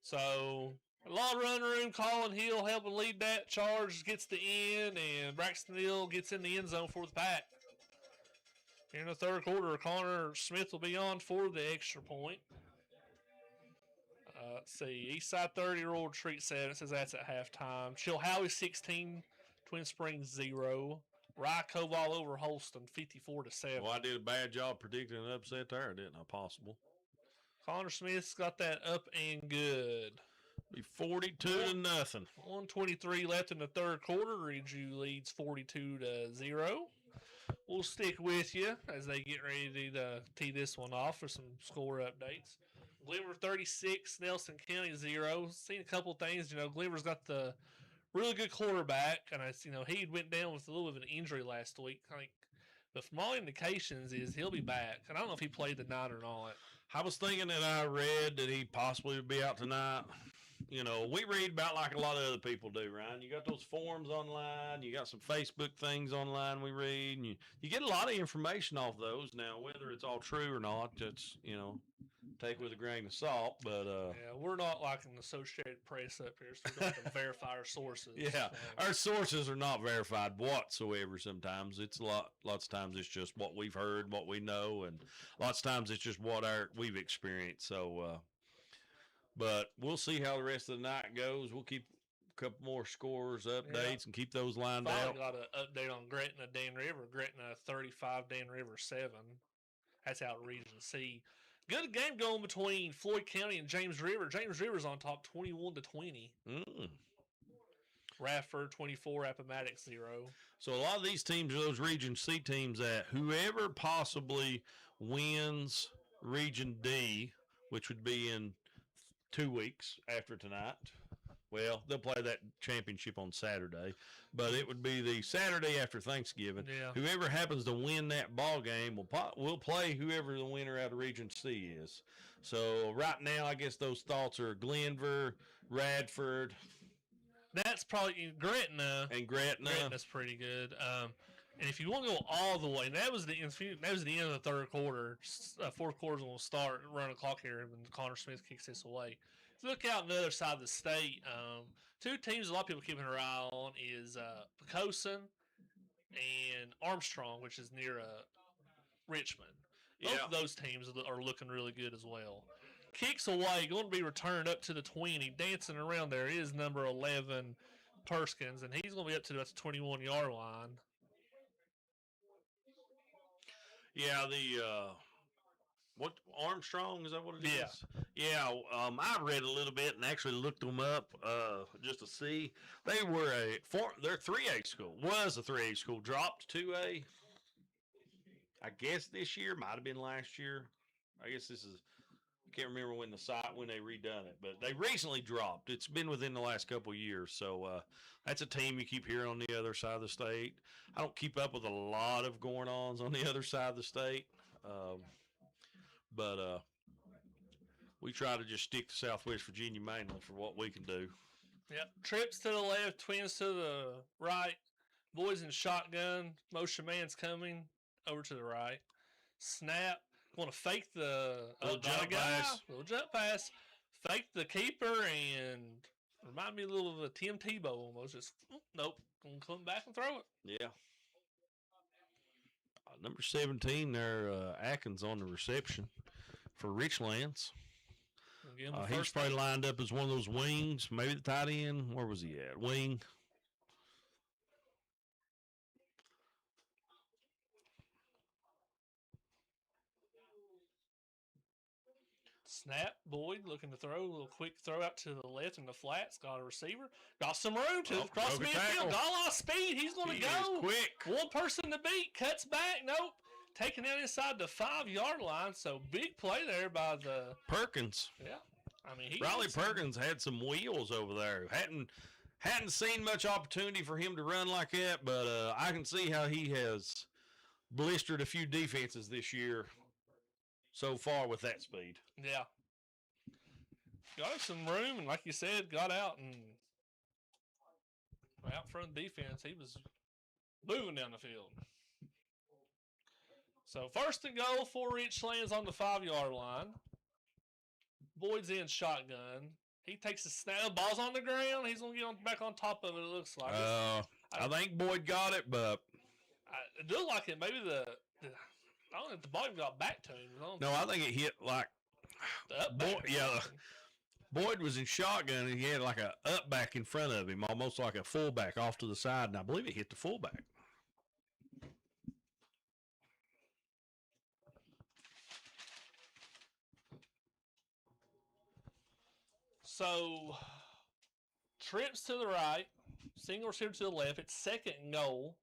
So, a lot of run room. Colin Hill helping lead that charge, gets the end, and Braxton Hill gets in the end zone for the Pack. Here in the third quarter, Connor Smith will be on for the extra point. Let's see. Eastside 30, Royal Retreat 7. It says that's at halftime. Chilhowie 16, Twin Springs 0. Rye Koval over Holston 54-7. Well, I did a bad job predicting an upset there, didn't I? Possible. Connor Smith's got that up and good. Be 42-0. 1:23 left in the third quarter. Ridgeview leads 42-0. We'll stick with you as they get ready to tee this one off for some score updates. Glenver 36, Nelson County 0. Seen a couple things. Glenver's got the really good quarterback, and he went down with a little bit of an injury last week. But from all indications is he'll be back. And I don't know if he played the night or not. I was thinking that I read that he possibly would be out tonight. We read about like a lot of other people do, Ryan. You got those forums online. You got some Facebook things online we read. And you get a lot of information off those. Now, whether it's all true or not, that's, take with a grain of salt. But yeah, we're not like an Associated Press up here, so we don't have to verify our sources. Yeah, our sources are not verified whatsoever sometimes. It's lots of times it's just what we've heard, what we know, and lots of times it's just what we've experienced. So, but we'll see how the rest of the night goes. We'll keep a couple more scores, updates, and keep those lined out. Got an update on Gretna, Dan River. Gretna 35, Dan River 7. That's out of Region C. Good game going between Floyd County and James River. James River's on top 21-20. Radford 24, Appomattox 0. So a lot of these teams are those Region C teams that whoever possibly wins Region D, which would be in 2 weeks after tonight. Well, they'll play that championship on Saturday, but it would be the Saturday after Thanksgiving. Yeah. Whoever happens to win that ball game will play whoever the winner out of Region C is. So right now, I guess those thoughts are Glenver, Radford. That's probably Gretna. And Gretna. Gretna's pretty good. And if you want to go all the way, that was the end of the third quarter. Fourth quarter's going to start, run a clock here when Connor Smith kicks this away. Look out on the other side of the state. Two teams a lot of people keeping their eye on is Pocosin and Armstrong, which is near Richmond. Both of those teams are looking really good as well. Kicks away, going to be returned up to the 20. Dancing around there is number 11, Perskins, and he's going to be up to the 21-yard line. Yeah, What Armstrong, is that what it Yeah. is? Yeah. I read a little bit and actually looked them up just to see. They were their 3A school, was a 3A school, dropped to 2A. I guess this year, might have been last year. I guess this is, I can't remember when they redone it, but they recently dropped. It's been within the last couple of years. So that's a team you keep hearing on the other side of the state. I don't keep up with a lot of going-ons on the other side of the state. But we try to just stick to Southwest Virginia mainly for what we can do. Yep. Trips to the left, twins to the right. Boys in shotgun. Motion man's coming over to the right. Snap. Want to fake the Little jump pass. Little jump pass. Fake the keeper and remind me a little of a Tim Tebow almost. Just nope. Gonna come back and throw it. Yeah. Number 17 there, Atkins on the reception for Richlands. He's probably lined up as one of those wings, maybe the tight end. Where was he at? Wing. Snap, Boyd looking to throw a little quick throw out to the left in the flats. Got a receiver. Got some room to cross midfield. Got a lot of speed. He's going to go. Quick. One person to beat. Cuts back. Nope. Taken out inside the 5-yard line. So big play there by the Perkins. Yeah. I mean, Riley Perkins had some wheels over there. Hadn't seen much opportunity for him to run like that, but I can see how he has blistered a few defenses this year so far with that speed. Yeah. Got him some room, and like you said, got out and out front defense. He was moving down the field. So first and goal for Richlands on the 5-yard line. Boyd's in shotgun. He takes a snap. Ball's on the ground. He's going to get back on top of it, it looks like. I think Boyd got it, but it looked like it. Maybe I don't know if the ball even got back to him. No, I think it hit like Boyd was in shotgun and he had like a up back in front of him, almost like a fullback off to the side, and I believe it hit the fullback. So trips to the right, single receiver to the left. It's second and goal.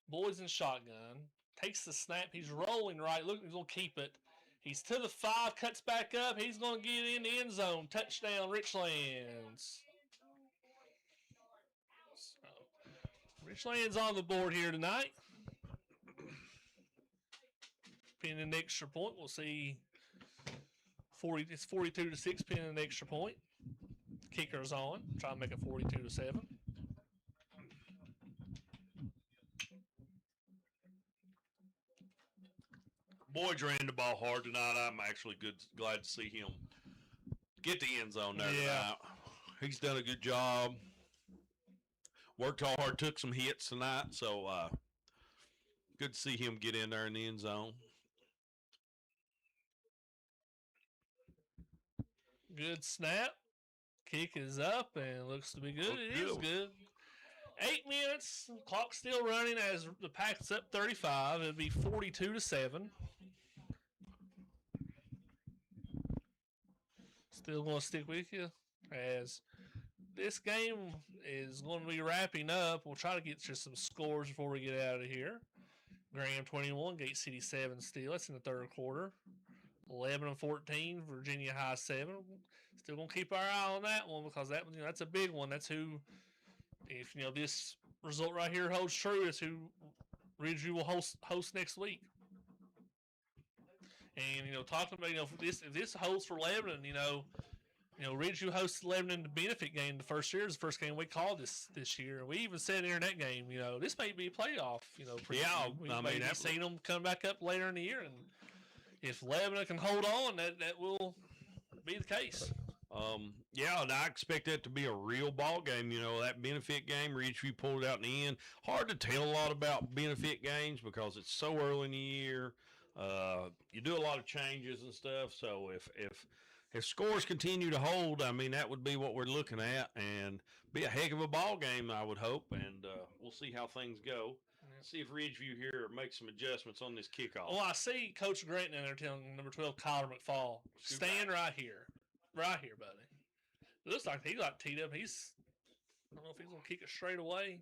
Boyd's in shotgun. Takes the snap. He's rolling right. Look, he's going to keep it. He's to the 5, cuts back up. He's going to get in the end zone. Touchdown, Richlands. So, Richlands on the board here tonight. Pinning an extra point. We'll see. It's 42-6, pinning an extra point. Kicker's on. Try to make it 42-7. Boyd's ran the ball hard tonight. I'm actually glad to see him get the end zone there tonight. He's done a good job. Worked hard, took some hits tonight, so good to see him get in there in the end zone. Good snap. Kick is up and looks to be good. It is good. 8 minutes. Clock still running as the Pack's up 35. It'll be 42-7. Still going to stick with you as this game is going to be wrapping up. We'll try to get you some scores before we get out of here. Graham 21, Gate City 7 still. That's in the third quarter. 11-14, Virginia High 7. Still going to keep our eye on that one because that's a big one. That's who, if this result right here holds true, is who Ridgeview will host next week. And talking about if this holds for Lebanon, Ridgeview hosted Lebanon in the benefit game the first year. It's the first game we called this year. And we even said in that game, this may be a playoff. We may be seeing them come back up later in the year, and if Lebanon can hold on, that will be the case. And I expect that to be a real ball game. That benefit game, Ridgeview pulled it out in the end. Hard to tell a lot about benefit games because it's so early in the year. You do a lot of changes and stuff. So if scores continue to hold, that would be what we're looking at, and be a heck of a ball game, I would hope. And we'll see how things go. See if Ridgeview here makes some adjustments on this kickoff. Well, I see Coach Grant in there telling number 12, Kyler McFall, stand right here. Right here, buddy. It looks like he got teed up. I don't know if he's going to kick it straight away.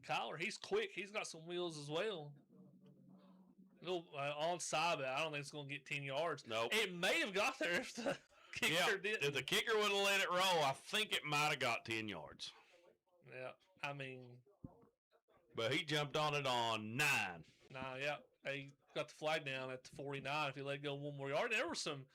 Kyler, he's quick. He's got some wheels as well. A little onside, but I don't think it's going to get 10 yards. Nope. It may have got there if the kicker didn't. If the kicker would have let it roll, I think it might have got 10 yards. Yeah, I mean. But he jumped on it on 9. Yeah. They got the flag down at the 49 if he let go one more yard. There were some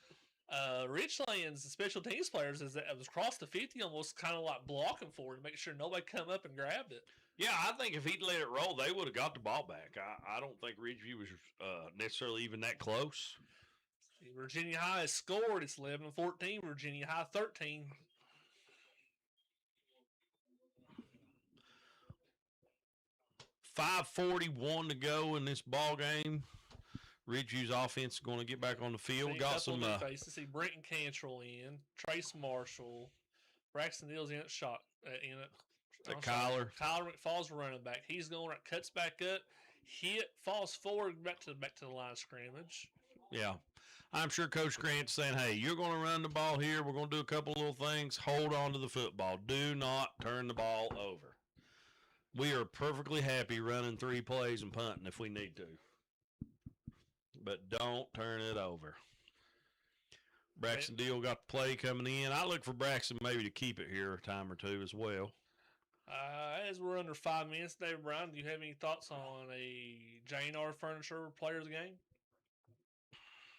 Richlands special teams players as it was across the 50 almost kind of like blocking for it to make sure nobody come up and grabbed it. Yeah, I think if he'd let it roll, they would have got the ball back. I don't think Ridgeview was necessarily even that close. Virginia High has scored. It's 11-14. Virginia High 13. .541 to go in this ball game. Ridgeview's offense is going to get back on the field. We got some faces. See Brenton Cantrell in, Trace Marshall, Braxton Neal's in at shot in it. Kyler McFall's running back. He's going right, cuts back up, hit, falls forward back to the line of scrimmage. Yeah. I'm sure Coach Grant's saying, hey, you're going to run the ball here. We're going to do a couple little things. Hold on to the football. Do not turn the ball over. We are perfectly happy running 3 plays and punting if we need to. But don't turn it over. Braxton Deal got the play coming in. I look for Braxton maybe to keep it here a time or two as well. As we're under 5 minutes, Dave Brown, do you have any thoughts on a J&R Furniture player of the game?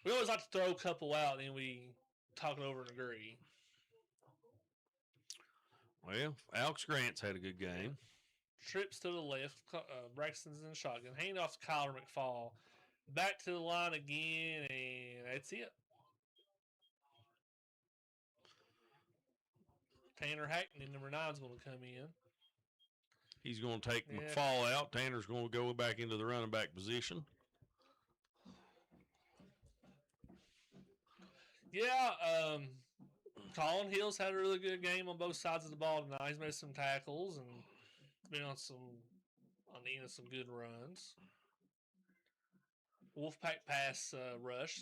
We always like to throw a couple out, and then we talk it over and agree. Well, Alex Grant's had a good game. Trips to the left. Braxton's in shotgun. Hand off to Kyler McFall. Back to the line again, and that's it. Tanner Hackney, number 9, is going to come in. He's going to take McFall out. Tanner's going to go back into the running back position. Yeah, Colin Hill's had a really good game on both sides of the ball tonight. He's made some tackles and been on the end of some good runs. Wolfpack pass rush.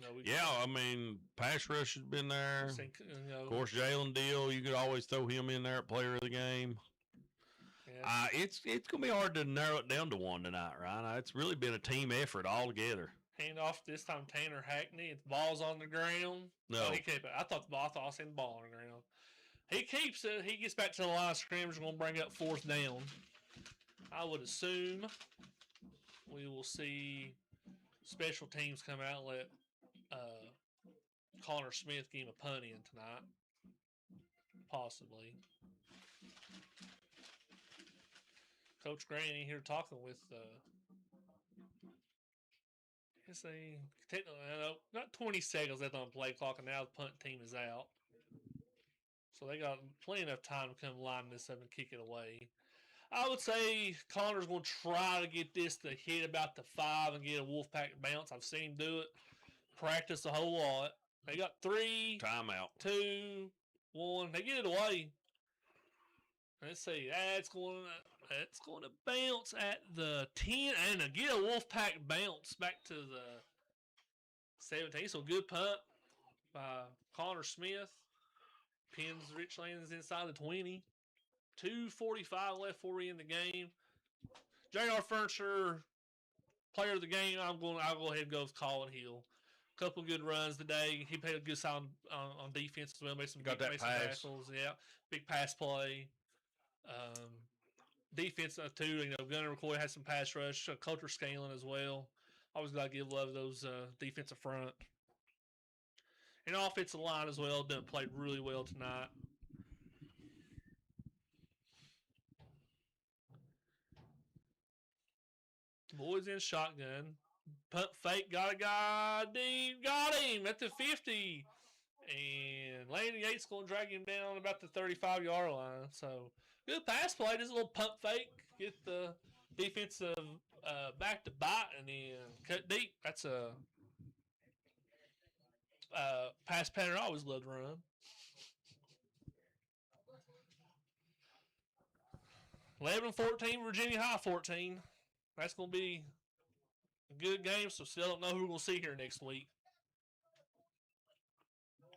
I mean, pass rush has been there. Of course, Jalen Deal, you could always throw him in there at player of the game. Yeah. It's going to be hard to narrow it down to one tonight, right? It's really been a team effort altogether. Hand off this time, Tanner Hackney. The ball's on the ground. No. Oh, he kept it. I thought I seen the ball on the ground. He keeps it. He gets back to the line of scrimmage. We're going to bring up 4th down. I would assume we will see special teams come out and let Connor Smith give him a punt in tonight. Possibly. Coach Grant in here talking with not 20 seconds left on the play clock, and now the punt team is out. So they got plenty of time to come line this up and kick it away. I would say Connor's going to try to get this to hit about the 5 and get a Wolfpack bounce. I've seen him do it. Practice a whole lot. They got 3. Timeout. 2, 1. They get it away. Let's see. That's going to bounce at the 10 and get a Wolfpack bounce back to the 17. So good punt by Connor Smith. Pins Richlands inside the 20. 2:45 left for you in the game. J.R. Furniture, player of the game, I'll go ahead and go with Colin Hill. Couple good runs today. He played a good sound on defense as well. Made some got that pass. Tackles. Yeah, big pass play. Defense too. Gunnar McCoy had some pass rush. Coulter Scaling as well. Always got to give love to those defensive front. And offensive line as well. Done played really well tonight. Boys in shotgun. Punt fake. Got a guy. Got him at the 50. And Landon Yates going to drag him down about the 35-yard line. So, good pass play. Just a little pump fake. Get the defensive back to bite and then cut deep. That's a pass pattern I always love to run. 11-14, Virginia High 14. That's going to be a good game, so still don't know who we're going to see here next week.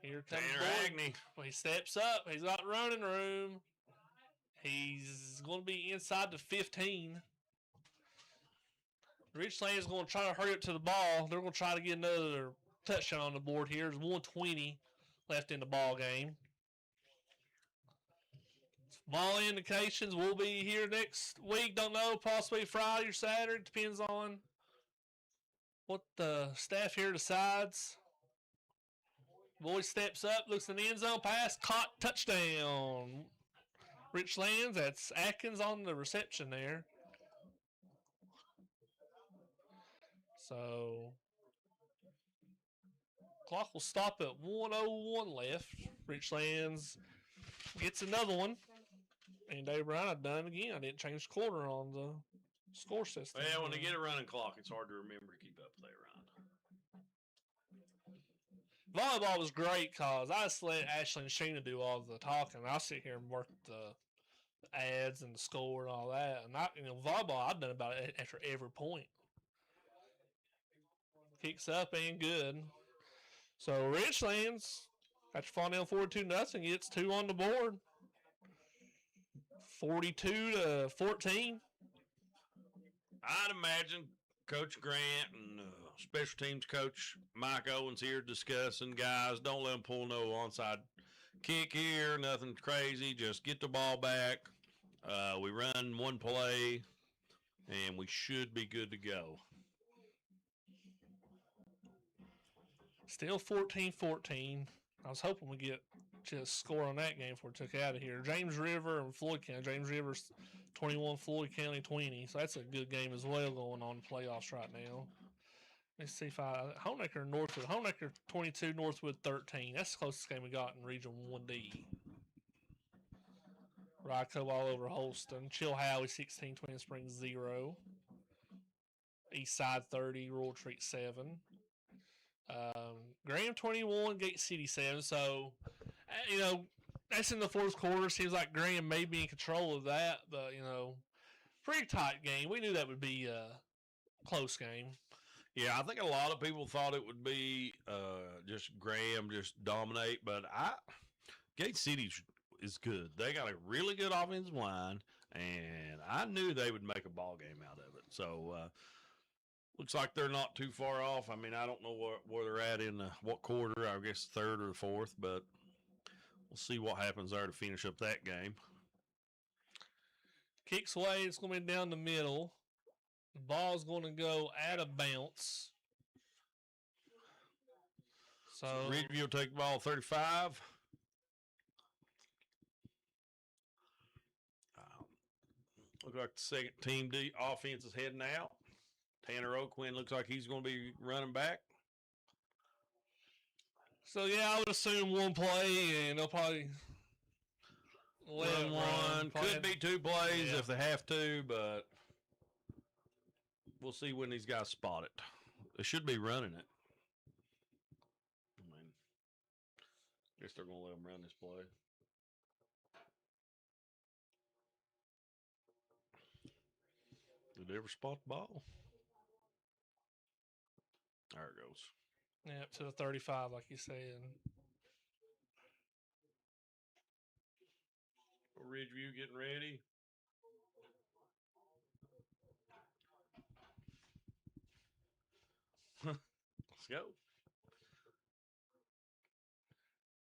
Here comes Agnew. Well, he steps up. He's got running room. He's going to be inside the 15. Richlands is going to try to hurry up to the ball. They're going to try to get another touchdown on the board here. There's 1:20 left in the ball game. Ball indications will be here next week. Don't know, possibly Friday or Saturday. Depends on what the staff here decides. Boy steps up, looks in the end zone, pass, caught, touchdown. Richlands, that's Atkins on the reception there. So, clock will stop at 1:01 left. Richlands gets another one. And Dave Brown, I've done it again. I didn't change the quarter on the score system. Well, when they get a running clock, it's hard to remember to keep up with that run. Volleyball was great because I just let Ashley and Sheena do all the talking. I'll sit here and work the ads and the score and all that. And volleyball, I've done about it after every point. Kicks up and good. So Richlands, after falling down 42-0, gets 2 on the board. 42-14. I'd imagine Coach Grant and special teams coach Mike Owens here discussing, guys, don't let them pull no onside kick here, nothing crazy. Just get the ball back. We run one play, and we should be good to go. Still 14-14. I was hoping we get just score on that game before we took out of here. James River and Floyd County. James River's 21, Floyd County 20. So that's a good game as well going on in the playoffs right now. Let's see if Honecker Northwood. Honecker 22, Northwood 13. That's the closest game we got in Region 1D. Ryco all over Holston. Chilhowie 16, Twin Springs 0. Eastside 30, Royal Treat 7. Graham 21, Gate City 7. So, that's in the fourth quarter. Seems like Graham may be in control of that, but, pretty tight game. We knew that would be a close game. Yeah, I think a lot of people thought it would be just Graham just dominate, but Gate City is good. They got a really good offensive line, and I knew they would make a ball game out of it. So, looks like they're not too far off. I mean, I don't know where they're at in what quarter. I guess third or fourth, but we'll see what happens there to finish up that game. Kicks away. It's going to be down the middle. The ball's going to go out of bounds. So Ridgeview will take the ball 35. Look like the second team D offense is heading out. Tanner O'Quinn looks like he's going to be running back. So, I would assume one play, and they'll probably run one. Could be two plays if they have to, but we'll see when these guys spot it. They should be running it. I guess they're going to let them run this play. Did they ever spot the ball? There it goes. Yeah, up to the 35, like you said. Ridgeview getting ready. Let's go.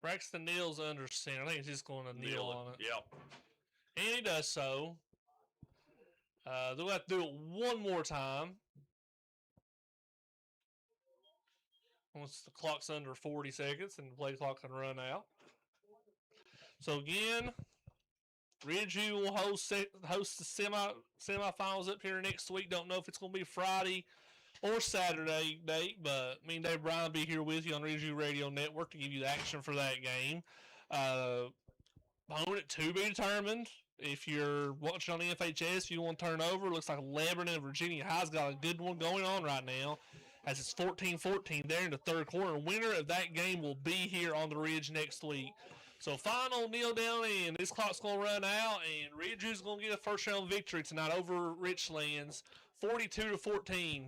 Braxton kneels under center. I think he's just going to kneel on it. Yep. And he does so. They'll have to do it one more time. Once the clock's under 40 seconds and the play clock can run out. So again, Ridgeview will host the semifinals up here next week. Don't know if it's going to be Friday or Saturday date, but me and Dave Bryan will be here with you on Ridgeview Radio Network to give you the action for that game. Opponent to be determined. If you're watching on the FHS, you want to turn over. Looks like Lebanon and Virginia High's got a good one going on right now, as it's 14-14 there in the third quarter. Winner of that game will be here on the Ridge next week. So final kneel down, and this clock's going to run out, and Ridgeview's going to get a first-round victory tonight over Richlands, 42-14.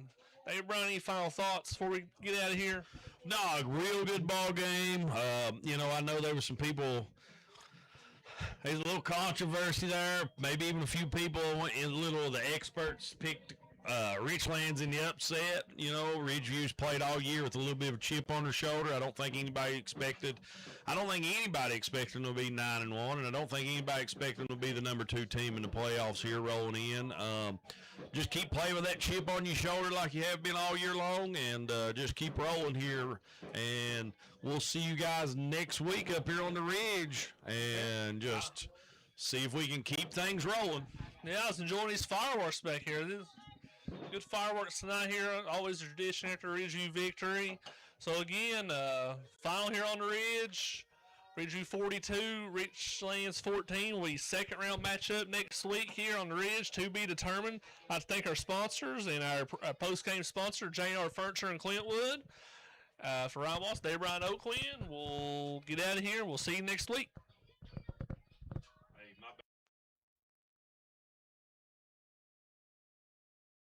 David Brown, any final thoughts before we get out of here? No, real good ball game. I know there were some people. There's a little controversy there. Maybe even a few people, the experts picked Richlands in the upset. Ridgeview's played all year with a little bit of a chip on their shoulder. I don't think anybody expected them to be 9-1, and I don't think anybody expected them to be the number 2 team in the playoffs here rolling in. Just keep playing with that chip on your shoulder like you have been all year long, and just keep rolling here. And we'll see you guys next week up here on the Ridge, and just see if we can keep things rolling. Yeah, I was enjoying these fireworks back here. Good fireworks tonight here. Always a tradition after a Ridgeview victory. So again, final here on the Ridge. Ridgeview 42, Richlands 14. Will be second round matchup next week here on the Ridge to be determined. I'd like to thank our sponsors and our post-game sponsor, J&R Furniture in Clintwood. For Ryan Moss, Dave Brian Oaklin, we'll get out of here. We'll see you next week.